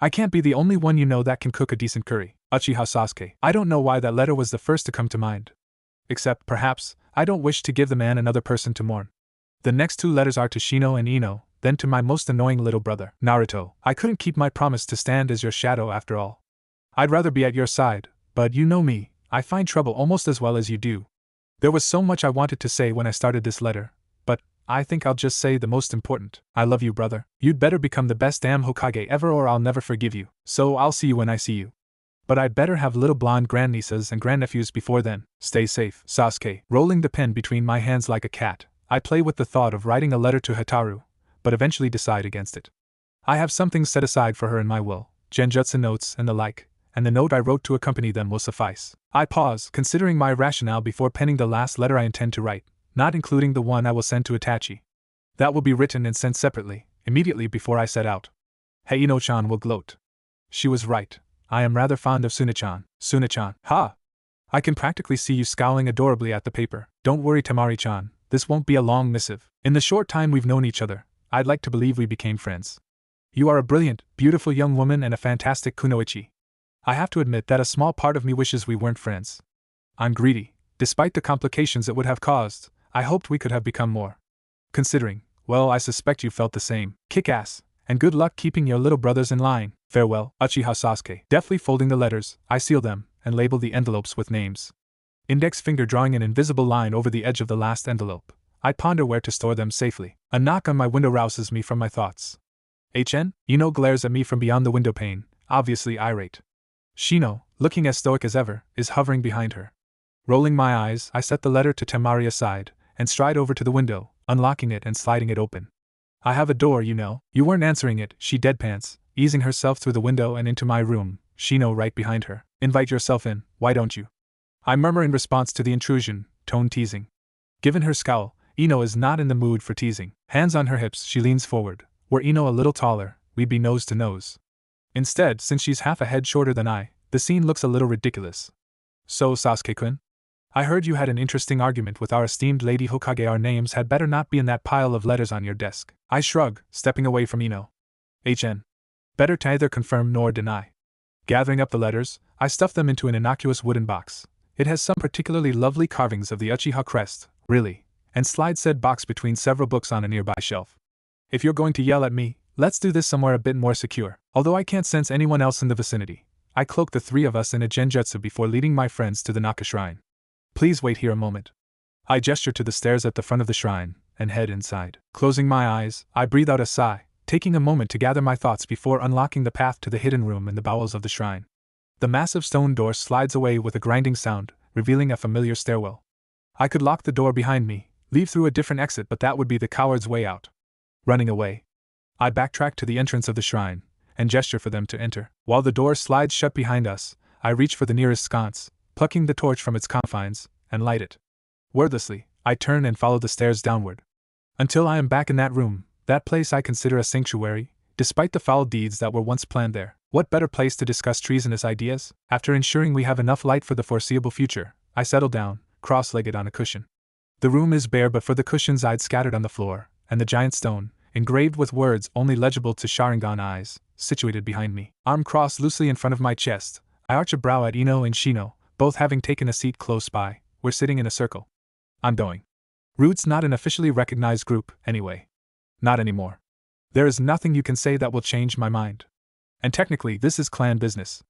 I can't be the only one you know that can cook a decent curry. Uchiha Sasuke. I don't know why that letter was the first to come to mind. Except, perhaps, I don't wish to give the man another person to mourn. The next 2 letters are to Shino and Ino, then to my most annoying little brother, Naruto. I couldn't keep my promise to stand as your shadow after all. I'd rather be at your side, but you know me, I find trouble almost as well as you do. There was so much I wanted to say when I started this letter, but I think I'll just say the most important. I love you, brother. You'd better become the best damn Hokage ever or I'll never forgive you. So I'll see you when I see you. But I'd better have little blonde grandnieces and grandnephews before then. Stay safe, Sasuke. Rolling the pen between my hands like a cat, I play with the thought of writing a letter to Hataru, but eventually decide against it. I have some things set aside for her in my will, genjutsu notes and the like, and the note I wrote to accompany them will suffice. I pause, considering my rationale before penning the last letter I intend to write, not including the one I will send to Itachi. That will be written and sent separately, immediately before I set out. Ino-chan will gloat. She was right. I am rather fond of Suna-chan. Suna-chan. Ha! I can practically see you scowling adorably at the paper. Don't worry, Temari-chan, this won't be a long missive. In the short time we've known each other, I'd like to believe we became friends. You are a brilliant, beautiful young woman and a fantastic kunoichi. I have to admit that a small part of me wishes we weren't friends. I'm greedy. Despite the complications it would have caused, I hoped we could have become more. Considering, well, I suspect you felt the same. Kick ass, and good luck keeping your little brothers in line. Farewell, Uchiha Sasuke. Deftly folding the letters, I seal them, and label the envelopes with names. Index finger drawing an invisible line over the edge of the last envelope. I ponder where to store them safely. A knock on my window rouses me from my thoughts. HN? Ino glares at me from beyond the window pane, obviously irate. Shino, looking as stoic as ever, is hovering behind her. Rolling my eyes, I set the letter to Temari aside, and stride over to the window, unlocking it and sliding it open. I have a door, you know. You weren't answering it, she deadpants, easing herself through the window and into my room, Shino right behind her. Invite yourself in, why don't you? I murmur in response to the intrusion, tone teasing. Given her scowl, Ino is not in the mood for teasing. Hands on her hips, she leans forward. Were Ino a little taller, we'd be nose to nose. Instead, since she's half a head shorter than I, the scene looks a little ridiculous. So, Sasuke-kun? I heard you had an interesting argument with our esteemed Lady Hokage. Our names had better not be in that pile of letters on your desk. I shrug, stepping away from Ino. HN. Better to neither confirm nor deny. Gathering up the letters, I stuff them into an innocuous wooden box. It has some particularly lovely carvings of the Uchiha crest, really, and slide said box between several books on a nearby shelf. If you're going to yell at me, let's do this somewhere a bit more secure. Although I can't sense anyone else in the vicinity, I cloak the three of us in a genjutsu before leading my friends to the Naka shrine. Please wait here a moment. I gesture to the stairs at the front of the shrine, and head inside. Closing my eyes, I breathe out a sigh, taking a moment to gather my thoughts before unlocking the path to the hidden room in the bowels of the shrine. The massive stone door slides away with a grinding sound, revealing a familiar stairwell. I could lock the door behind me, leave through a different exit, but that would be the coward's way out. Running away. I backtrack to the entrance of the shrine, and gesture for them to enter. While the door slides shut behind us, I reach for the nearest sconce, plucking the torch from its confines, and light it. Wordlessly, I turn and follow the stairs downward. Until I am back in that room, that place I consider a sanctuary, despite the foul deeds that were once planned there. What better place to discuss treasonous ideas? After ensuring we have enough light for the foreseeable future, I settle down, cross-legged on a cushion. The room is bare but for the cushions I'd scattered on the floor, and the giant stone, engraved with words only legible to Sharingan eyes, situated behind me. Arm crossed loosely in front of my chest, I arch a brow at Ino and Shino, both having taken a seat close by. We're sitting in a circle. I'm going. Root's not an officially recognized group, anyway. Not anymore. There is nothing you can say that will change my mind. And technically, this is clan business.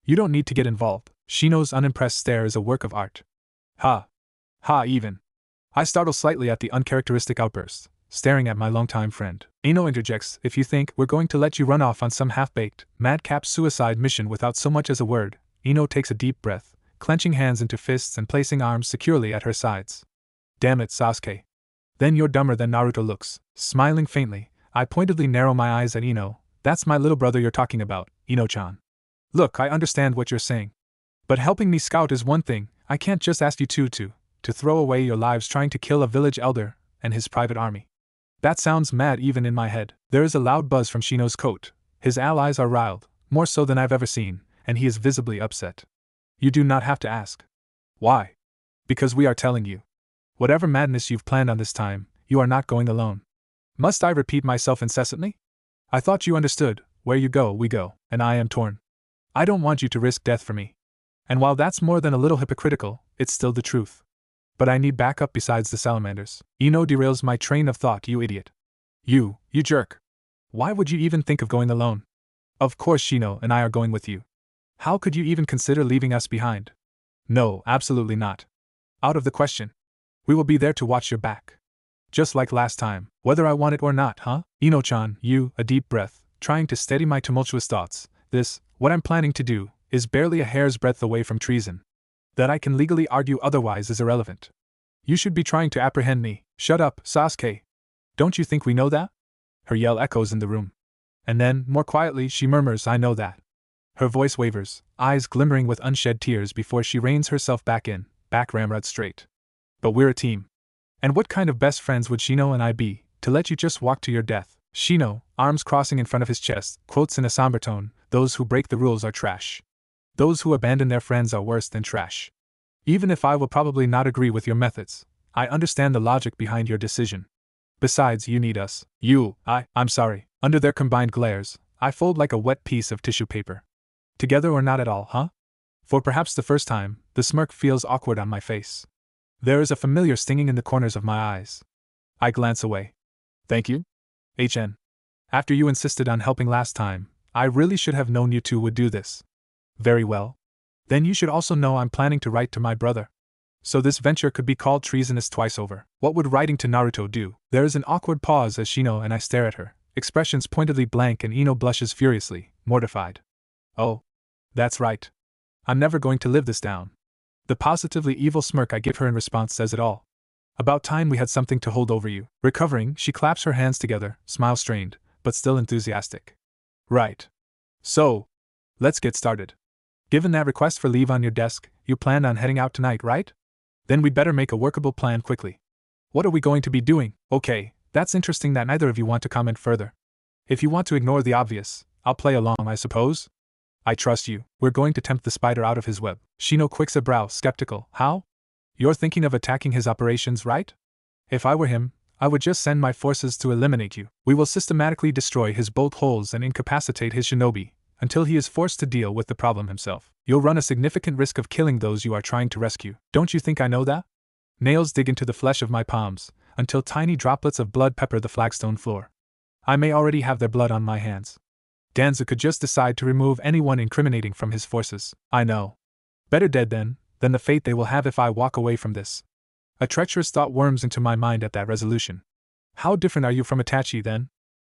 You don't need to get involved. Shino's unimpressed stare is a work of art. Ha! Ha, even. I startle slightly at the uncharacteristic outburst, staring at my longtime friend. Ino interjects, if you think we're going to let you run off on some half-baked, madcap suicide mission without so much as a word. Ino takes a deep breath, clenching hands into fists and placing arms securely at her sides. Damn it, Sasuke. Then you're dumber than Naruto looks. Smiling faintly, I pointedly narrow my eyes at Ino. That's my little brother you're talking about, Ino-chan. Look, I understand what you're saying. But helping me scout is one thing. I can't just ask you to throw away your lives trying to kill a village elder and his private army. That sounds mad even in my head. There is a loud buzz from Shino's coat. His allies are riled, more so than I've ever seen, and he is visibly upset. You do not have to ask. Why? Because we are telling you. Whatever madness you've planned on this time, you are not going alone. Must I repeat myself incessantly? I thought you understood. Where you go, we go, and I am torn. I don't want you to risk death for me. And while that's more than a little hypocritical, it's still the truth. But I need backup besides the salamanders. Ino derails my train of thought, you idiot. You jerk. Why would you even think of going alone? Of course Shino and I are going with you. How could you even consider leaving us behind? No, absolutely not. Out of the question. We will be there to watch your back. Just like last time, whether I want it or not, huh? Ino-chan, a deep breath, trying to steady my tumultuous thoughts. This, what I'm planning to do, is barely a hair's breadth away from treason. That I can legally argue otherwise is irrelevant. You should be trying to apprehend me. Shut up, Sasuke. Don't you think we know that? Her yell echoes in the room. And then, more quietly, she murmurs, I know that. Her voice wavers, eyes glimmering with unshed tears before she reins herself back ramrod straight. But we're a team. And what kind of best friends would Shino and I be, to let you just walk to your death? Shino, arms crossing in front of his chest, quotes in a somber tone, those who break the rules are trash. Those who abandon their friends are worse than trash. Even if I will probably not agree with your methods, I understand the logic behind your decision. Besides, you need us. I'm sorry. Under their combined glares, I fold like a wet piece of tissue paper. Together or not at all, huh? For perhaps the first time, the smirk feels awkward on my face. There is a familiar stinging in the corners of my eyes. I glance away. Thank you? HN. After you insisted on helping last time, I really should have known you two would do this. Very well. Then you should also know I'm planning to write to my brother. So this venture could be called treasonous twice over. What would writing to Naruto do? There is an awkward pause as Shino and I stare at her, expressions pointedly blank, and Ino blushes furiously, mortified. Oh. That's right. I'm never going to live this down. The positively evil smirk I give her in response says it all. About time we had something to hold over you. Recovering, she claps her hands together, smile strained, but still enthusiastic. Right. So, let's get started. Given that request for leave on your desk, you planned on heading out tonight, right? Then we'd better make a workable plan quickly. What are we going to be doing? Okay, that's interesting that neither of you want to comment further. If you want to ignore the obvious, I'll play along, I suppose? I trust you. We're going to tempt the spider out of his web. Shino quicks a brow, skeptical. How? You're thinking of attacking his operations, right? If I were him, I would just send my forces to eliminate you. We will systematically destroy his bolt holes and incapacitate his shinobi, until he is forced to deal with the problem himself. You'll run a significant risk of killing those you are trying to rescue. Don't you think I know that? Nails dig into the flesh of my palms, until tiny droplets of blood pepper the flagstone floor. I may already have their blood on my hands. Danzo could just decide to remove anyone incriminating from his forces. I know. Better dead then, than the fate they will have if I walk away from this. A treacherous thought worms into my mind at that resolution. How different are you from Itachi then?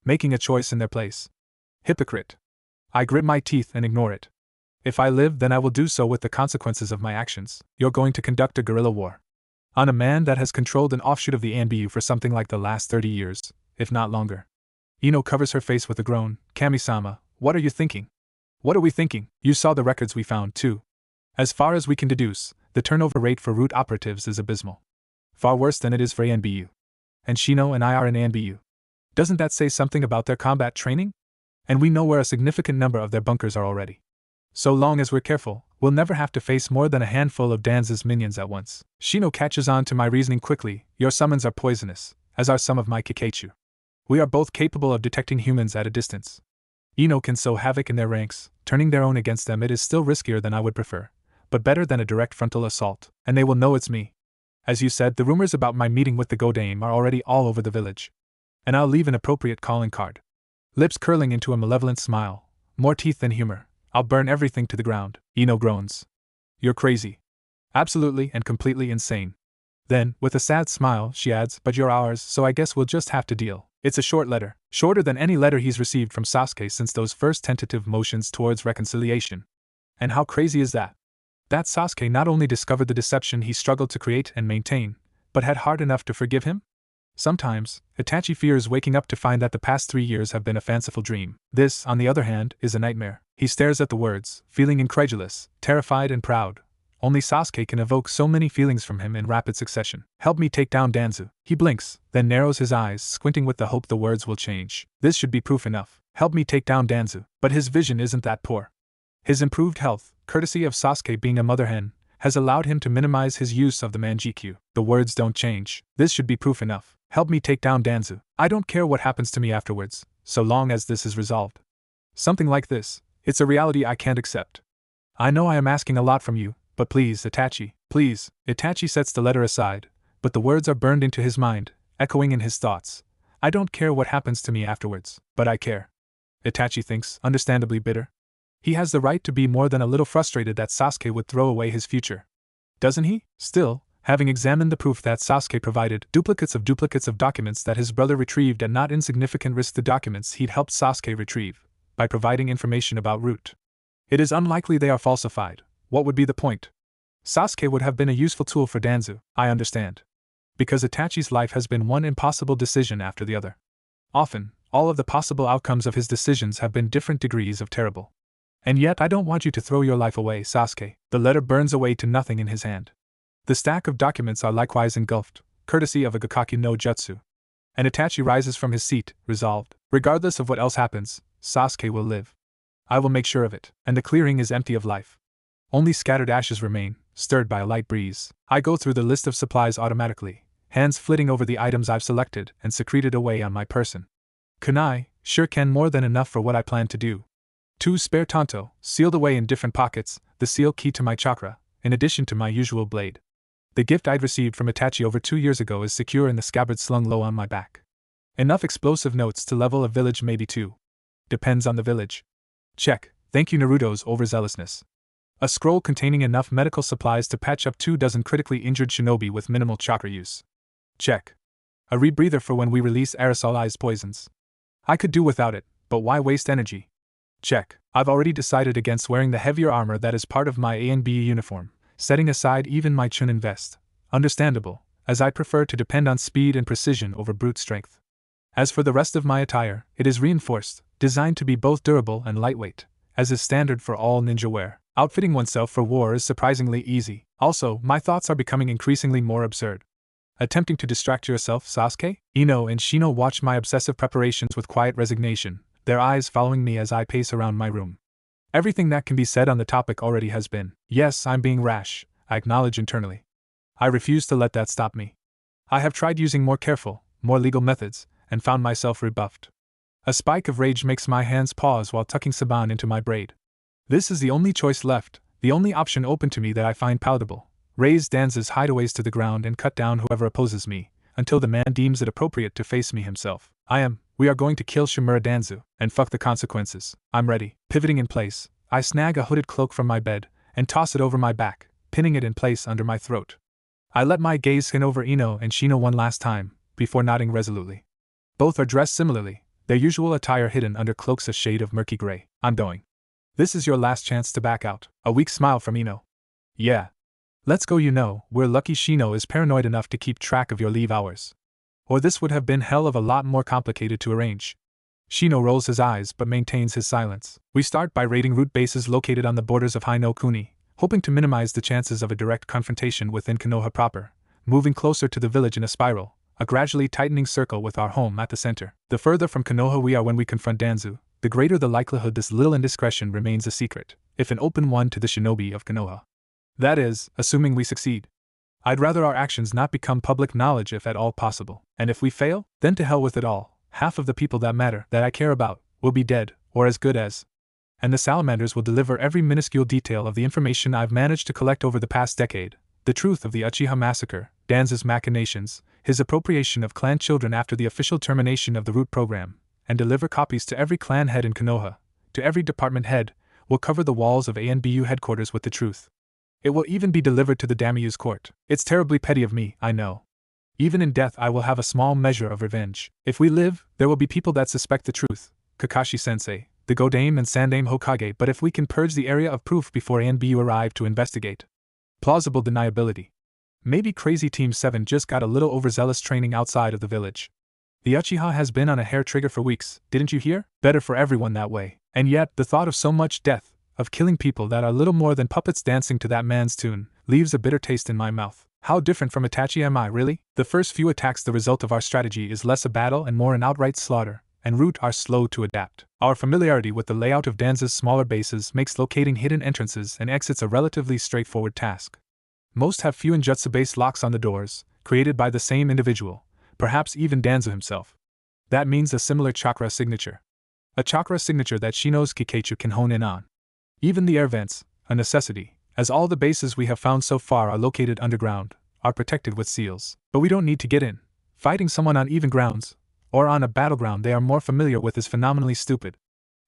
Making a choice in their place. Hypocrite. I grit my teeth and ignore it. If I live, then I will do so with the consequences of my actions. You're going to conduct a guerrilla war on a man that has controlled an offshoot of the ANBU for something like the last 30 years, if not longer. Ino covers her face with a groan. Kami-sama, what are you thinking? What are we thinking? You saw the records we found, too. As far as we can deduce, the turnover rate for root operatives is abysmal. Far worse than it is for ANBU. And Shino and I are in ANBU. Doesn't that say something about their combat training? And we know where a significant number of their bunkers are already. So long as we're careful, we'll never have to face more than a handful of Danzo's minions at once. Shino catches on to my reasoning quickly. Your summons are poisonous, as are some of my Kikeichu. We are both capable of detecting humans at a distance. Ino can sow havoc in their ranks, turning their own against them. It is still riskier than I would prefer, but better than a direct frontal assault, and they will know it's me. As you said, the rumors about my meeting with the Godame are already all over the village. And I'll leave an appropriate calling card. Lips curling into a malevolent smile, more teeth than humor. I'll burn everything to the ground. Ino groans. You're crazy. Absolutely and completely insane. Then, with a sad smile, she adds, but you're ours, so I guess we'll just have to deal. It's a short letter, shorter than any letter he's received from Sasuke since those first tentative motions towards reconciliation. And how crazy is that? That Sasuke not only discovered the deception he struggled to create and maintain, but had heart enough to forgive him? Sometimes, Itachi fears waking up to find that the past 3 years have been a fanciful dream. This, on the other hand, is a nightmare. He stares at the words, feeling incredulous, terrified and proud. Only Sasuke can evoke so many feelings from him in rapid succession. Help me take down Danzo. He blinks, then narrows his eyes, squinting with the hope the words will change. This should be proof enough. Help me take down Danzo. But his vision isn't that poor. His improved health, courtesy of Sasuke being a mother hen, has allowed him to minimize his use of the Manjikyu. The words don't change. This should be proof enough. Help me take down Danzo. I don't care what happens to me afterwards, so long as this is resolved. Something like this. It's a reality I can't accept. I know I am asking a lot from you, but please, Itachi, please. Itachi sets the letter aside, but the words are burned into his mind, echoing in his thoughts. I don't care what happens to me afterwards, but I care. Itachi thinks, understandably bitter. He has the right to be more than a little frustrated that Sasuke would throw away his future. Doesn't he? Still, having examined the proof that Sasuke provided, duplicates of documents that his brother retrieved at not insignificant risk, the documents he'd helped Sasuke retrieve, by providing information about Root. It is unlikely they are falsified. What would be the point? Sasuke would have been a useful tool for Danzo, I understand. Because Itachi's life has been one impossible decision after the other. Often, all of the possible outcomes of his decisions have been different degrees of terrible. And yet I don't want you to throw your life away, Sasuke. The letter burns away to nothing in his hand. The stack of documents are likewise engulfed, courtesy of a Gakaki no Jutsu. And Itachi rises from his seat, resolved. Regardless of what else happens, Sasuke will live. I will make sure of it. And the clearing is empty of life. Only scattered ashes remain, stirred by a light breeze. I go through the list of supplies automatically, hands flitting over the items I've selected and secreted away on my person. Kunai, sure can more than enough for what I plan to do. 2 spare tanto, sealed away in different pockets, the seal key to my chakra, in addition to my usual blade. The gift I'd received from Itachi over 2 years ago is secure in the scabbard slung low on my back. Enough explosive notes to level a village, maybe 2. Depends on the village. Check, thank you Naruto's overzealousness. A scroll containing enough medical supplies to patch up 24 critically injured shinobi with minimal chakra use. Check. A rebreather for when we release aerosolized poisons. I could do without it, but why waste energy? Check. I've already decided against wearing the heavier armor that is part of my ANB uniform, setting aside even my Chunin vest. Understandable, as I prefer to depend on speed and precision over brute strength. As for the rest of my attire, it is reinforced, designed to be both durable and lightweight, as is standard for all ninja wear. Outfitting oneself for war is surprisingly easy. Also, my thoughts are becoming increasingly more absurd. Attempting to distract yourself, Sasuke? Ino and Shino watch my obsessive preparations with quiet resignation, their eyes following me as I pace around my room. Everything that can be said on the topic already has been. Yes, I'm being rash, I acknowledge internally. I refuse to let that stop me. I have tried using more careful, more legal methods, and found myself rebuffed. A spike of rage makes my hands pause while tucking Saban into my braid. This is the only choice left, the only option open to me that I find palatable. Raise Danzo's hideaways to the ground and cut down whoever opposes me, until the man deems it appropriate to face me himself. We are going to kill Shimura Danzo, and fuck the consequences. I'm ready. Pivoting in place, I snag a hooded cloak from my bed, and toss it over my back, pinning it in place under my throat. I let my gaze scan over Ino and Shino one last time, before nodding resolutely. Both are dressed similarly, their usual attire hidden under cloaks a shade of murky gray. I'm going. This is your last chance to back out. A weak smile from Ino. Yeah. Let's go. We're lucky Shino is paranoid enough to keep track of your leave hours. Or this would have been hell of a lot more complicated to arrange. Shino rolls his eyes but maintains his silence. We start by raiding root bases located on the borders of Hi-no-Kuni, hoping to minimize the chances of a direct confrontation within Konoha proper, moving closer to the village in a spiral, a gradually tightening circle with our home at the center. The further from Konoha we are when we confront Danzo, the greater the likelihood this little indiscretion remains a secret, if an open one to the shinobi of Konoha. That is, assuming we succeed. I'd rather our actions not become public knowledge if at all possible. And if we fail, then to hell with it all. Half of the people that matter, that I care about, will be dead, or as good as. And the salamanders will deliver every minuscule detail of the information I've managed to collect over the past decade. The truth of the Uchiha massacre, Danzo's machinations, his appropriation of clan children after the official termination of the root program, and deliver copies to every clan head in Konoha, to every department head, will cover the walls of ANBU headquarters with the truth. It will even be delivered to the daimyo's court. It's terribly petty of me, I know. Even in death I will have a small measure of revenge. If we live, there will be people that suspect the truth, Kakashi-sensei, the Godame and Sandaime Hokage, but if we can purge the area of proof before ANBU arrive to investigate. Plausible deniability. Maybe Crazy Team 7 just got a little overzealous training outside of the village. The Uchiha has been on a hair trigger for weeks, didn't you hear? Better for everyone that way. And yet, the thought of so much death, of killing people that are little more than puppets dancing to that man's tune, leaves a bitter taste in my mouth. How different from Itachi am I, really? The first few attacks, the result of our strategy is less a battle and more an outright slaughter, and Root are slow to adapt. Our familiarity with the layout of Danzo's smaller bases makes locating hidden entrances and exits a relatively straightforward task. Most have few Injutsu-based locks on the doors, created by the same individual, perhaps even Danzo himself. That means a similar chakra signature. A chakra signature that Shino's Kikeichu can hone in on. Even the air vents, a necessity, as all the bases we have found so far are located underground, are protected with seals. But we don't need to get in. Fighting someone on even grounds, or on a battleground they are more familiar with, is phenomenally stupid.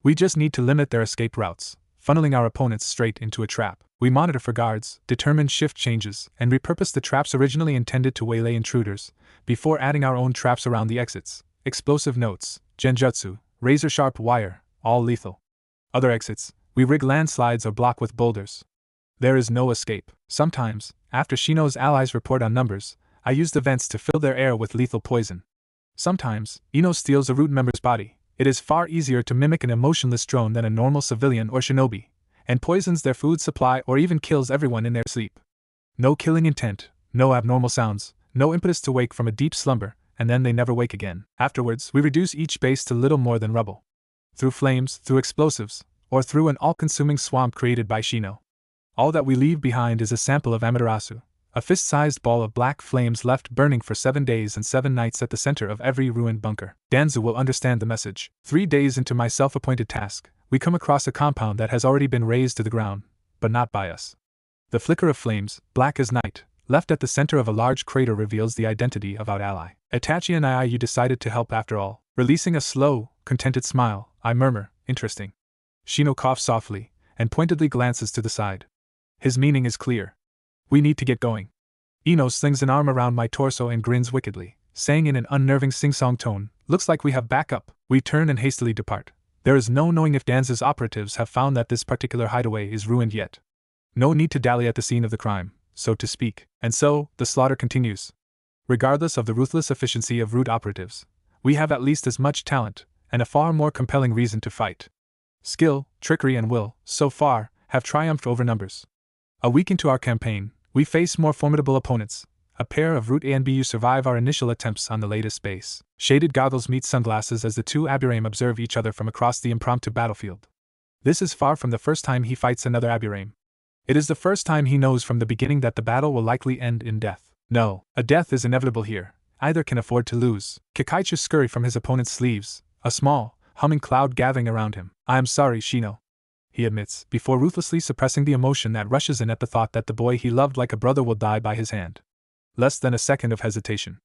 We just need to limit their escape routes, funneling our opponents straight into a trap. We monitor for guards, determine shift changes, and repurpose the traps originally intended to waylay intruders, before adding our own traps around the exits. Explosive notes, genjutsu, razor-sharp wire, all lethal. Other exits, we rig landslides or block with boulders. There is no escape. Sometimes, after Shino's allies report on numbers, I use the vents to fill their air with lethal poison. Sometimes, Ino steals a root member's body. It is far easier to mimic an emotionless drone than a normal civilian or shinobi, and poisons their food supply or even kills everyone in their sleep. No killing intent, no abnormal sounds, no impetus to wake from a deep slumber, and then they never wake again. Afterwards, we reduce each base to little more than rubble. Through flames, through explosives, or through an all-consuming swamp created by Shino. All that we leave behind is a sample of Amaterasu, a fist-sized ball of black flames left burning for 7 days and 7 nights at the center of every ruined bunker. Danzo will understand the message. 3 days into my self-appointed task, we come across a compound that has already been razed to the ground, but not by us. The flicker of flames, black as night, left at the center of a large crater reveals the identity of our ally. Itachi and you decided to help after all. Releasing a slow, contented smile, I murmur, interesting. Shino coughs softly, and pointedly glances to the side. His meaning is clear. We need to get going. Ino slings an arm around my torso and grins wickedly, saying in an unnerving sing-song tone, looks like we have backup. We turn and hastily depart. There is no knowing if Danzo's operatives have found that this particular hideaway is ruined yet. No need to dally at the scene of the crime, so to speak. And so, the slaughter continues. Regardless of the ruthless efficiency of root operatives, we have at least as much talent, and a far more compelling reason to fight. Skill, trickery, and will, so far, have triumphed over numbers. A week into our campaign, we face more formidable opponents. A pair of Root A and BU survive our initial attempts on the latest base. Shaded goggles meet sunglasses as the two Aburame observe each other from across the impromptu battlefield. This is far from the first time he fights another Aburame. It is the first time he knows from the beginning that the battle will likely end in death. No, a death is inevitable here. Either can afford to lose. Kikaichu scurries from his opponent's sleeves, a small, humming cloud gathering around him. I am sorry, Shino, he admits, before ruthlessly suppressing the emotion that rushes in at the thought that the boy he loved like a brother will die by his hand. Less than a second of hesitation.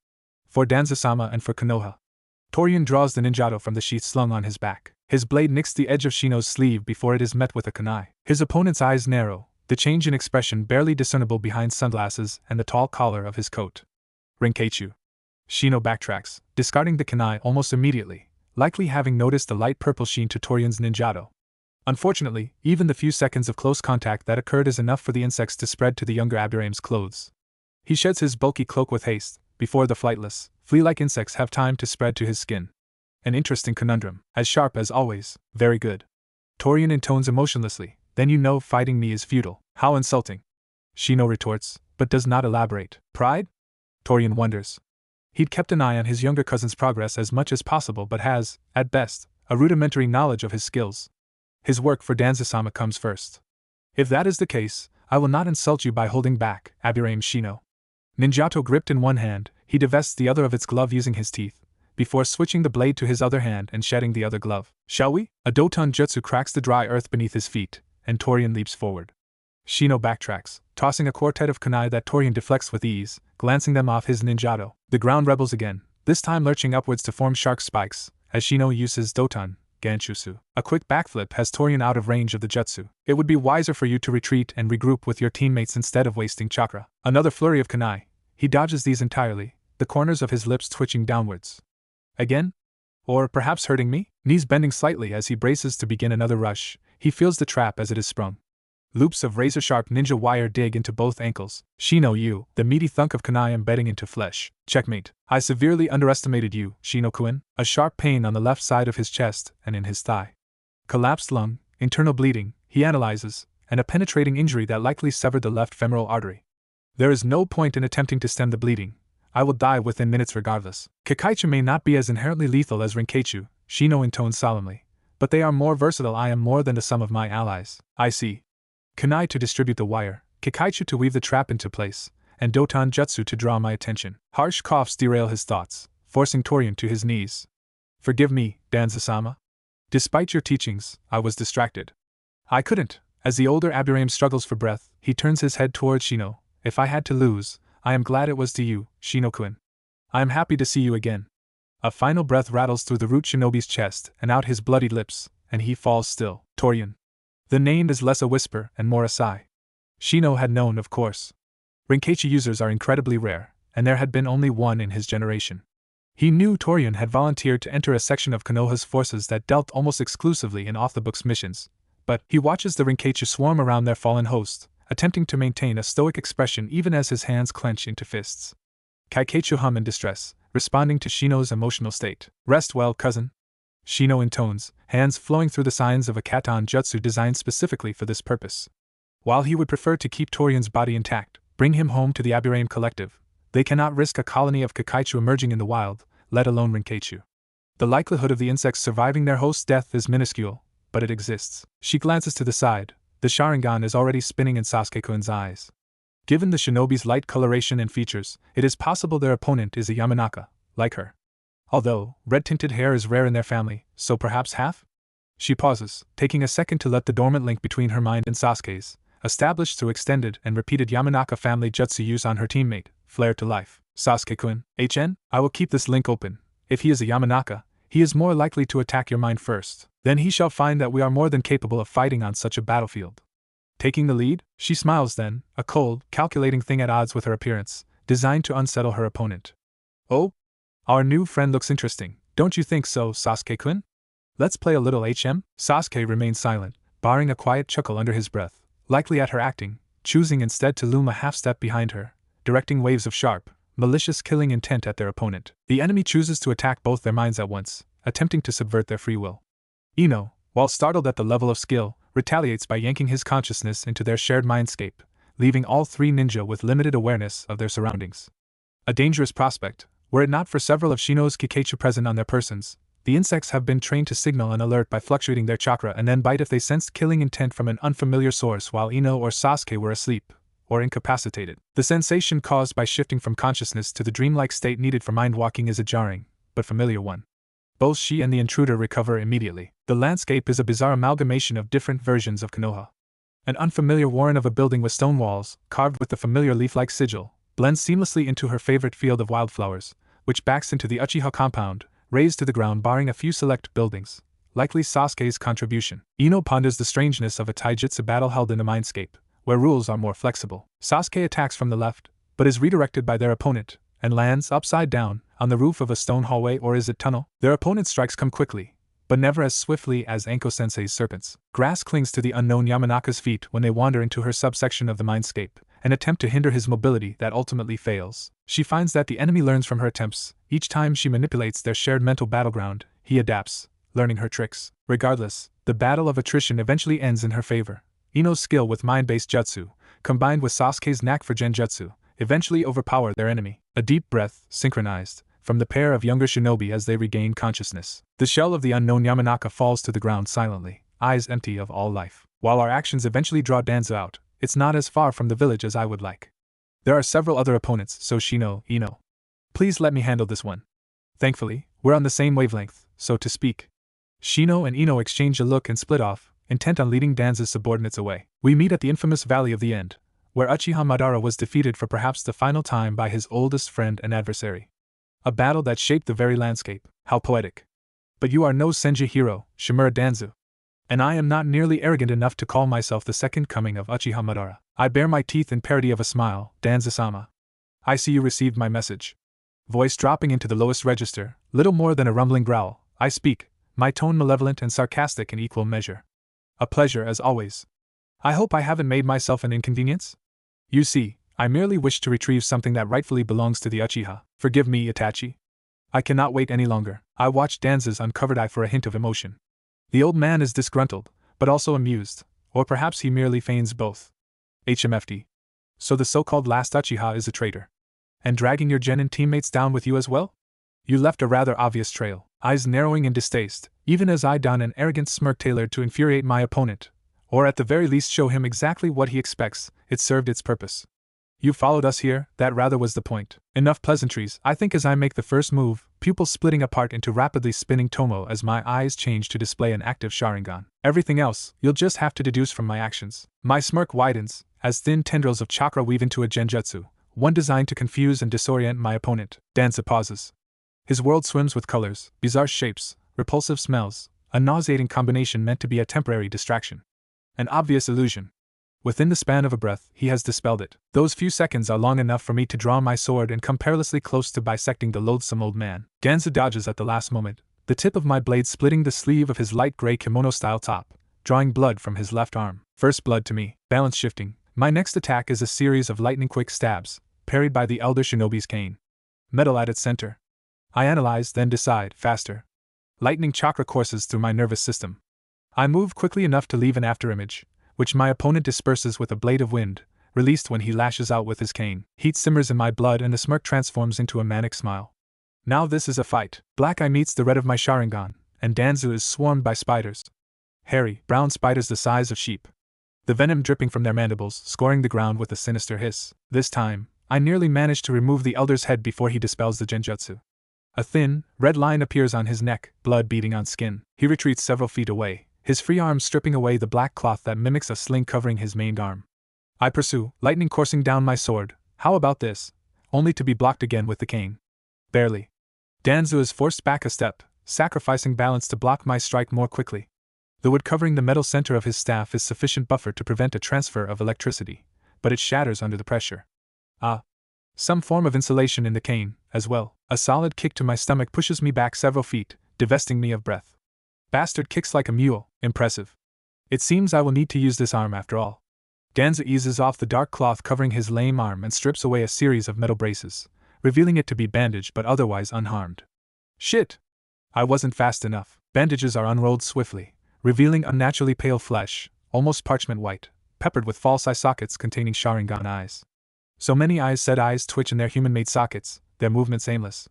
For Danzo-sama and for Konoha. Torian draws the ninjato from the sheath slung on his back. His blade nicks the edge of Shino's sleeve before it is met with a kunai. His opponent's eyes narrow, the change in expression barely discernible behind sunglasses and the tall collar of his coat. Rinkeichu. Shino backtracks, discarding the kunai almost immediately, likely having noticed the light purple sheen to Torian's ninjato. Unfortunately, even the few seconds of close contact that occurred is enough for the insects to spread to the younger Aburame's clothes. He sheds his bulky cloak with haste, before the flightless, flea-like insects have time to spread to his skin. An interesting conundrum, as sharp as always. Very good. Torian intones emotionlessly, then you know fighting me is futile. How insulting. Shino retorts, but does not elaborate. Pride? Torian wonders. He'd kept an eye on his younger cousin's progress as much as possible but has, at best, a rudimentary knowledge of his skills. His work for Danzo-sama comes first. If that is the case, I will not insult you by holding back, Aburame Shino. Ninjato gripped in one hand, he divests the other of its glove using his teeth, before switching the blade to his other hand and shedding the other glove. Shall we? A Doton Jutsu cracks the dry earth beneath his feet, and Torian leaps forward. Shino backtracks, tossing a quartet of kunai that Torian deflects with ease, glancing them off his ninjato. The ground rebels again, this time lurching upwards to form shark spikes, as Shino uses Doton Ganchutsu. A quick backflip has Torian out of range of the jutsu. It would be wiser for you to retreat and regroup with your teammates instead of wasting chakra. Another flurry of kunai. He dodges these entirely, the corners of his lips twitching downwards. Again? Or perhaps hurting me? Knees bending slightly as he braces to begin another rush, he feels the trap as it is sprung. Loops of razor-sharp ninja wire dig into both ankles. Shino you, the meaty thunk of kunai embedding into flesh. Checkmate. I severely underestimated you, Shino-kun. A sharp pain on the left side of his chest and in his thigh. Collapsed lung, internal bleeding, he analyzes, and a penetrating injury that likely severed the left femoral artery. There is no point in attempting to stem the bleeding. I will die within minutes regardless. Kikaichu may not be as inherently lethal as Rinkeichu, Shino intones solemnly, but they are more versatile. I am more than the sum of my allies. I see. Kunai to distribute the wire, Kikaichu to weave the trap into place, and Doton Jutsu to draw my attention. Harsh coughs derail his thoughts, forcing Torian to his knees. Forgive me, Danzo-sama. Despite your teachings, I was distracted. I couldn't. As the older Aburame struggles for breath, he turns his head towards Shino. If I had to lose, I am glad it was to you, Shino-kun. I am happy to see you again. A final breath rattles through the root shinobi's chest and out his bloody lips, and he falls still. Torian. The name is less a whisper and more a sigh. Shino had known, of course. Rinkeichi users are incredibly rare, and there had been only one in his generation. He knew Torian had volunteered to enter a section of Konoha's forces that dealt almost exclusively in off-the-books missions, but he watches the Rinkeichi swarm around their fallen host, attempting to maintain a stoic expression even as his hands clench into fists. Kaikeichu hum in distress, responding to Shino's emotional state. Rest well, cousin. Shino intones, hands flowing through the signs of a katon jutsu designed specifically for this purpose. While he would prefer to keep Torian's body intact, bring him home to the Aburame collective, they cannot risk a colony of Kikaichu emerging in the wild, let alone Rinkeichu. The likelihood of the insects surviving their host's death is minuscule, but it exists. She glances to the side. The Sharingan is already spinning in Sasuke-kun's eyes. Given the shinobi's light coloration and features, it is possible their opponent is a Yamanaka, like her. Although, red-tinted hair is rare in their family, so perhaps half? She pauses, taking a second to let the dormant link between her mind and Sasuke's, established through extended and repeated Yamanaka family jutsu use on her teammate, flare to life. Sasuke-kun, I will keep this link open. If he is a Yamanaka, he is more likely to attack your mind first. Then he shall find that we are more than capable of fighting on such a battlefield. Taking the lead, she smiles then, a cold, calculating thing at odds with her appearance, designed to unsettle her opponent. Oh? Our new friend looks interesting, don't you think so, Sasuke-kun? Let's play a little HM? Sasuke remains silent, barring a quiet chuckle under his breath, likely at her acting, choosing instead to loom a half-step behind her, directing waves of sharp, malicious killing intent at their opponent. The enemy chooses to attack both their minds at once, attempting to subvert their free will. Ino, while startled at the level of skill, retaliates by yanking his consciousness into their shared mindscape, leaving all three ninja with limited awareness of their surroundings. A dangerous prospect, were it not for several of Shino's Kikeichu present on their persons. The insects have been trained to signal an alert by fluctuating their chakra and then bite if they sensed killing intent from an unfamiliar source while Ino or Sasuke were asleep or incapacitated. The sensation caused by shifting from consciousness to the dreamlike state needed for mind walking is a jarring, but familiar one. Both she and the intruder recover immediately. The landscape is a bizarre amalgamation of different versions of Konoha. An unfamiliar warren of a building with stone walls, carved with the familiar leaf-like sigil, blends seamlessly into her favorite field of wildflowers, which backs into the Uchiha compound, razed to the ground barring a few select buildings, likely Sasuke's contribution. Ino ponders the strangeness of a taijutsu battle held in a mindscape, where rules are more flexible. Sasuke attacks from the left, but is redirected by their opponent, and lands upside down, on the roof of a stone hallway or is it tunnel? Their opponent's strikes come quickly, but never as swiftly as Anko-sensei's serpents. Grass clings to the unknown Yamanaka's feet when they wander into her subsection of the mindscape, an attempt to hinder his mobility that ultimately fails. She finds that the enemy learns from her attempts. Each time she manipulates their shared mental battleground, he adapts, learning her tricks. Regardless, the battle of attrition eventually ends in her favor. Ino's skill with mind-based jutsu, combined with Sasuke's knack for genjutsu, eventually overpower their enemy. A deep breath, synchronized, from the pair of younger shinobi as they regain consciousness. The shell of the unknown Yamanaka falls to the ground silently, eyes empty of all life. While our actions eventually draw Danzo out, it's not as far from the village as I would like. There are several other opponents, so Shino, Ino. Please let me handle this one. Thankfully, we're on the same wavelength, so to speak. Shino and Ino exchange a look and split off, intent on leading Danzo's subordinates away. We meet at the infamous Valley of the End, where Uchiha Madara was defeated for perhaps the final time by his oldest friend and adversary. A battle that shaped the very landscape. How poetic. But you are no Senju hero, Shimura Danzo. And I am not nearly arrogant enough to call myself the second coming of Uchiha Madara. I bare my teeth in parody of a smile. Danzo-sama. I see you received my message. Voice dropping into the lowest register, little more than a rumbling growl, I speak, my tone malevolent and sarcastic in equal measure. A pleasure as always. I hope I haven't made myself an inconvenience? You see, I merely wish to retrieve something that rightfully belongs to the Uchiha. Forgive me, Itachi. I cannot wait any longer. I watched Danzo's uncovered eye for a hint of emotion. The old man is disgruntled, but also amused, or perhaps he merely feigns both. HMFD. So the so-called last Uchiha is a traitor. And dragging your genin teammates down with you as well? You left a rather obvious trail, eyes narrowing in distaste, even as I don an arrogant smirk tailored to infuriate my opponent, or at the very least show him exactly what he expects. It served its purpose. You followed us here, that rather was the point. Enough pleasantries, I think, as I make the first move, pupils splitting apart into rapidly spinning tomo as my eyes change to display an active Sharingan. Everything else, you'll just have to deduce from my actions. My smirk widens, as thin tendrils of chakra weave into a genjutsu, one designed to confuse and disorient my opponent. Danzo pauses. His world swims with colors, bizarre shapes, repulsive smells, a nauseating combination meant to be a temporary distraction. An obvious illusion. Within the span of a breath, he has dispelled it. Those few seconds are long enough for me to draw my sword and come perilously close to bisecting the loathsome old man. Danzo dodges at the last moment, the tip of my blade splitting the sleeve of his light gray kimono-style top, drawing blood from his left arm. First blood to me, balance shifting. My next attack is a series of lightning-quick stabs, parried by the elder shinobi's cane. Metal at its center. I analyze, then decide, faster. Lightning chakra courses through my nervous system. I move quickly enough to leave an afterimage, which my opponent disperses with a blade of wind, released when he lashes out with his cane. Heat simmers in my blood and the smirk transforms into a manic smile. Now this is a fight. Black eye meets the red of my Sharingan, and Danzo is swarmed by spiders. Hairy, brown spiders the size of sheep. The venom dripping from their mandibles, scoring the ground with a sinister hiss. This time, I nearly manage to remove the elder's head before he dispels the genjutsu. A thin, red line appears on his neck, blood beading on skin. He retreats several feet away, his free arm stripping away the black cloth that mimics a sling covering his maimed arm. I pursue, lightning coursing down my sword. How about this? Only to be blocked again with the cane. Barely. Danzo is forced back a step, sacrificing balance to block my strike more quickly. The wood covering the metal center of his staff is sufficient buffer to prevent a transfer of electricity, but it shatters under the pressure. Some form of insulation in the cane, as well. A solid kick to my stomach pushes me back several feet, divesting me of breath. Bastard kicks like a mule, impressive. It seems I will need to use this arm after all. Danzo eases off the dark cloth covering his lame arm and strips away a series of metal braces, revealing it to be bandaged but otherwise unharmed. Shit! I wasn't fast enough. Bandages are unrolled swiftly, revealing unnaturally pale flesh, almost parchment white, peppered with false eye sockets containing Sharingan eyes. So many eyes said eyes twitch in their human-made sockets, their movements aimless.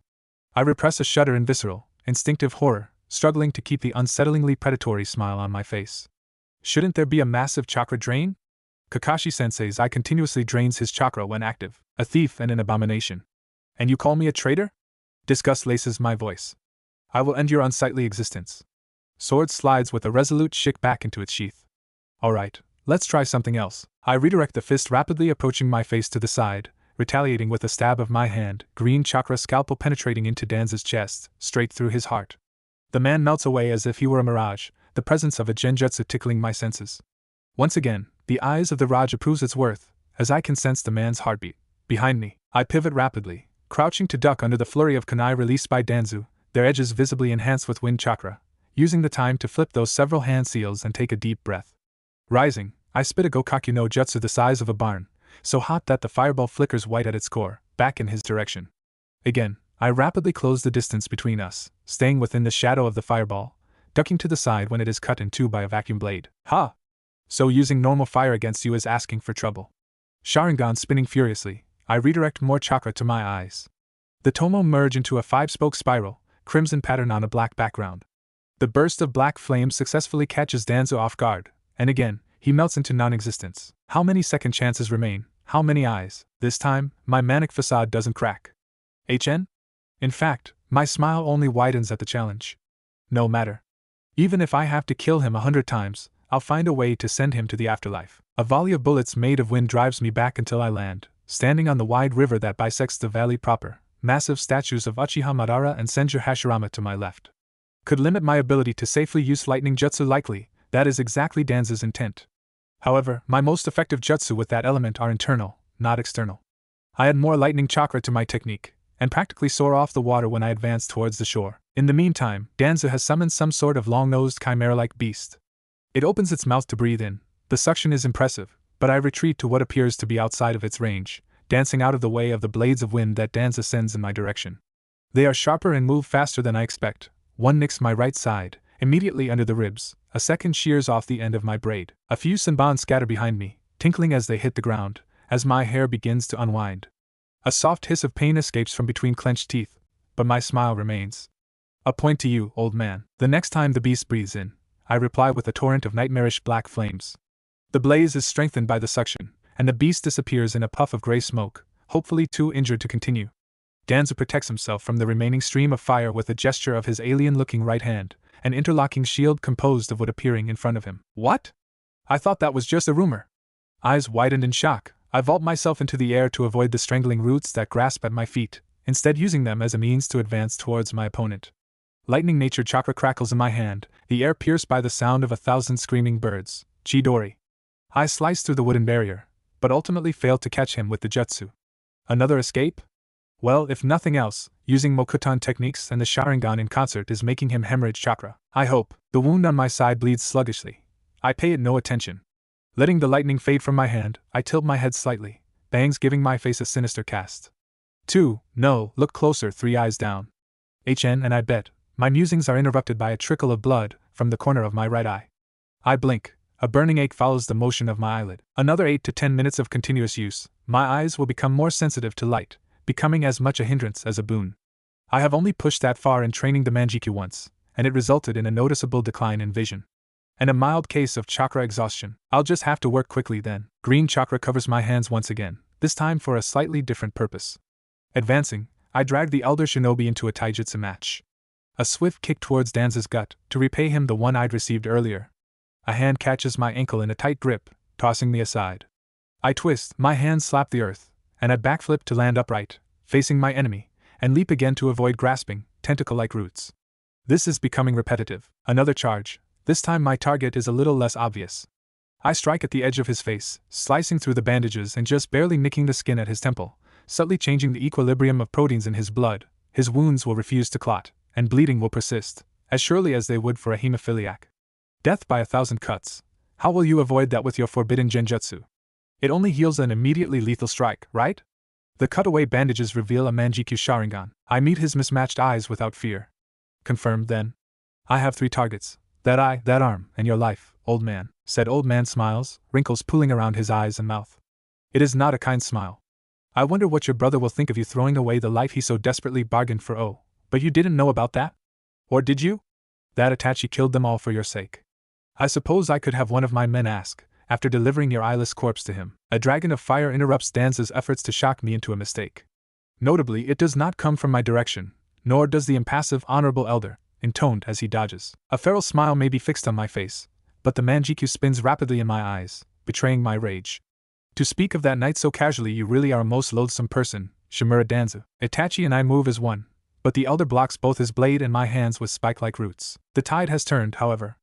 I repress a shudder in visceral, instinctive horror, struggling to keep the unsettlingly predatory smile on my face. Shouldn't there be a massive chakra drain? Kakashi-sensei's eye continuously drains his chakra when active, a thief and an abomination. And you call me a traitor? Disgust laces my voice. I will end your unsightly existence. Sword slides with a resolute shick back into its sheath. Alright, let's try something else. I redirect the fist rapidly approaching my face to the side, retaliating with a stab of my hand, green chakra scalpel penetrating into Danzo's chest, straight through his heart. The man melts away as if he were a mirage, the presence of a genjutsu tickling my senses. Once again, the eyes of the Raja proves its worth, as I can sense the man's heartbeat. Behind me, I pivot rapidly, crouching to duck under the flurry of kunai released by Danzo, their edges visibly enhanced with wind chakra, using the time to flip those several hand seals and take a deep breath. Rising, I spit a Gokakyu no Jutsu the size of a barn, so hot that the fireball flickers white at its core, back in his direction. Again, I rapidly close the distance between us, staying within the shadow of the fireball, ducking to the side when it is cut in two by a vacuum blade. Ha! So using normal fire against you is asking for trouble. Sharingan spinning furiously, I redirect more chakra to my eyes. The tomo merge into a 5-spoke spiral, crimson pattern on a black background. The burst of black flame successfully catches Danzo off guard, and again, he melts into non-existence. How many second chances remain? How many eyes? This time, my manic facade doesn't crack. HN? In fact, my smile only widens at the challenge. No matter. Even if I have to kill him 100 times, I'll find a way to send him to the afterlife. A volley of bullets made of wind drives me back until I land, standing on the wide river that bisects the valley proper, massive statues of Uchiha Madara and Senju Hashirama to my left. Could limit my ability to safely use lightning jutsu likely, that is exactly Danzo's intent. However, my most effective jutsu with that element are internal, not external. I add more lightning chakra to my technique, and practically soar off the water when I advance towards the shore. In the meantime, Danzo has summoned some sort of long-nosed chimera-like beast. It opens its mouth to breathe in. The suction is impressive, but I retreat to what appears to be outside of its range, dancing out of the way of the blades of wind that Danzo sends in my direction. They are sharper and move faster than I expect. One nicks my right side, immediately under the ribs, a second shears off the end of my braid. A few senbon scatter behind me, tinkling as they hit the ground, as my hair begins to unwind. A soft hiss of pain escapes from between clenched teeth, but my smile remains. A point to you, old man. The next time the beast breathes in, I reply with a torrent of nightmarish black flames. The blaze is strengthened by the suction, and the beast disappears in a puff of gray smoke, hopefully too injured to continue. Danzo protects himself from the remaining stream of fire with a gesture of his alien-looking right hand, an interlocking shield composed of wood appearing in front of him. What? I thought that was just a rumor. Eyes widened in shock, I vault myself into the air to avoid the strangling roots that grasp at my feet, instead using them as a means to advance towards my opponent. Lightning-natured chakra crackles in my hand, the air pierced by the sound of 1,000 screaming birds. Chidori. I slice through the wooden barrier, but ultimately fail to catch him with the jutsu. Another escape? Well, if nothing else, using Mokuton techniques and the Sharingan in concert is making him hemorrhage chakra. I hope. The wound on my side bleeds sluggishly. I pay it no attention. Letting the lightning fade from my hand, I tilt my head slightly, bangs giving my face a sinister cast. 2. No, look closer, 3 eyes down. HN and I bet. My musings are interrupted by a trickle of blood from the corner of my right eye. I blink. A burning ache follows the motion of my eyelid. Another 8 to 10 minutes of continuous use, my eyes will become more sensitive to light, becoming as much a hindrance as a boon. I have only pushed that far in training the Manjikyu once, and it resulted in a noticeable decline in vision. And a mild case of chakra exhaustion. I'll just have to work quickly then. Green chakra covers my hands once again, this time for a slightly different purpose. Advancing, I drag the elder shinobi into a taijutsu match. A swift kick towards Danzo's gut, to repay him the one I'd received earlier. A hand catches my ankle in a tight grip, tossing me aside. I twist, my hands slap the earth, and I backflip to land upright, facing my enemy, and leap again to avoid grasping, tentacle-like roots. This is becoming repetitive. Another charge. This time my target is a little less obvious. I strike at the edge of his face, slicing through the bandages and just barely nicking the skin at his temple, subtly changing the equilibrium of proteins in his blood. His wounds will refuse to clot, and bleeding will persist, as surely as they would for a hemophiliac. Death by 1,000 cuts. How will you avoid that with your forbidden genjutsu? It only heals an immediately lethal strike, right? The cutaway bandages reveal a Manjikyu Sharingan. I meet his mismatched eyes without fear. Confirmed, then. I have 3 targets. That eye, that arm, and your life, old man, said Old Man smiles, wrinkles pooling around his eyes and mouth. It is not a kind smile. I wonder what your brother will think of you throwing away the life he so desperately bargained for. Oh, but you didn't know about that? Or did you? That Itachi killed them all for your sake. I suppose I could have one of my men ask, after delivering your eyeless corpse to him. A dragon of fire interrupts Danzo's efforts to shock me into a mistake. Notably, it does not come from my direction, nor does the impassive honorable elder, intoned as he dodges. A feral smile may be fixed on my face, but the Manjikyu spins rapidly in my eyes, betraying my rage. To speak of that night so casually, you really are a most loathsome person, Shimura Danzo. Itachi and I move as one, but the elder blocks both his blade and my hands with spike-like roots. The tide has turned, however.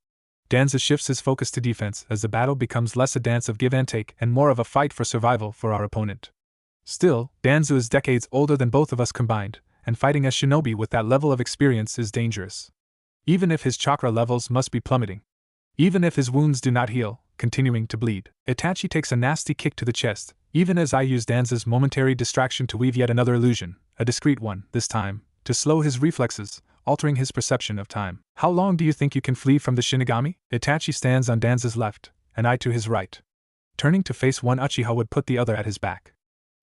Danzo shifts his focus to defense as the battle becomes less a dance of give and take and more of a fight for survival for our opponent. Still, Danzo is decades older than both of us combined, and fighting a shinobi with that level of experience is dangerous. Even if his chakra levels must be plummeting. Even if his wounds do not heal, continuing to bleed. Itachi takes a nasty kick to the chest, even as I use Danzo's momentary distraction to weave yet another illusion, a discreet one, this time, to slow his reflexes, altering his perception of time. How long do you think you can flee from the Shinigami? Itachi stands on Danzo's left, and I to his right. Turning to face one, Uchiha would put the other at his back.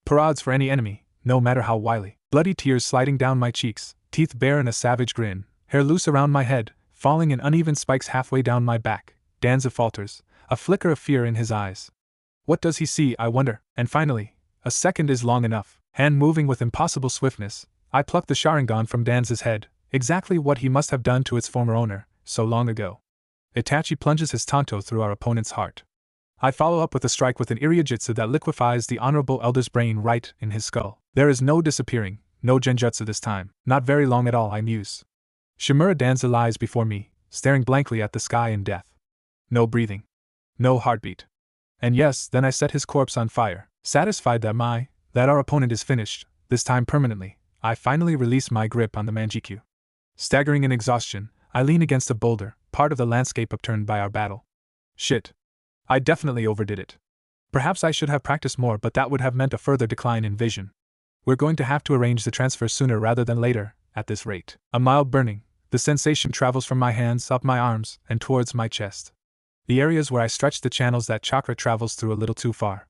Parades for any enemy, no matter how wily. Bloody tears sliding down my cheeks, teeth bare in a savage grin, hair loose around my head, falling in uneven spikes halfway down my back. Danzo falters, a flicker of fear in his eyes. What does he see, I wonder? And finally, a second is long enough. Hand moving with impossible swiftness, I pluck the Sharingan from Danzo's head, exactly what he must have done to its former owner, so long ago. Itachi plunges his tanto through our opponent's heart. I follow up with a strike with an Iriujutsu that liquefies the honorable elder's brain right in his skull. There is no disappearing, no genjutsu this time, not very long at all, I muse. Shimura Danzo lies before me, staring blankly at the sky in death. No breathing. No heartbeat. And yes, then I set his corpse on fire, satisfied that our opponent is finished, this time permanently. I finally release my grip on the Manjikyu. Staggering in exhaustion, I lean against a boulder, part of the landscape upturned by our battle. Shit. I definitely overdid it. Perhaps I should have practiced more, but that would have meant a further decline in vision. We're going to have to arrange the transfer sooner rather than later, at this rate. A mild burning, the sensation travels from my hands up my arms and towards my chest. The areas where I stretch the channels that chakra travels through a little too far.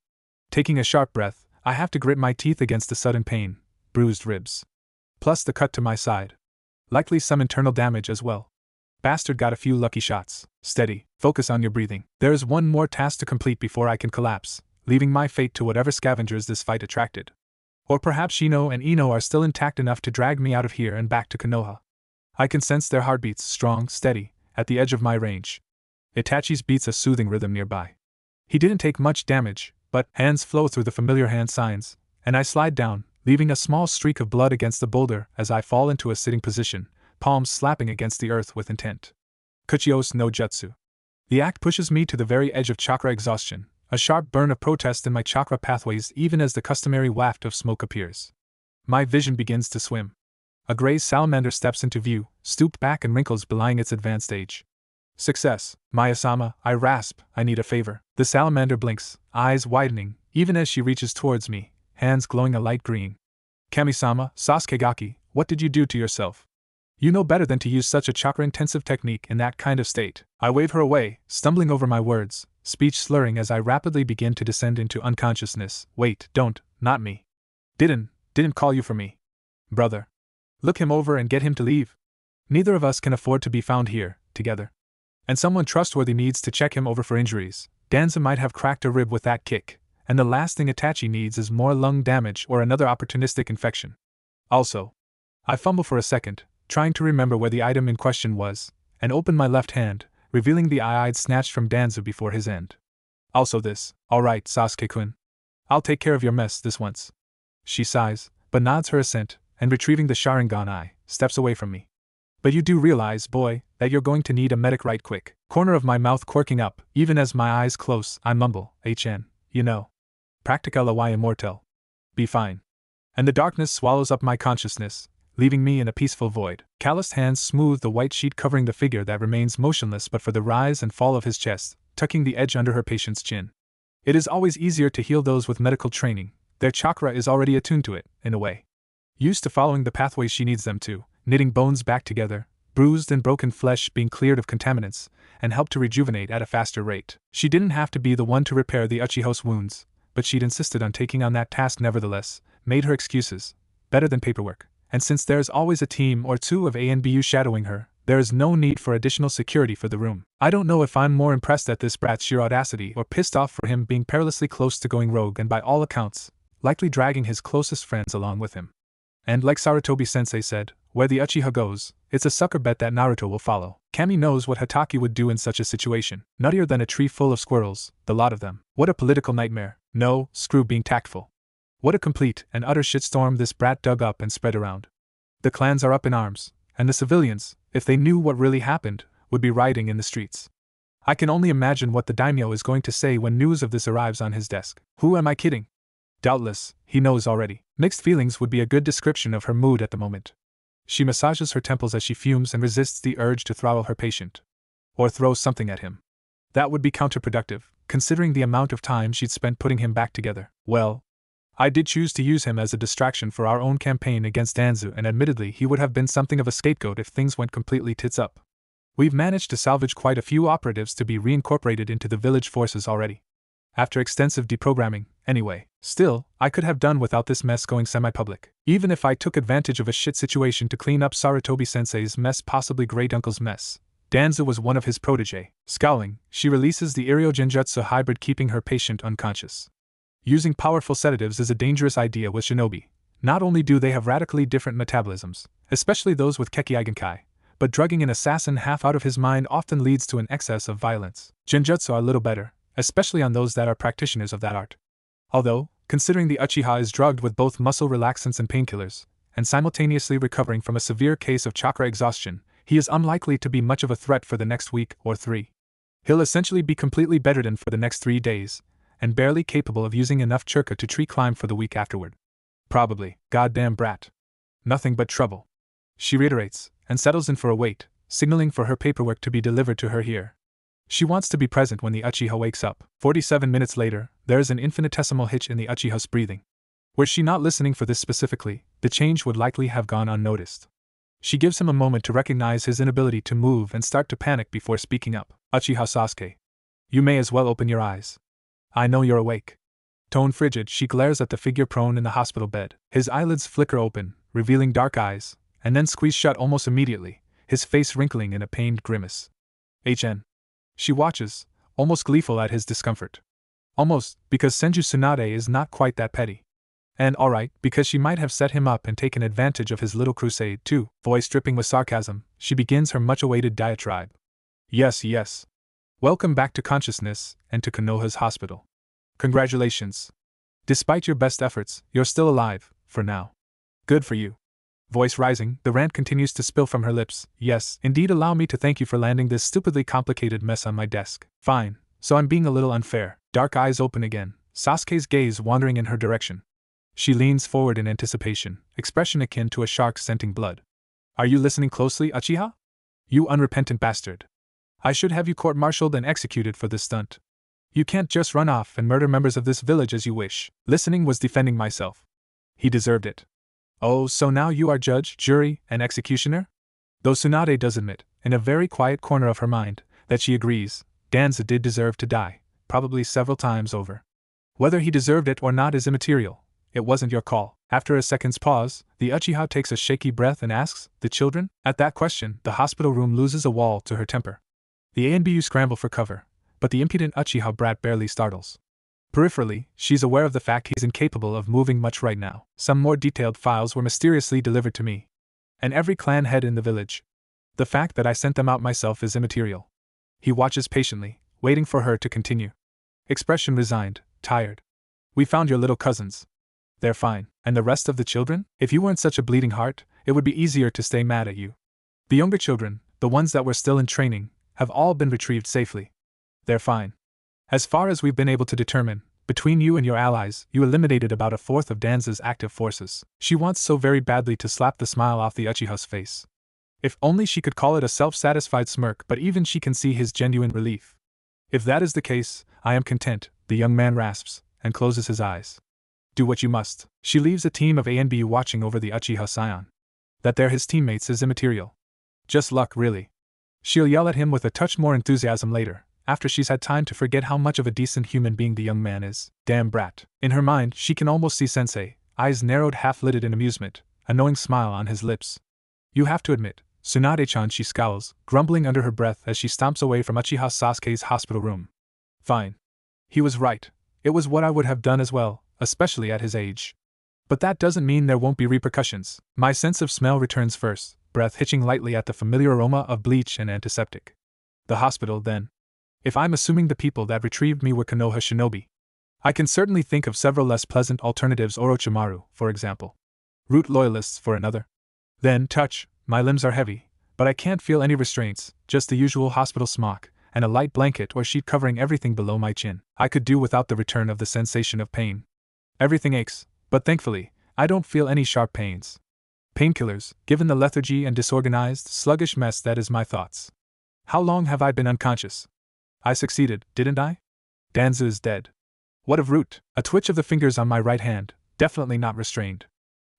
Taking a sharp breath, I have to grit my teeth against the sudden pain, bruised ribs. Plus the cut to my side. Likely some internal damage as well. Bastard got a few lucky shots. Steady, focus on your breathing. There is one more task to complete before I can collapse, leaving my fate to whatever scavengers this fight attracted. Or perhaps Shino and Ino are still intact enough to drag me out of here and back to Konoha. I can sense their heartbeats, strong, steady, at the edge of my range. Itachi's beats a soothing rhythm nearby. He didn't take much damage, but hands flow through the familiar hand signs, and I slide down, leaving a small streak of blood against the boulder as I fall into a sitting position, palms slapping against the earth with intent. Kuchios no Jutsu. The act pushes me to the very edge of chakra exhaustion, a sharp burn of protest in my chakra pathways even as the customary waft of smoke appears. My vision begins to swim. A gray salamander steps into view, stooped back and wrinkles belying its advanced age. Success, Maya-sama, I rasp, I need a favor. The salamander blinks, eyes widening, even as she reaches towards me, hands glowing a light green. Kami-sama, Sasukegaki, what did you do to yourself? You know better than to use such a chakra-intensive technique in that kind of state. I wave her away, stumbling over my words, speech slurring as I rapidly begin to descend into unconsciousness. Wait, don't, not me. Didn't call you for me. Brother. Look him over and get him to leave. Neither of us can afford to be found here, together. And someone trustworthy needs to check him over for injuries. Danzo might have cracked a rib with that kick, and the last thing Itachi needs is more lung damage or another opportunistic infection. Also, I fumble for a second, trying to remember where the item in question was, and open my left hand, revealing the eye I'd snatched from Danzo before his end. Also this. All right, Sasuke-kun. I'll take care of your mess this once. She sighs, but nods her assent, and retrieving the Sharingan eye, steps away from me. But you do realize, boy, that you're going to need a medic right quick. Corner of my mouth quirking up, even as my eyes close, I mumble, HN, you know. Practica la y immortel. Be fine. And the darkness swallows up my consciousness, leaving me in a peaceful void. Calloused hands smooth the white sheet covering the figure that remains motionless but for the rise and fall of his chest, tucking the edge under her patient's chin. It is always easier to heal those with medical training, Their chakra is already attuned to it, in a way. Used to following the pathways she needs them to, knitting bones back together, bruised and broken flesh being cleared of contaminants, and helped to rejuvenate at a faster rate. She didn't have to be the one to repair the Uchiha's wounds, but she'd insisted on taking on that task nevertheless, made her excuses, better than paperwork, and since there's always a team or two of ANBU shadowing her, there is no need for additional security for the room. I don't know if I'm more impressed at this brat's sheer audacity or pissed off for him being perilously close to going rogue and by all accounts, likely dragging his closest friends along with him. And like Sarutobi-sensei said, where the Uchiha goes, it's a sucker bet that Naruto will follow. Kami knows what Hataki would do in such a situation. Nuttier than a tree full of squirrels, the lot of them. What a political nightmare. No, screw being tactful. What a complete and utter shitstorm this brat dug up and spread around. The clans are up in arms, and the civilians, if they knew what really happened, would be rioting in the streets. I can only imagine what the daimyo is going to say when news of this arrives on his desk. Who am I kidding? Doubtless, he knows already. Mixed feelings would be a good description of her mood at the moment. She massages her temples as she fumes and resists the urge to throttle her patient. Or throw something at him. That would be counterproductive, considering the amount of time she'd spent putting him back together. Well, I did choose to use him as a distraction for our own campaign against Danzo, and admittedly he would have been something of a scapegoat if things went completely tits up. We've managed to salvage quite a few operatives to be reincorporated into the village forces already. After extensive deprogramming, anyway. Still, I could have done without this mess going semi-public. Even if I took advantage of a shit situation to clean up Sarutobi-sensei's mess, possibly Great Uncle's mess. Danzo was one of his protege. Scowling, she releases the Iryo Genjutsu hybrid, keeping her patient unconscious. Using powerful sedatives is a dangerous idea with shinobi. Not only do they have radically different metabolisms, especially those with Keki Igenkai, but drugging an assassin half out of his mind often leads to an excess of violence. Genjutsu are a little better, especially on those that are practitioners of that art. Although, considering the Uchiha is drugged with both muscle relaxants and painkillers, and simultaneously recovering from a severe case of chakra exhaustion, he is unlikely to be much of a threat for the next week or 3. He'll essentially be completely bedridden for the next 3 days, and barely capable of using enough churka to tree climb for the week afterward. Probably, goddamn brat. Nothing but trouble. She reiterates, and settles in for a wait, signaling for her paperwork to be delivered to her here. She wants to be present when the Uchiha wakes up. 47 minutes later, there is an infinitesimal hitch in the Uchiha's breathing. Were she not listening for this specifically, the change would likely have gone unnoticed. She gives him a moment to recognize his inability to move and start to panic before speaking up. Uchiha Sasuke. You may as well open your eyes. I know you're awake. Tone frigid, she glares at the figure prone in the hospital bed. His eyelids flicker open, revealing dark eyes, and then squeeze shut almost immediately, his face wrinkling in a pained grimace. HN. She watches, almost gleeful at his discomfort. Almost, because Senju Tsunade is not quite that petty. And alright, because she might have set him up and taken advantage of his little crusade too. Voice dripping with sarcasm, she begins her much-awaited diatribe. Yes. Welcome back to consciousness, and to Konoha's hospital. Congratulations. Despite your best efforts, you're still alive, for now. Good for you. Voice rising, the rant continues to spill from her lips. Yes, indeed, allow me to thank you for landing this stupidly complicated mess on my desk. Fine, so I'm being a little unfair. Dark eyes open again, Sasuke's gaze wandering in her direction. She leans forward in anticipation, expression akin to a shark scenting blood. Are you listening closely, Uchiha? You unrepentant bastard. I should have you court-martialed and executed for this stunt. You can't just run off and murder members of this village as you wish. Listening was defending myself. He deserved it. Oh, so now you are judge, jury, and executioner? Though Tsunade does admit, in a very quiet corner of her mind, that she agrees, Danzo did deserve to die, probably several times over. Whether he deserved it or not is immaterial. It wasn't your call. After a second's pause, the Uchiha takes a shaky breath and asks, the children? At that question, the hospital room loses a wall to her temper. The ANBU scramble for cover, but the impudent Uchiha brat barely startles. Peripherally, she's aware of the fact he's incapable of moving much right now. Some more detailed files were mysteriously delivered to me. And every clan head in the village. The fact that I sent them out myself is immaterial. He watches patiently, waiting for her to continue. Expression resigned, tired. We found your little cousins. They're fine. And the rest of the children? If you weren't such a bleeding heart, it would be easier to stay mad at you. The younger children, the ones that were still in training, have all been retrieved safely. They're fine. As far as we've been able to determine, between you and your allies, you eliminated about a fourth of Danzo's active forces. She wants so very badly to slap the smile off the Uchiha's face. If only she could call it a self-satisfied smirk, but even she can see his genuine relief. If that is the case, I am content, the young man rasps, and closes his eyes. Do what you must. She leaves a team of A and B watching over the Uchiha Scion. That they're his teammates is immaterial. Just luck, really. She'll yell at him with a touch more enthusiasm later, after she's had time to forget how much of a decent human being the young man is. Damn brat. In her mind, she can almost see Sensei, eyes narrowed half-lidded in amusement, a knowing smile on his lips. You have to admit, Tsunade-chan, she scowls, grumbling under her breath as she stomps away from Uchiha Sasuke's hospital room. Fine. He was right. It was what I would have done as well, especially at his age. But that doesn't mean there won't be repercussions. My sense of smell returns first, breath hitching lightly at the familiar aroma of bleach and antiseptic. The hospital, then. If I'm assuming the people that retrieved me were Konoha shinobi, I can certainly think of several less pleasant alternatives. Orochimaru, for example. Root loyalists, for another. Then, touch, my limbs are heavy, but I can't feel any restraints, just the usual hospital smock, and a light blanket or sheet covering everything below my chin. I could do without the return of the sensation of pain. Everything aches, but thankfully, I don't feel any sharp pains. Painkillers, given the lethargy and disorganized, sluggish mess that is my thoughts. How long have I been unconscious? I succeeded, didn't I? Danzo is dead. What of Root? A twitch of the fingers on my right hand, definitely not restrained.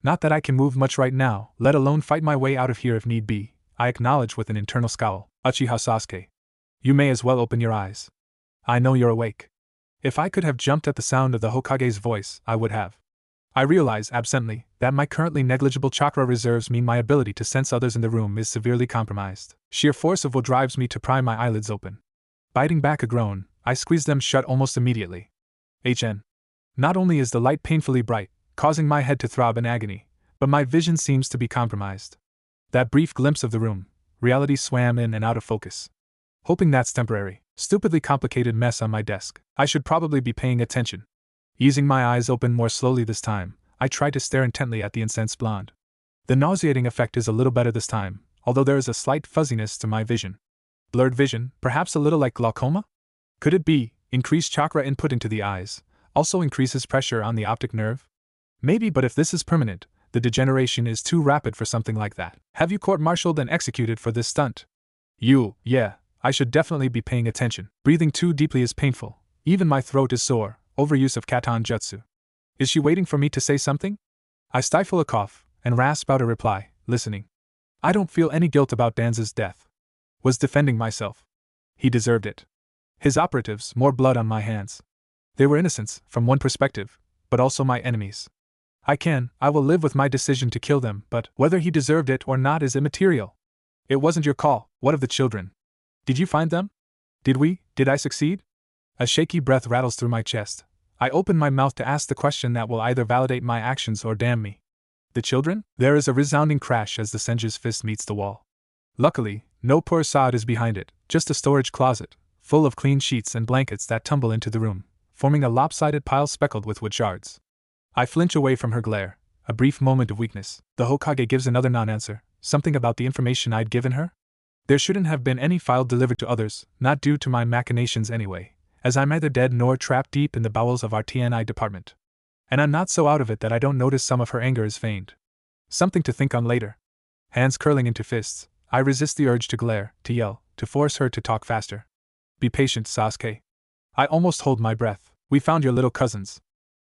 Not that I can move much right now, let alone fight my way out of here if need be, I acknowledge with an internal scowl. Uchiha Sasuke. You may as well open your eyes. I know you're awake. If I could have jumped at the sound of the Hokage's voice, I would have. I realize, absently, that my currently negligible chakra reserves mean my ability to sense others in the room is severely compromised. Sheer force of will drives me to pry my eyelids open. Biting back a groan, I squeeze them shut almost immediately. Not only is the light painfully bright, causing my head to throb in agony, but my vision seems to be compromised. That brief glimpse of the room, reality swam in and out of focus. Hoping that's temporary. Stupidly complicated mess on my desk. I should probably be paying attention. Easing my eyes open more slowly this time, I try to stare intently at the incensed blonde. The nauseating effect is a little better this time, although there is a slight fuzziness to my vision. Blurred vision, perhaps a little like glaucoma? Could it be, increased chakra input into the eyes, also increases pressure on the optic nerve? Maybe, but if this is permanent, the degeneration is too rapid for something like that. Have you court-martialed and executed for this stunt? Yeah, I should definitely be paying attention. Breathing too deeply is painful. Even my throat is sore, overuse of Katon Jutsu. Is she waiting for me to say something? I stifle a cough, and rasp out a reply, listening. I don't feel any guilt about Danzo's death. Was defending myself. He deserved it. His operatives, more blood on my hands. They were innocents, from one perspective, but also my enemies. I will live with my decision to kill them, but whether he deserved it or not is immaterial. It wasn't your call. What of the children? Did you find them? Did I succeed? A shaky breath rattles through my chest. I open my mouth to ask the question that will either validate my actions or damn me. The children? There is a resounding crash as the Senju's fist meets the wall. Luckily, no poor sod is behind it, just a storage closet, full of clean sheets and blankets that tumble into the room, forming a lopsided pile speckled with wood shards. I flinch away from her glare, a brief moment of weakness. The Hokage gives another non-answer, something about the information I'd given her? There shouldn't have been any file delivered to others, not due to my machinations anyway, as I'm neither dead nor trapped deep in the bowels of our TNI department. And I'm not so out of it that I don't notice some of her anger is feigned. Something to think on later. Hands curling into fists, I resist the urge to glare, to yell, to force her to talk faster. Be patient, Sasuke. I almost hold my breath. We found your little cousins.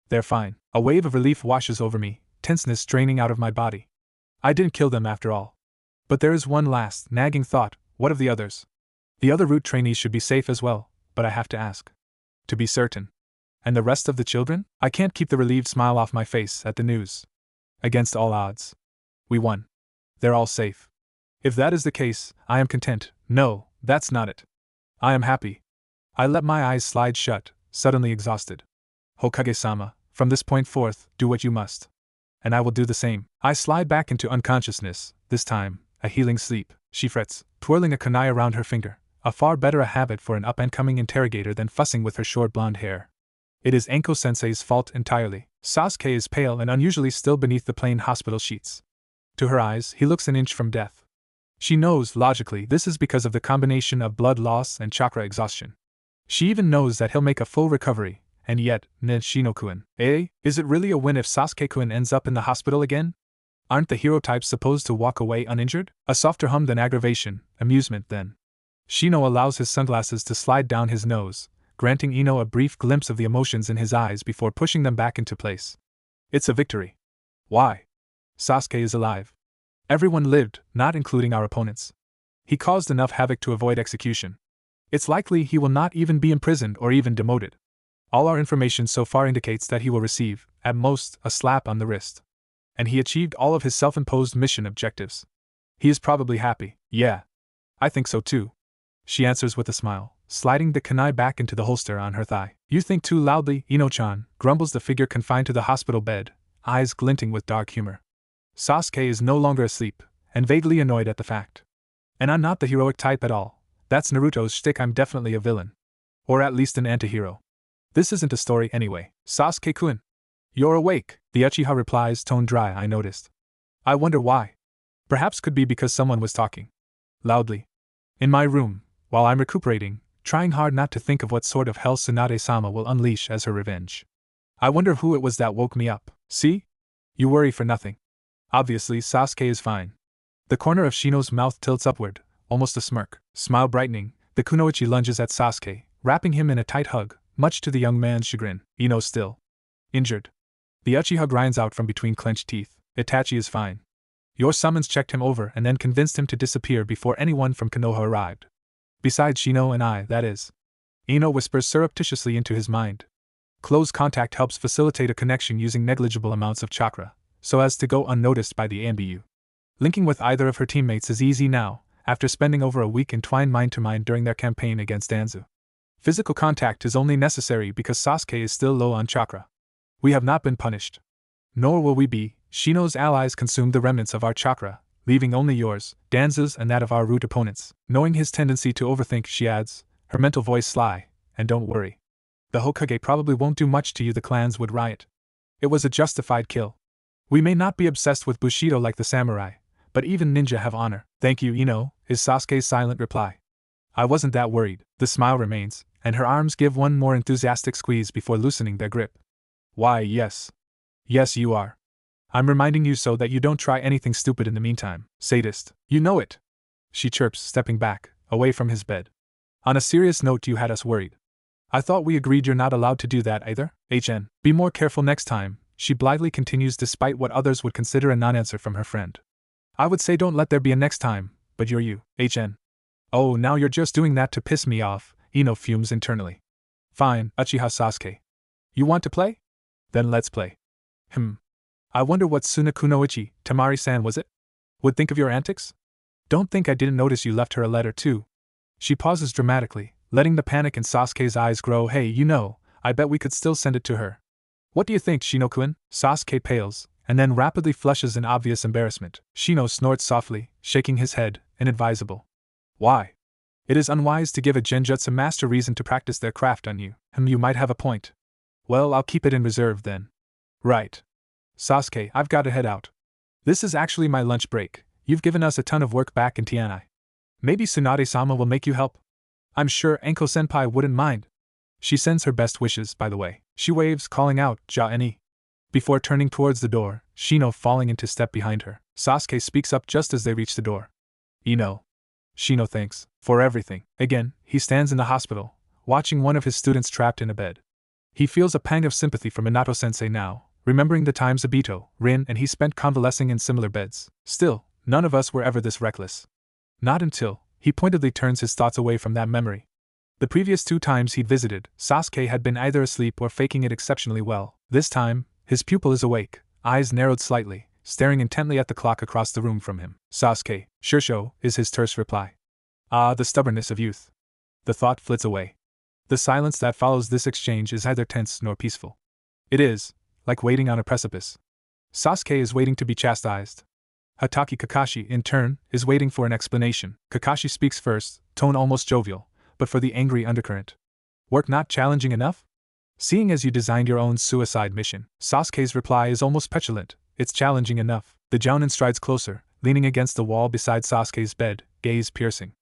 They're fine. A wave of relief washes over me, tenseness draining out of my body. I didn't kill them after all. But there is one last, nagging thought. What of the others? The other Root trainees should be safe as well, but I have to ask. To be certain. And the rest of the children? I can't keep the relieved smile off my face at the news. Against all odds. We won. They're all safe. If that is the case, I am content. No, that's not it. I am happy. I let my eyes slide shut, suddenly exhausted. Hokage-sama, from this point forth, do what you must. And I will do the same. I slide back into unconsciousness, this time, a healing sleep, she frets, twirling a kunai around her finger, a far better a habit for an up-and-coming interrogator than fussing with her short blonde hair. It is Enko-sensei's fault entirely. Sasuke is pale and unusually still beneath the plain hospital sheets. To her eyes, he looks an inch from death. She knows, logically, this is because of the combination of blood loss and chakra exhaustion. She even knows that he'll make a full recovery, and yet, Shino-kun. Is it really a win if Sasuke-kun ends up in the hospital again? Aren't the hero types supposed to walk away uninjured? A softer hum than aggravation, amusement then. Shino allows his sunglasses to slide down his nose, granting Ino a brief glimpse of the emotions in his eyes before pushing them back into place. It's a victory. Why? Sasuke is alive. Everyone lived, not including our opponents. He caused enough havoc to avoid execution. It's likely he will not even be imprisoned or even demoted. All our information so far indicates that he will receive, at most, a slap on the wrist. And he achieved all of his self-imposed mission objectives. He is probably happy. Yeah. I think so too. She answers with a smile, sliding the kunai back into the holster on her thigh. You think too loudly, Ino-chan, grumbles the figure confined to the hospital bed, eyes glinting with dark humor. Sasuke is no longer asleep, and vaguely annoyed at the fact. And I'm not the heroic type at all. That's Naruto's shtick. I'm definitely a villain. Or at least an anti-hero. This isn't a story anyway. Sasuke-kun. You're awake, the Uchiha replies, tone dry. I noticed. I wonder why. Perhaps could be because someone was talking. Loudly. In my room, while I'm recuperating, trying hard not to think of what sort of hell Tsunade-sama will unleash as her revenge. I wonder who it was that woke me up. See? You worry for nothing. Obviously, Sasuke is fine. The corner of Shino's mouth tilts upward, almost a smirk. Smile brightening, the kunoichi lunges at Sasuke, wrapping him in a tight hug, much to the young man's chagrin. Ino still injured. The Uchiha grinds out from between clenched teeth. Itachi is fine. Your summons checked him over and then convinced him to disappear before anyone from Konoha arrived. Besides Shino and I, that is. Ino whispers surreptitiously into his mind. Close contact helps facilitate a connection using negligible amounts of chakra, so as to go unnoticed by the ANBU. Linking with either of her teammates is easy now, after spending over a week entwined mind-to-mind during their campaign against Danzo. Physical contact is only necessary because Sasuke is still low on chakra. We have not been punished. Nor will we be. Shino's allies consumed the remnants of our chakra, leaving only yours, Danzo's, and that of our root opponents. Knowing his tendency to overthink, she adds, her mental voice sly, and don't worry. The Hokage probably won't do much to you. The clans would riot. It was a justified kill. We may not be obsessed with Bushido like the samurai, but even ninja have honor. Thank you, Ino, is Sasuke's silent reply. I wasn't that worried. The smile remains, and her arms give one more enthusiastic squeeze before loosening their grip. Why, yes. Yes, you are. I'm reminding you so that you don't try anything stupid in the meantime. Sadist. You know it. She chirps, stepping back, away from his bed. On a serious note, you had us worried. I thought we agreed you're not allowed to do that either. Be more careful next time, she blithely continues despite what others would consider a non-answer from her friend. I would say don't let there be a next time, but you're you. Oh, now you're just doing that to piss me off, Ino fumes internally. Fine, Uchiha Sasuke. You want to play? Then let's play. I wonder what Tsunakunoichi, Tamari-san was it? Would think of your antics? Don't think I didn't notice you left her a letter too. She pauses dramatically, letting the panic in Sasuke's eyes grow. Hey, I bet we could still send it to her. What do you think, Shino-kun? Sasuke pales, and then rapidly flushes in obvious embarrassment. Shino snorts softly, shaking his head, inadvisable. Why? It is unwise to give a genjutsu master reason to practice their craft on you. You might have a point. Well, I'll keep it in reserve then. Right. Sasuke, I've got to head out. This is actually my lunch break. You've given us a ton of work back in Tianai. Maybe Tsunade-sama will make you help? I'm sure Anko-senpai wouldn't mind. She sends her best wishes, by the way. She waves, calling out, Ja-eni. Before turning towards the door, Shino falling into step behind her. Sasuke speaks up just as they reach the door. Ino. Shino thanks, for everything. Again, he stands in the hospital, watching one of his students trapped in a bed. He feels a pang of sympathy for Minato-sensei now, remembering the times Obito, Rin, and he spent convalescing in similar beds. Still, none of us were ever this reckless. Not until he pointedly turns his thoughts away from that memory. The previous 2 times he'd visited, Sasuke had been either asleep or faking it exceptionally well. This time, his pupil is awake, eyes narrowed slightly, staring intently at the clock across the room from him. Sasuke, Shursho, is his terse reply. Ah, the stubbornness of youth. The thought flits away. The silence that follows this exchange is neither tense nor peaceful. It is, like waiting on a precipice. Sasuke is waiting to be chastised. Hatake Kakashi, in turn, is waiting for an explanation. Kakashi speaks first, tone almost jovial, but for the angry undercurrent. Work not challenging enough? Seeing as you designed your own suicide mission. Sasuke's reply is almost petulant. It's challenging enough. The Jounin strides closer, leaning against the wall beside Sasuke's bed, gaze piercing.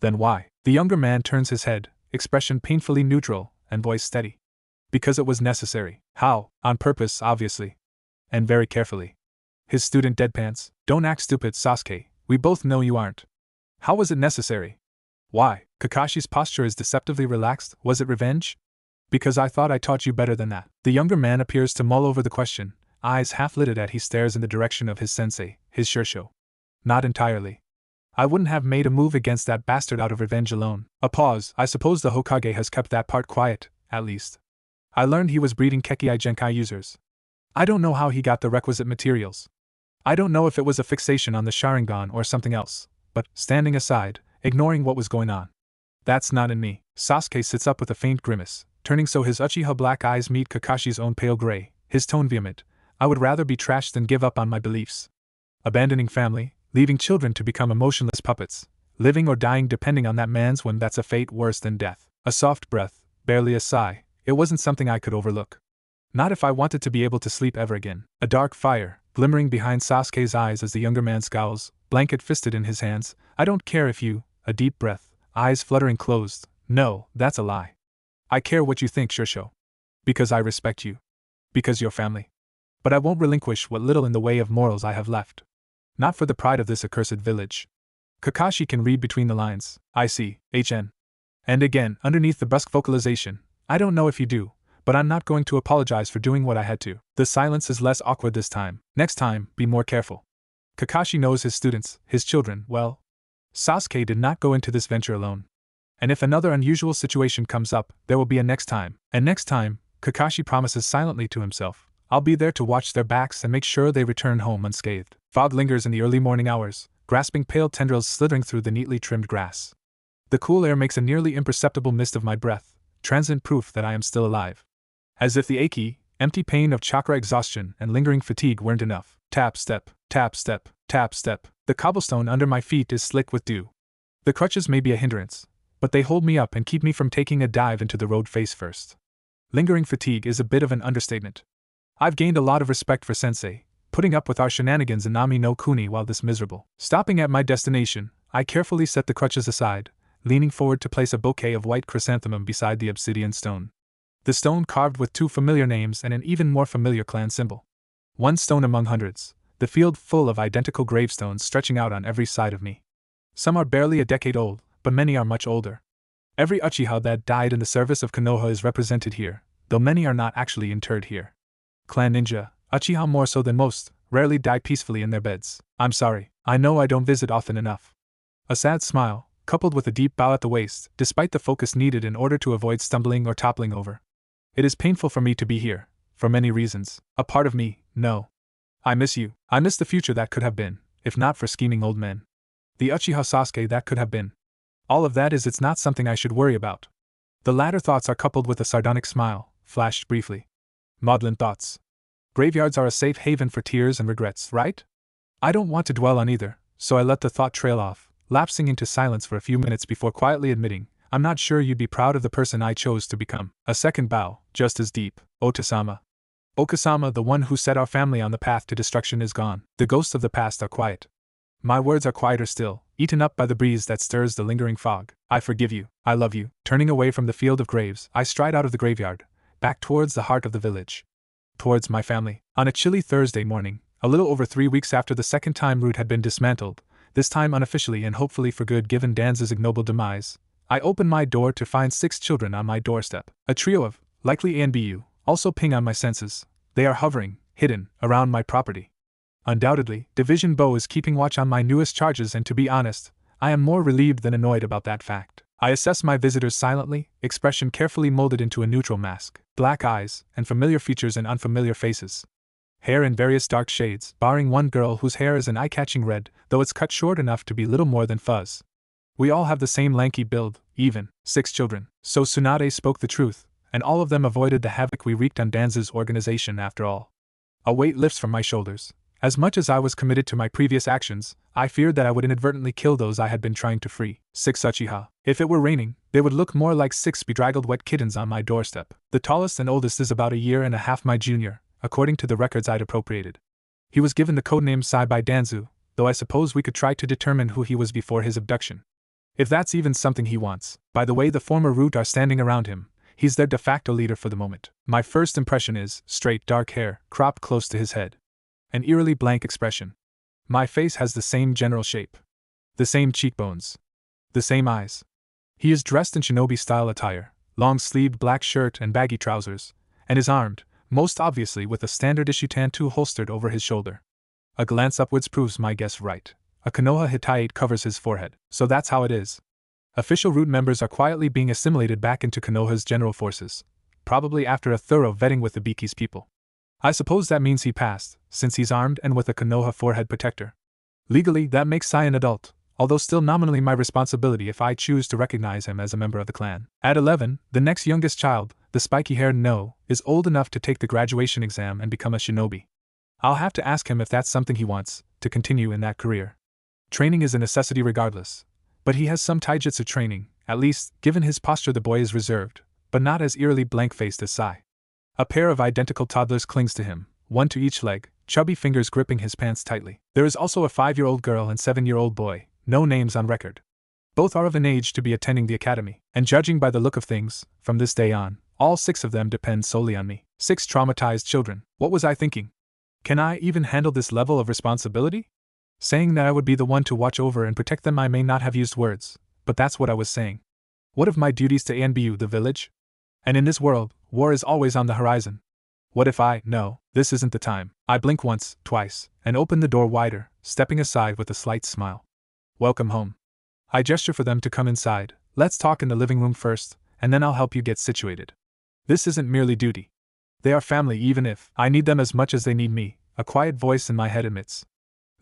Then why? The younger man turns his head, expression painfully neutral, and voice steady. Because it was necessary. How? On purpose, obviously. And very carefully. His student deadpans. Don't act stupid, Sasuke. We both know you aren't. How was it necessary? Why? Kakashi's posture is deceptively relaxed. Was it revenge? Because I thought I taught you better than that. The younger man appears to mull over the question, eyes half-lidded as he stares in the direction of his sensei, his Shursho. Not entirely. I wouldn't have made a move against that bastard out of revenge alone. A pause. I suppose the Hokage has kept that part quiet, at least. I learned he was breeding Kekkei Genkai users. I don't know how he got the requisite materials. I don't know if it was a fixation on the Sharingan or something else, but, standing aside, ignoring what was going on. That's not in me. Sasuke sits up with a faint grimace, turning so his Uchiha black eyes meet Kakashi's own pale gray, his tone vehement. I would rather be trashed than give up on my beliefs. Abandoning family, leaving children to become emotionless puppets, living or dying depending on that man's whim, that's a fate worse than death. A soft breath, barely a sigh, it wasn't something I could overlook. Not if I wanted to be able to sleep ever again. A dark fire, glimmering behind Sasuke's eyes as the younger man scowls, blanket fisted in his hands. I don't care if you, a deep breath, eyes fluttering closed. No, that's a lie. I care what you think, Shursho. Because I respect you. Because you're family. But I won't relinquish what little in the way of morals I have left. Not for the pride of this accursed village. Kakashi can read between the lines. I see, HN. And again, underneath the brusque vocalization, I don't know if you do, but I'm not going to apologize for doing what I had to. The silence is less awkward this time. Next time, be more careful. Kakashi knows his students, his children, well. Sasuke did not go into this venture alone. And if another unusual situation comes up, there will be a next time. And next time, Kakashi promises silently to himself, I'll be there to watch their backs and make sure they return home unscathed. Fog lingers in the early morning hours, grasping pale tendrils slithering through the neatly trimmed grass. The cool air makes a nearly imperceptible mist of my breath, transient proof that I am still alive. As if the achy, empty pain of chakra exhaustion and lingering fatigue weren't enough. Tap step, tap step, tap step. The cobblestone under my feet is slick with dew. The crutches may be a hindrance, but they hold me up and keep me from taking a dive into the road face first. Lingering fatigue is a bit of an understatement. I've gained a lot of respect for Sensei, putting up with our shenanigans in Nami no Kuni while this miserable. Stopping at my destination, I carefully set the crutches aside, leaning forward to place a bouquet of white chrysanthemum beside the obsidian stone. The stone carved with 2 familiar names and an even more familiar clan symbol. One stone among hundreds, the field full of identical gravestones stretching out on every side of me. Some are barely a decade old, but many are much older. Every Uchiha that died in the service of Konoha is represented here, though many are not actually interred here. Clan ninja, Uchiha more so than most, rarely die peacefully in their beds. I'm sorry, I know I don't visit often enough. A sad smile, coupled with a deep bow at the waist, despite the focus needed in order to avoid stumbling or toppling over. It is painful for me to be here, for many reasons. A part of me, no. I miss you. I miss the future that could have been, if not for scheming old men. The Uchiha Sasuke that could have been. All of that is it's not something I should worry about. The latter thoughts are coupled with a sardonic smile, flashed briefly. Maudlin thoughts. Graveyards are a safe haven for tears and regrets, right? I don't want to dwell on either, so I let the thought trail off, lapsing into silence for a few minutes before quietly admitting, I'm not sure you'd be proud of the person I chose to become. A second bow, just as deep. Otasama. Okasama, the one who set our family on the path to destruction, is gone. The ghosts of the past are quiet. My words are quieter still, eaten up by the breeze that stirs the lingering fog. I forgive you. I love you. Turning away from the field of graves, I stride out of the graveyard, back towards the heart of the village. Towards my family. On a chilly Thursday morning, a little over 3 weeks after the second time route had been dismantled, this time unofficially and hopefully for good given Danzo's ignoble demise, I open my door to find 6 children on my doorstep. A trio of, likely A and BU, also ping on my senses. They are hovering, hidden, around my property. Undoubtedly, Division Bo is keeping watch on my newest charges, and to be honest, I am more relieved than annoyed about that fact. I assess my visitors silently, expression carefully molded into a neutral mask, black eyes, and familiar features in unfamiliar faces. Hair in various dark shades, barring one girl whose hair is an eye-catching red, though it's cut short enough to be little more than fuzz. We all have the same lanky build, even 6 children. So Tsunade spoke the truth, and all of them avoided the havoc we wreaked on Danzo's organization after all. A weight lifts from my shoulders. As much as I was committed to my previous actions, I feared that I would inadvertently kill those I had been trying to free. 6 Uchiha. If it were raining, they would look more like 6 bedraggled wet kittens on my doorstep. The tallest and oldest is about a year and a half my junior, according to the records I'd appropriated. He was given the codename Sai by Danzo, though I suppose we could try to determine who he was before his abduction. If that's even something he wants. By the way the former root are standing around him, he's their de facto leader for the moment. My first impression is straight dark hair, cropped close to his head. An eerily blank expression. My face has the same general shape. The same cheekbones. The same eyes. He is dressed in shinobi-style attire, long-sleeved black shirt and baggy trousers, and is armed, most obviously with a standard issue Tantu holstered over his shoulder. A glance upwards proves my guess right. A Konoha Hittite covers his forehead. So that's how it is. Official root members are quietly being assimilated back into Konoha's general forces, probably after a thorough vetting with the Biki's people. I suppose that means he passed, since he's armed and with a Konoha forehead protector. Legally, that makes Sai an adult, although still nominally my responsibility if I choose to recognize him as a member of the clan. At 11, the next youngest child, the spiky-haired No, is old enough to take the graduation exam and become a shinobi. I'll have to ask him if that's something he wants, to continue in that career. Training is a necessity regardless, but he has some taijutsu training, at least, given his posture the boy is reserved, but not as eerily blank-faced as Sai. A pair of identical toddlers clings to him, one to each leg, chubby fingers gripping his pants tightly. There is also a 5-year-old girl and 7-year-old boy, no names on record. Both are of an age to be attending the academy, and judging by the look of things, from this day on, all 6 of them depend solely on me. 6 traumatized children. What was I thinking? Can I even handle this level of responsibility? Saying that I would be the one to watch over and protect them, I may not have used words, but that's what I was saying. What of my duties to Anbu, the village? And in this world, war is always on the horizon. What if no, this isn't the time. I blink once, twice, and open the door wider, stepping aside with a slight smile. Welcome home. I gesture for them to come inside. Let's talk in the living room first, and then I'll help you get situated. This isn't merely duty. They are family even if I need them as much as they need me, a quiet voice in my head admits.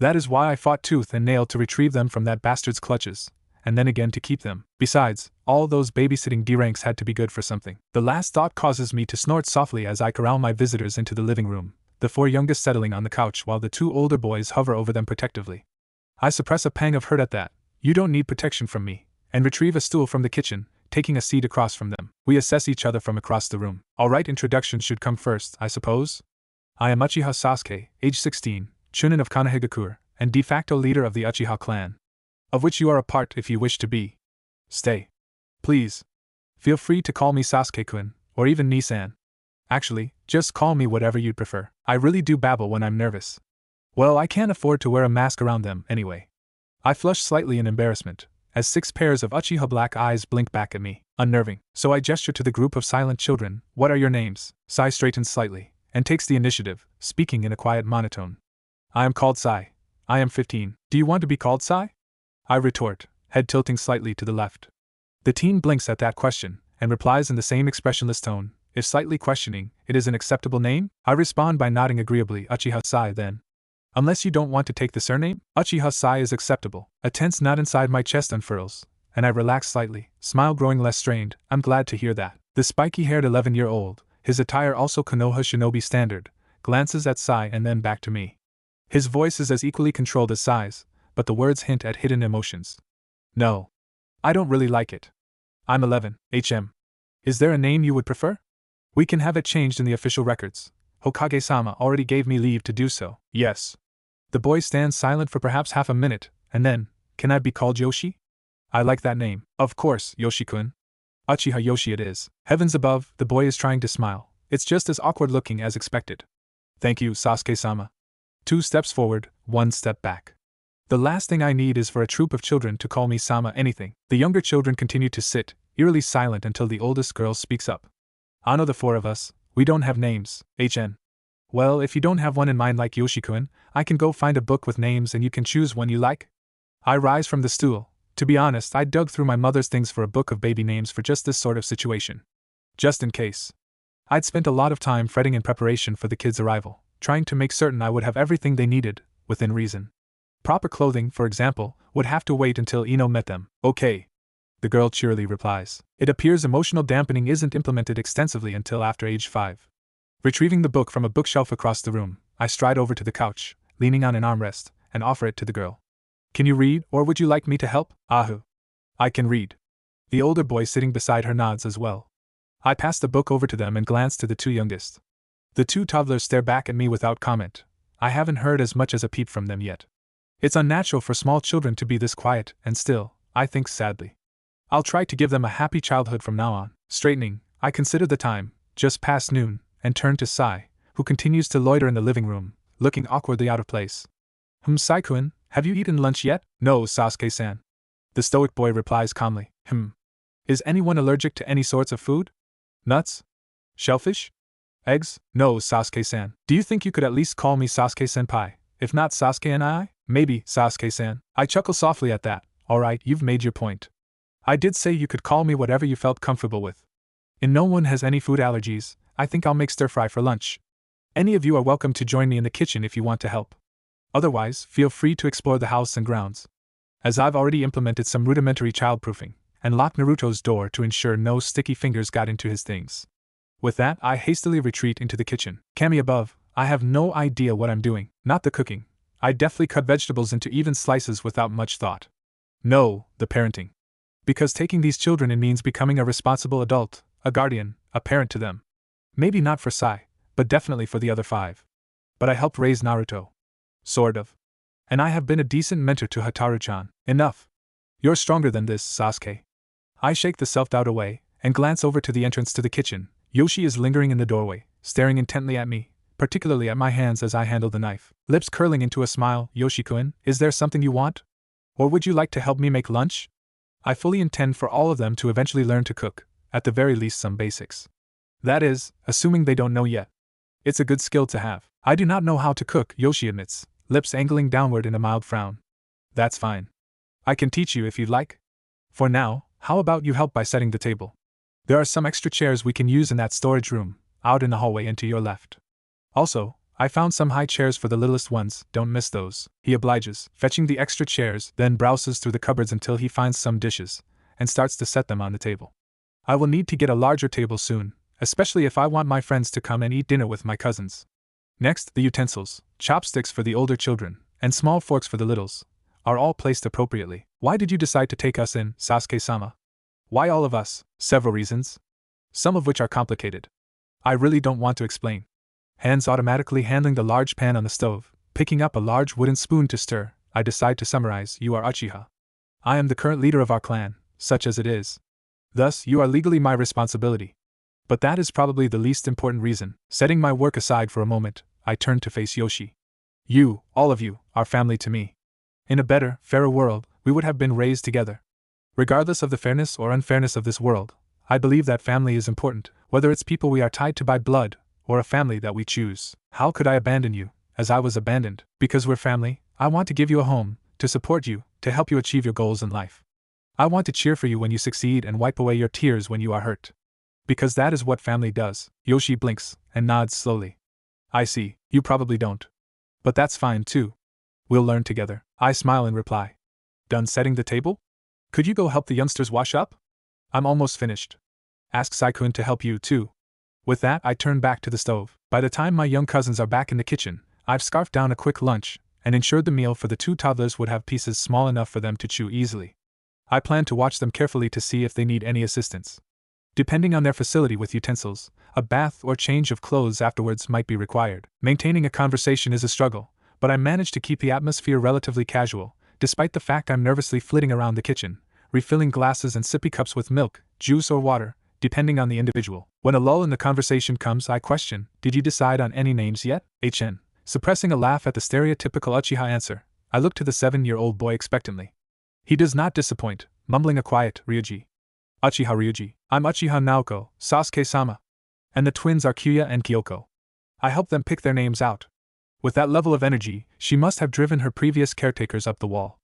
That is why I fought tooth and nail to retrieve them from that bastard's clutches, and then again to keep them. Besides, all those babysitting D-ranks had to be good for something. The last thought causes me to snort softly as I corral my visitors into the living room, the 4 youngest settling on the couch while the 2 older boys hover over them protectively. I suppress a pang of hurt at that. You don't need protection from me, and retrieve a stool from the kitchen, taking a seat across from them. We assess each other from across the room. Alright, introduction should come first, I suppose? I am Uchiha Sasuke, age 16, Chunin of Konohagakure, and de facto leader of the Uchiha clan, of which you are a part if you wish to be. Stay. Please. Feel free to call me Sasuke-kun, or even Nisan. Actually, just call me whatever you'd prefer. I really do babble when I'm nervous. Well, I can't afford to wear a mask around them, anyway. I flush slightly in embarrassment, as 6 pairs of Uchiha black eyes blink back at me, unnerving. So I gesture to the group of silent children. What are your names? Sai straightens slightly, and takes the initiative, speaking in a quiet monotone. I am called Sai. I am 15. Do you want to be called Sai? I retort, head tilting slightly to the left. The teen blinks at that question, and replies in the same expressionless tone. If slightly questioning, it is an acceptable name? I respond by nodding agreeably. Uchiha Sai then. Unless you don't want to take the surname? Uchiha Sai is acceptable. A tense knot inside my chest unfurls, and I relax slightly, smile growing less strained. I'm glad to hear that. The spiky-haired 11-year-old, his attire also Konoha shinobi standard, glances at Sai and then back to me. His voice is as equally controlled as Sai's, but the words hint at hidden emotions. No. I don't really like it. I'm 11, HM. Is there a name you would prefer? We can have it changed in the official records. Hokage-sama already gave me leave to do so. Yes. The boy stands silent for perhaps half a minute, and then, can I be called Yoshi? I like that name. Of course, Yoshi-kun. Uchiha Yoshi it is. Heavens above, the boy is trying to smile. It's just as awkward looking as expected. Thank you, Sasuke-sama. 2 steps forward, 1 step back. The last thing I need is for a troop of children to call me Sama anything. The younger children continue to sit, eerily silent until the oldest girl speaks up. Ano, the 4 of us, we don't have names, HN. Well, if you don't have one in mind like Yoshi-kun, I can go find a book with names and you can choose one you like. I rise from the stool. To be honest, I dug through my mother's things for a book of baby names for just this sort of situation. Just in case. I'd spent a lot of time fretting in preparation for the kids' arrival, trying to make certain I would have everything they needed, within reason. Proper clothing, for example, would have to wait until Ino met them. Okay. The girl cheerily replies. It appears emotional dampening isn't implemented extensively until after age 5. Retrieving the book from a bookshelf across the room, I stride over to the couch, leaning on an armrest, and offer it to the girl. Can you read, or would you like me to help? Ahu. I can read. The older boy sitting beside her nods as well. I pass the book over to them and glance to the 2 youngest. The 2 toddlers stare back at me without comment. I haven't heard as much as a peep from them yet. It's unnatural for small children to be this quiet, and still, I think sadly. I'll try to give them a happy childhood from now on. Straightening, I consider the time, just past noon, and turn to Sai, who continues to loiter in the living room, looking awkwardly out of place. Sai-kun, have you eaten lunch yet? No, Sasuke-san. The stoic boy replies calmly. Is anyone allergic to any sorts of food? Nuts? Shellfish? Eggs? No, Sasuke-san. Do you think you could at least call me Sasuke-senpai? If not Sasuke and I? Maybe, Sasuke-san. I chuckle softly at that. Alright, you've made your point. I did say you could call me whatever you felt comfortable with. And no one has any food allergies. I think I'll make stir-fry for lunch. Any of you are welcome to join me in the kitchen if you want to help. Otherwise, feel free to explore the house and grounds, as I've already implemented some rudimentary childproofing, and locked Naruto's door to ensure no sticky fingers got into his things. With that, I hastily retreat into the kitchen. Kami above, I have no idea what I'm doing, not the cooking. I deftly cut vegetables into even slices without much thought. No, the parenting. Because taking these children in means becoming a responsible adult, a guardian, a parent to them. Maybe not for Sai, but definitely for the other 5. But I helped raise Naruto. Sort of. And I have been a decent mentor to Hataru-chan. Enough. You're stronger than this, Sasuke. I shake the self-doubt away, and glance over to the entrance to the kitchen. Yoshi is lingering in the doorway, staring intently at me, particularly at my hands as I handle the knife. Lips curling into a smile. Yoshi-kun, is there something you want? Or would you like to help me make lunch? I fully intend for all of them to eventually learn to cook, at the very least some basics. That is, assuming they don't know yet. It's a good skill to have. I do not know how to cook, Yoshi admits, lips angling downward in a mild frown. That's fine. I can teach you if you'd like. For now, how about you help by setting the table? There are some extra chairs we can use in that storage room, out in the hallway and to your left. Also, I found some high chairs for the littlest ones, don't miss those. He obliges, fetching the extra chairs, then browses through the cupboards until he finds some dishes, and starts to set them on the table. I will need to get a larger table soon, especially if I want my friends to come and eat dinner with my cousins. Next, the utensils, chopsticks for the older children, and small forks for the littles, are all placed appropriately. Why did you decide to take us in, Sasuke-sama? Why all of us? Several reasons. Some of which are complicated. I really don't want to explain. Hands automatically handling the large pan on the stove, picking up a large wooden spoon to stir, I decide to summarize. You are Uchiha. I am the current leader of our clan, such as it is. Thus, you are legally my responsibility. But that is probably the least important reason. Setting my work aside for a moment, I turn to face Yoshi. You, all of you, are family to me. In a better, fairer world, we would have been raised together. Regardless of the fairness or unfairness of this world, I believe that family is important, whether it's people we are tied to by blood, or a family that we choose. How could I abandon you, as I was abandoned? Because we're family, I want to give you a home, to support you, to help you achieve your goals in life. I want to cheer for you when you succeed and wipe away your tears when you are hurt. Because that is what family does. Yoshi blinks, and nods slowly. I see, you probably don't. But that's fine too. We'll learn together. I smile in reply. Done setting the table? Could you go help the youngsters wash up? I'm almost finished. Ask Sai-kun to help you too. With that, I turn back to the stove. By the time my young cousins are back in the kitchen, I've scarfed down a quick lunch, and ensured the meal for the 2 toddlers would have pieces small enough for them to chew easily. I plan to watch them carefully to see if they need any assistance. Depending on their facility with utensils, a bath or change of clothes afterwards might be required. Maintaining a conversation is a struggle, but I manage to keep the atmosphere relatively casual, despite the fact I'm nervously flitting around the kitchen, refilling glasses and sippy cups with milk, juice or water, depending on the individual. When a lull in the conversation comes, I question, did you decide on any names yet? HN. Suppressing a laugh at the stereotypical Uchiha answer, I look to the 7-year-old boy expectantly. He does not disappoint, mumbling a quiet, Ryuji. Uchiha Ryuji. I'm Uchiha Naoko, Sasuke-sama. And the twins are Kyuya and Kyoko. I help them pick their names out. With that level of energy, she must have driven her previous caretakers up the wall.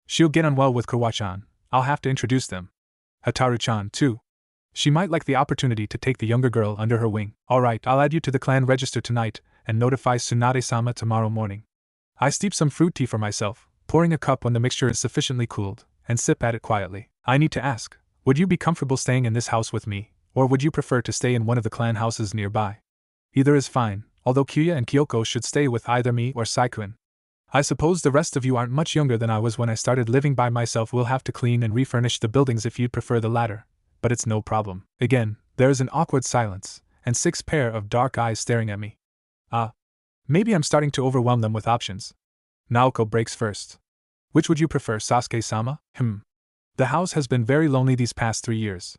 She'll get on well with Kawa-chan. I'll have to introduce them. Hataru-chan, too. She might like the opportunity to take the younger girl under her wing. Alright, I'll add you to the clan register tonight, and notify Tsunade-sama tomorrow morning. I steep some fruit tea for myself, pouring a cup when the mixture is sufficiently cooled, and sip at it quietly. I need to ask, would you be comfortable staying in this house with me, or would you prefer to stay in one of the clan houses nearby? Either is fine, although Kyuya and Kyoko should stay with either me or Sai-kun. I suppose the rest of you aren't much younger than I was when I started living by myself. We'll have to clean and refurnish the buildings if you'd prefer the latter, but it's no problem. Again, there is an awkward silence, and 6 pair of dark eyes staring at me. Maybe I'm starting to overwhelm them with options. Naoko breaks first. Which would you prefer, Sasuke-sama? The house has been very lonely these past 3 years.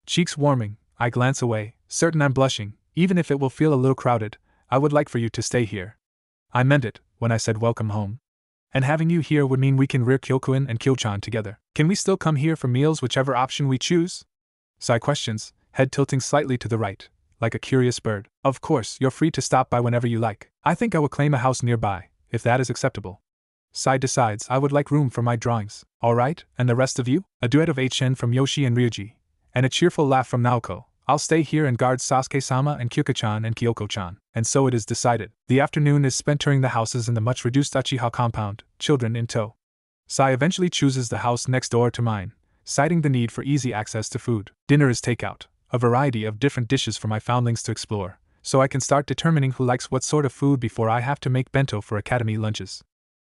Cheeks warming, I glance away, certain I'm blushing. Even if it will feel a little crowded, I would like for you to stay here. I meant it when I said welcome home. And having you here would mean we can rear Kyokun and Kyo-chan together. Can we still come here for meals, whichever option we choose? Sai questions, head tilting slightly to the right, like a curious bird. Of course, you're free to stop by whenever you like. I think I will claim a house nearby, if that is acceptable. Sai decides I would like room for my drawings. Alright, and the rest of you? A duet of HN from Yoshi and Ryuji, and a cheerful laugh from Naoko. I'll stay here and guard Sasuke-sama and Kyuka-chan and Kyoko-chan. And so it is decided. The afternoon is spent touring the houses in the much reduced Uchiha compound, children in tow. Sai eventually chooses the house next door to mine, citing the need for easy access to food. Dinner is takeout, a variety of different dishes for my foundlings to explore, so I can start determining who likes what sort of food before I have to make bento for academy lunches.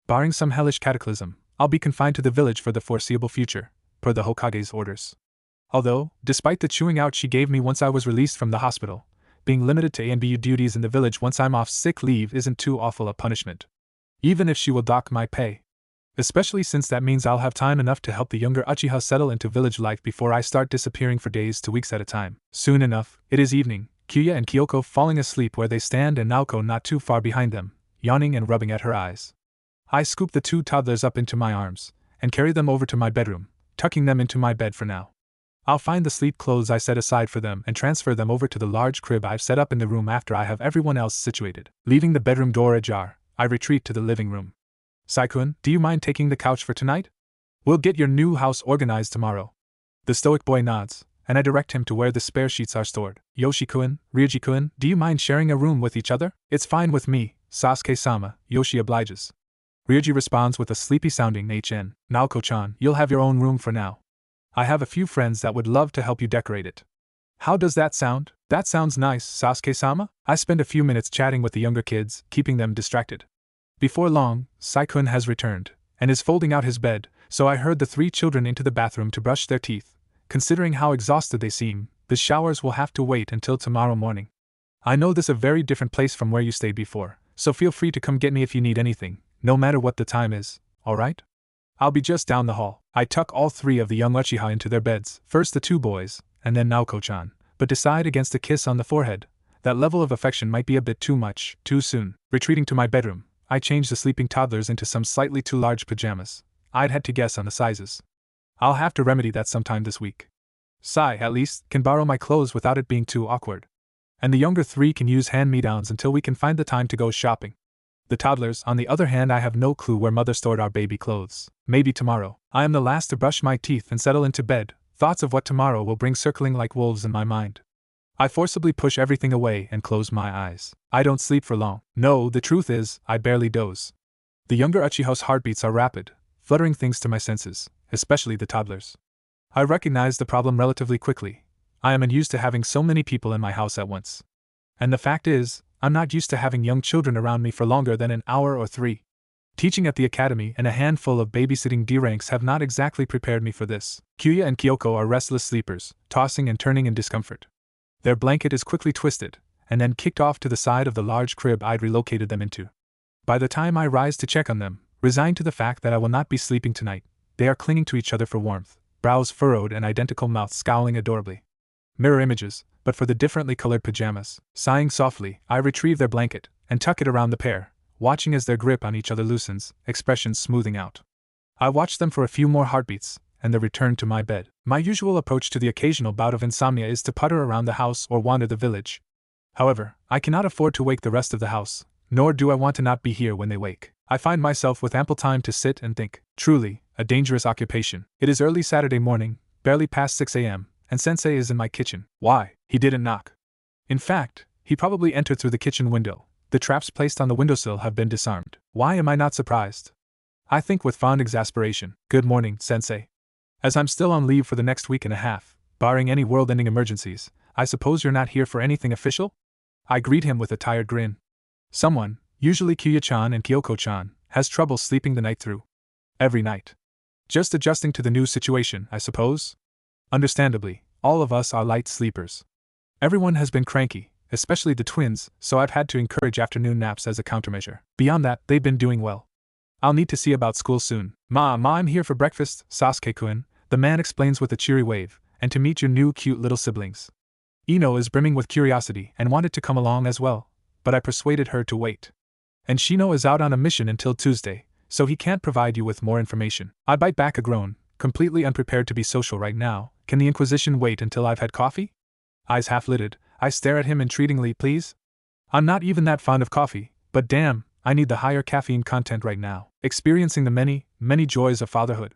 Barring some hellish cataclysm, I'll be confined to the village for the foreseeable future, per the Hokage's orders. Although, despite the chewing out she gave me once I was released from the hospital, being limited to A&BU duties in the village once I'm off sick leave isn't too awful a punishment. Even if she will dock my pay. Especially since that means I'll have time enough to help the younger Uchiha settle into village life before I start disappearing for days to weeks at a time. Soon enough, it is evening, Kyuya and Kyoko falling asleep where they stand and Naoko not too far behind them, yawning and rubbing at her eyes. I scoop the two toddlers up into my arms, and carry them over to my bedroom, tucking them into my bed for now. I'll find the sleep clothes I set aside for them and transfer them over to the large crib I've set up in the room after I have everyone else situated. Leaving the bedroom door ajar, I retreat to the living room. Sai-kun, do you mind taking the couch for tonight? We'll get your new house organized tomorrow. The stoic boy nods, and I direct him to where the spare sheets are stored. Yoshi-kun, Ryuji-kun, do you mind sharing a room with each other? It's fine with me, Sasuke-sama, Yoshi obliges. Ryuji responds with a sleepy-sounding HN. Naoko-chan, you'll have your own room for now. I have a few friends that would love to help you decorate it. How does that sound? That sounds nice, Sasuke-sama. I spend a few minutes chatting with the younger kids, keeping them distracted. Before long, Sai-kun has returned, and is folding out his bed, so I herd the three children into the bathroom to brush their teeth. Considering how exhausted they seem, the showers will have to wait until tomorrow morning. I know this is a very different place from where you stayed before, so feel free to come get me if you need anything, no matter what the time is, alright? I'll be just down the hall. I tuck all three of the young Uchiha into their beds, first the two boys, and then Naoko-chan, but decide against a kiss on the forehead. That level of affection might be a bit too much, too soon. Retreating to my bedroom, I change the sleeping toddlers into some slightly too large pajamas. I'd had to guess on the sizes. I'll have to remedy that sometime this week. Sai, at least, can borrow my clothes without it being too awkward. And the younger three can use hand-me-downs until we can find the time to go shopping. The toddlers, on the other hand, I have no clue where mother stored our baby clothes. Maybe tomorrow. I am the last to brush my teeth and settle into bed, thoughts of what tomorrow will bring circling like wolves in my mind. I forcibly push everything away and close my eyes. I don't sleep for long. No, the truth is, I barely doze. The younger Uchiha's heartbeats are rapid, fluttering things to my senses, especially the toddlers. I recognize the problem relatively quickly. I am unused to having so many people in my house at once. And the fact is, I'm not used to having young children around me for longer than an hour or 3. Teaching at the academy and a handful of babysitting D-ranks have not exactly prepared me for this. Kyuya and Kyoko are restless sleepers, tossing and turning in discomfort. Their blanket is quickly twisted, and then kicked off to the side of the large crib I'd relocated them into. By the time I rise to check on them, resigned to the fact that I will not be sleeping tonight, they are clinging to each other for warmth, brows furrowed and identical mouths scowling adorably. Mirror images, but for the differently colored pajamas. Sighing softly, I retrieve their blanket, and tuck it around the pair, watching as their grip on each other loosens, expressions smoothing out. I watch them for a few more heartbeats, and then return to my bed. My usual approach to the occasional bout of insomnia is to putter around the house or wander the village. However, I cannot afford to wake the rest of the house, nor do I want to not be here when they wake. I find myself with ample time to sit and think. Truly, a dangerous occupation. It is early Saturday morning, barely past 6 a.m., and Sensei is in my kitchen. Why? He didn't knock. In fact, he probably entered through the kitchen window. The traps placed on the windowsill have been disarmed. Why am I not surprised? I think with fond exasperation. Good morning, Sensei. As I'm still on leave for the next week and a half, barring any world-ending emergencies, I suppose you're not here for anything official? I greet him with a tired grin. Someone, usually Kyuya-chan and Kyoko-chan, has trouble sleeping the night through. Every night. Just adjusting to the new situation, I suppose? Understandably, all of us are light sleepers. Everyone has been cranky, especially the twins, so I've had to encourage afternoon naps as a countermeasure. Beyond that, they've been doing well. I'll need to see about school soon. Ma, I'm here for breakfast, Sasuke-kun, the man explains with a cheery wave, and to meet your new cute little siblings. Ino is brimming with curiosity and wanted to come along as well, but I persuaded her to wait. And Shino is out on a mission until Tuesday, so he can't provide you with more information. I bite back a groan, completely unprepared to be social right now. Can the Inquisition wait until I've had coffee? Eyes half-lidded, I stare at him entreatingly. Please? I'm not even that fond of coffee, but damn, I need the higher caffeine content right now. Experiencing the many, many joys of fatherhood.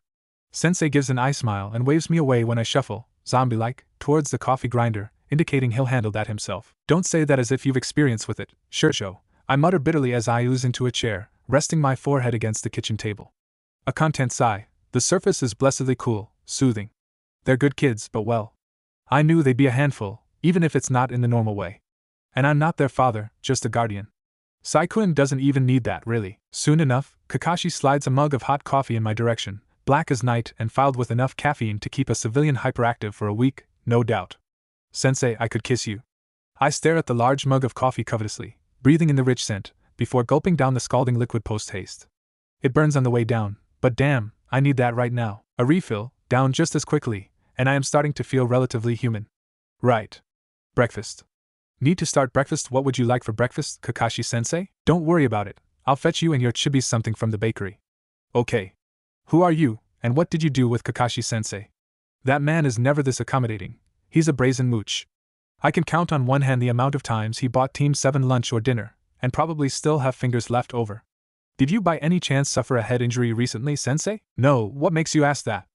Sensei gives an eye smile and waves me away when I shuffle, zombie-like, towards the coffee grinder, indicating he'll handle that himself. Don't say that as if you've experience with it, Shirjo, I mutter bitterly as I ooze into a chair, resting my forehead against the kitchen table. A content sigh. The surface is blessedly cool, soothing. They're good kids, but well, I knew they'd be a handful, even if it's not in the normal way. And I'm not their father, just a guardian. Sai-kun doesn't even need that, really. Soon enough, Kakashi slides a mug of hot coffee in my direction, black as night and filed with enough caffeine to keep a civilian hyperactive for a week, no doubt. Sensei, I could kiss you. I stare at the large mug of coffee covetously, breathing in the rich scent, before gulping down the scalding liquid post-haste. It burns on the way down, but damn, I need that right now. A refill, down just as quickly, and I am starting to feel relatively human. Right. Breakfast. Need to start breakfast. What would you like for breakfast, Kakashi-sensei? Don't worry about it. I'll fetch you and your chibi something from the bakery. Okay. Who are you, and what did you do with Kakashi-sensei? That man is never this accommodating. He's a brazen mooch. I can count on one hand the amount of times he bought Team 7 lunch or dinner, and probably still have fingers left over. Did you by any chance suffer a head injury recently, sensei? No, what makes you ask that?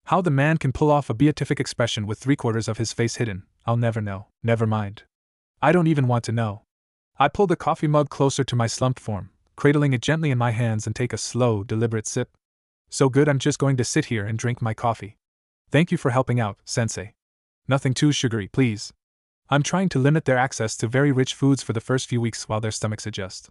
How the man can pull off a beatific expression with 3/4 of his face hidden, I'll never know. Never mind. I don't even want to know. I pull the coffee mug closer to my slumped form, cradling it gently in my hands and take a slow, deliberate sip. So good I'm just going to sit here and drink my coffee. Thank you for helping out, sensei. Nothing too sugary, please. I'm trying to limit their access to very rich foods for the first few weeks while their stomachs adjust.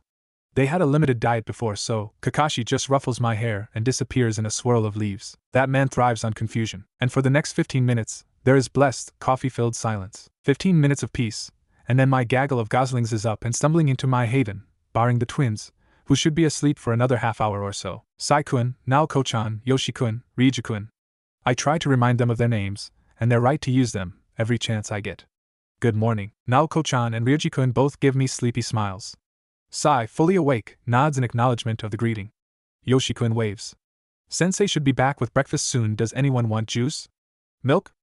They had a limited diet before, so Kakashi just ruffles my hair and disappears in a swirl of leaves. That man thrives on confusion. And for the next 15 minutes, there is blessed, coffee-filled silence. 15 minutes of peace, and then my gaggle of goslings is up and stumbling into my haven, barring the twins, who should be asleep for another half hour or so. Sai-kun, Naoko-chan, Yoshi-kun, Ryuji-kun. I try to remind them of their names, and their right to use them, every chance I get. Good morning. Naoko-chan and Ryuji-kun both give me sleepy smiles. Sai, fully awake, nods in acknowledgement of the greeting. Yoshi-kun waves. Sensei should be back with breakfast soon. Does anyone want juice? Milk?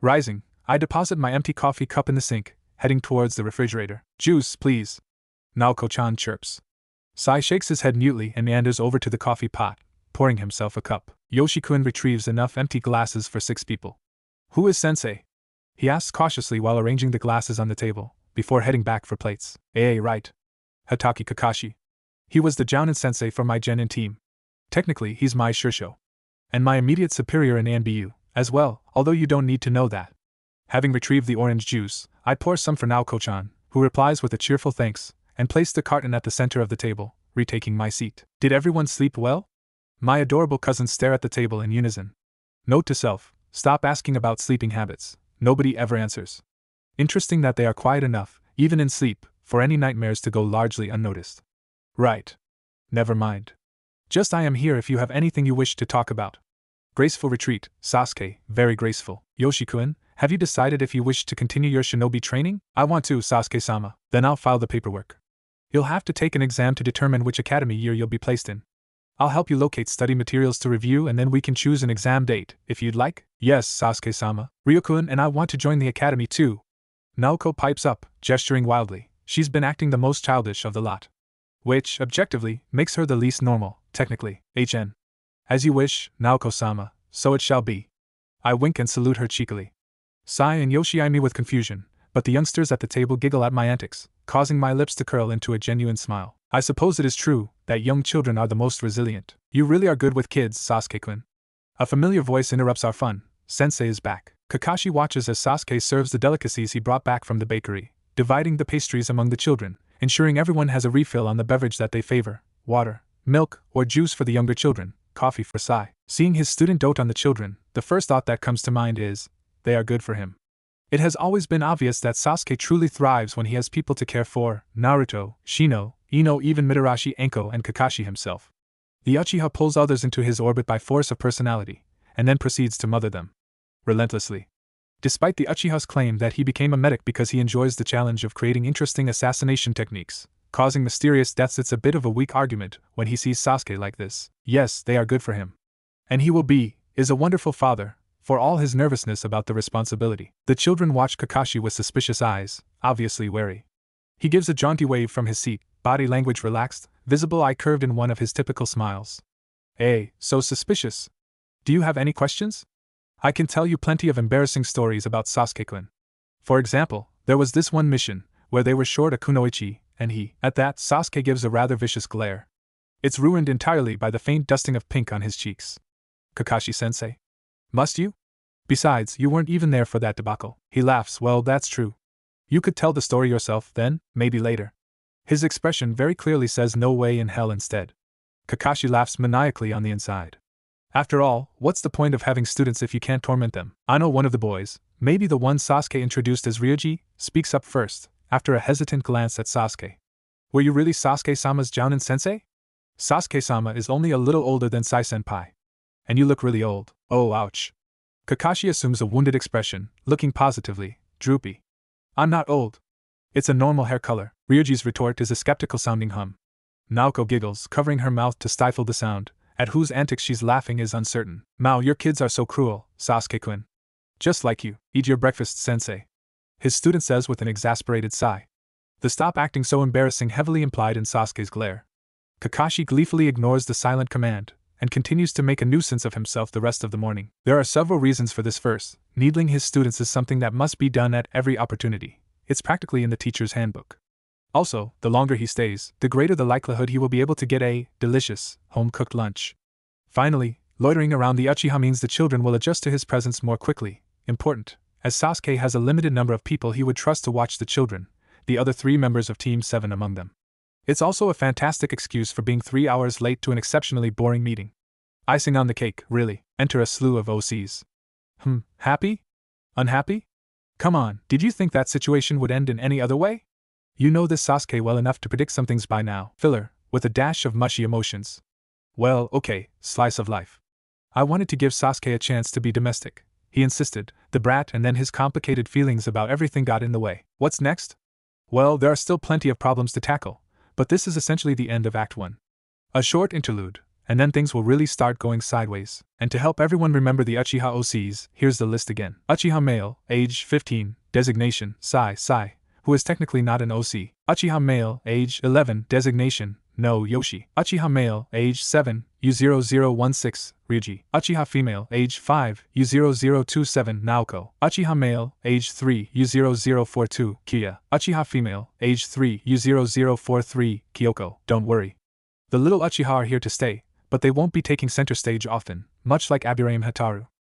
Rising, I deposit my empty coffee cup in the sink, heading towards the refrigerator. Juice, please. Naoko-chan chirps. Sai shakes his head mutely and meanders over to the coffee pot, pouring himself a cup. Yoshi-kun retrieves enough empty glasses for 6 people. Who is Sensei? He asks cautiously while arranging the glasses on the table, before heading back for plates. Right. Hatake Kakashi. He was the Jounin sensei for my Genin team. Technically, he's my Shirjo. And my immediate superior in ANBU, as well, although you don't need to know that. Having retrieved the orange juice, I pour some for Naoko-chan, who replies with a cheerful thanks, and place the carton at the center of the table, retaking my seat. Did everyone sleep well? My adorable cousins stare at the table in unison. Note to self, stop asking about sleeping habits. Nobody ever answers. Interesting that they are quiet enough, even in sleep, for any nightmares to go largely unnoticed. Right. Never mind. Just I am here if you have anything you wish to talk about. Graceful retreat, Sasuke, very graceful. Yoshi-kun, have you decided if you wish to continue your shinobi training? I want to, Sasuke-sama. Then I'll file the paperwork. You'll have to take an exam to determine which academy year you'll be placed in. I'll help you locate study materials to review and then we can choose an exam date, if you'd like. Yes, Sasuke-sama. Ryukun and I want to join the academy too. Naoko pipes up, gesturing wildly. She's been acting the most childish of the lot. Which, objectively, makes her the least normal, technically. HN. As you wish, Naoko-sama, so it shall be. I wink and salute her cheekily. Sai and Yoshi eye me with confusion, but the youngsters at the table giggle at my antics, causing my lips to curl into a genuine smile. I suppose it is true that young children are the most resilient. You really are good with kids, Sasuke-kun. A familiar voice interrupts our fun. Sensei is back. Kakashi watches as Sasuke serves the delicacies he brought back from the bakery, dividing the pastries among the children, ensuring everyone has a refill on the beverage that they favor, water, milk, or juice for the younger children, coffee for Sai. Seeing his student dote on the children, the first thought that comes to mind is, they are good for him. It has always been obvious that Sasuke truly thrives when he has people to care for, Naruto, Shino, Ino, even Mitarashi, Enko, and Kakashi himself. The Uchiha pulls others into his orbit by force of personality, and then proceeds to mother them. Relentlessly. Despite the Uchiha's claim that he became a medic because he enjoys the challenge of creating interesting assassination techniques, causing mysterious deaths, it's a bit of a weak argument when he sees Sasuke like this. Yes, they are good for him. And he is a wonderful father, for all his nervousness about the responsibility. The children watch Kakashi with suspicious eyes, obviously wary. He gives a jaunty wave from his seat, body language relaxed, visible eye curved in one of his typical smiles. Hey, so suspicious. Do you have any questions? I can tell you plenty of embarrassing stories about Sasuke-kun. For example, there was this one mission, where they were short a kunoichi, and at that, Sasuke gives a rather vicious glare. It's ruined entirely by the faint dusting of pink on his cheeks. Kakashi-sensei? Must you? Besides, you weren't even there for that debacle. He laughs. Well, that's true. You could tell the story yourself, then, maybe later. His expression very clearly says no way in hell instead. Kakashi laughs maniacally on the inside. After all, what's the point of having students if you can't torment them? I know one of the boys, maybe the one Sasuke introduced as Ryuji, speaks up first, after a hesitant glance at Sasuke. Were you really Sasuke-sama's Jounin-sensei? Sasuke-sama is only a little older than Sai-senpai. And you look really old. Oh, ouch. Kakashi assumes a wounded expression, looking positively droopy. I'm not old. It's a normal hair color. Ryuji's retort is a skeptical-sounding hum. Naoko giggles, covering her mouth to stifle the sound. At whose antics she's laughing is uncertain. Mao, your kids are so cruel, Sasuke-kun. Just like you. Eat your breakfast, sensei. His student says with an exasperated sigh. The stop acting so embarrassing heavily implied in Sasuke's glare. Kakashi gleefully ignores the silent command, and continues to make a nuisance of himself the rest of the morning. There are several reasons for this. First, needling his students is something that must be done at every opportunity. It's practically in the teacher's handbook. Also, the longer he stays, the greater the likelihood he will be able to get a delicious, home-cooked lunch. Finally, loitering around the Uchiha means the children will adjust to his presence more quickly. Important, as Sasuke has a limited number of people he would trust to watch the children, the other 3 members of Team 7 among them. It's also a fantastic excuse for being 3 hours late to an exceptionally boring meeting. Icing on the cake, really. Enter a slew of OCs. Happy? Unhappy? Come on, did you think that situation would end in any other way? You know this Sasuke well enough to predict some things by now. Filler, with a dash of mushy emotions. Well, okay, slice of life. I wanted to give Sasuke a chance to be domestic. He insisted, the brat, and then his complicated feelings about everything got in the way. What's next? Well, there are still plenty of problems to tackle, but this is essentially the end of Act 1. A short interlude, and then things will really start going sideways. And to help everyone remember the Uchiha OCs, here's the list again. Uchiha male, age 15, designation, Sai, who is technically not an OC. Uchiha male, age 11, designation, no Yoshi. Uchiha male, age 7, U0016, Ryuji. Uchiha female, age 5, U0027, Naoko. Uchiha male, age 3, U0042, Kiya. Uchiha female, age 3, U0043, Kyoko. Don't worry. The little Uchiha are here to stay, but they won't be taking center stage often, much like Aburaim Hataru.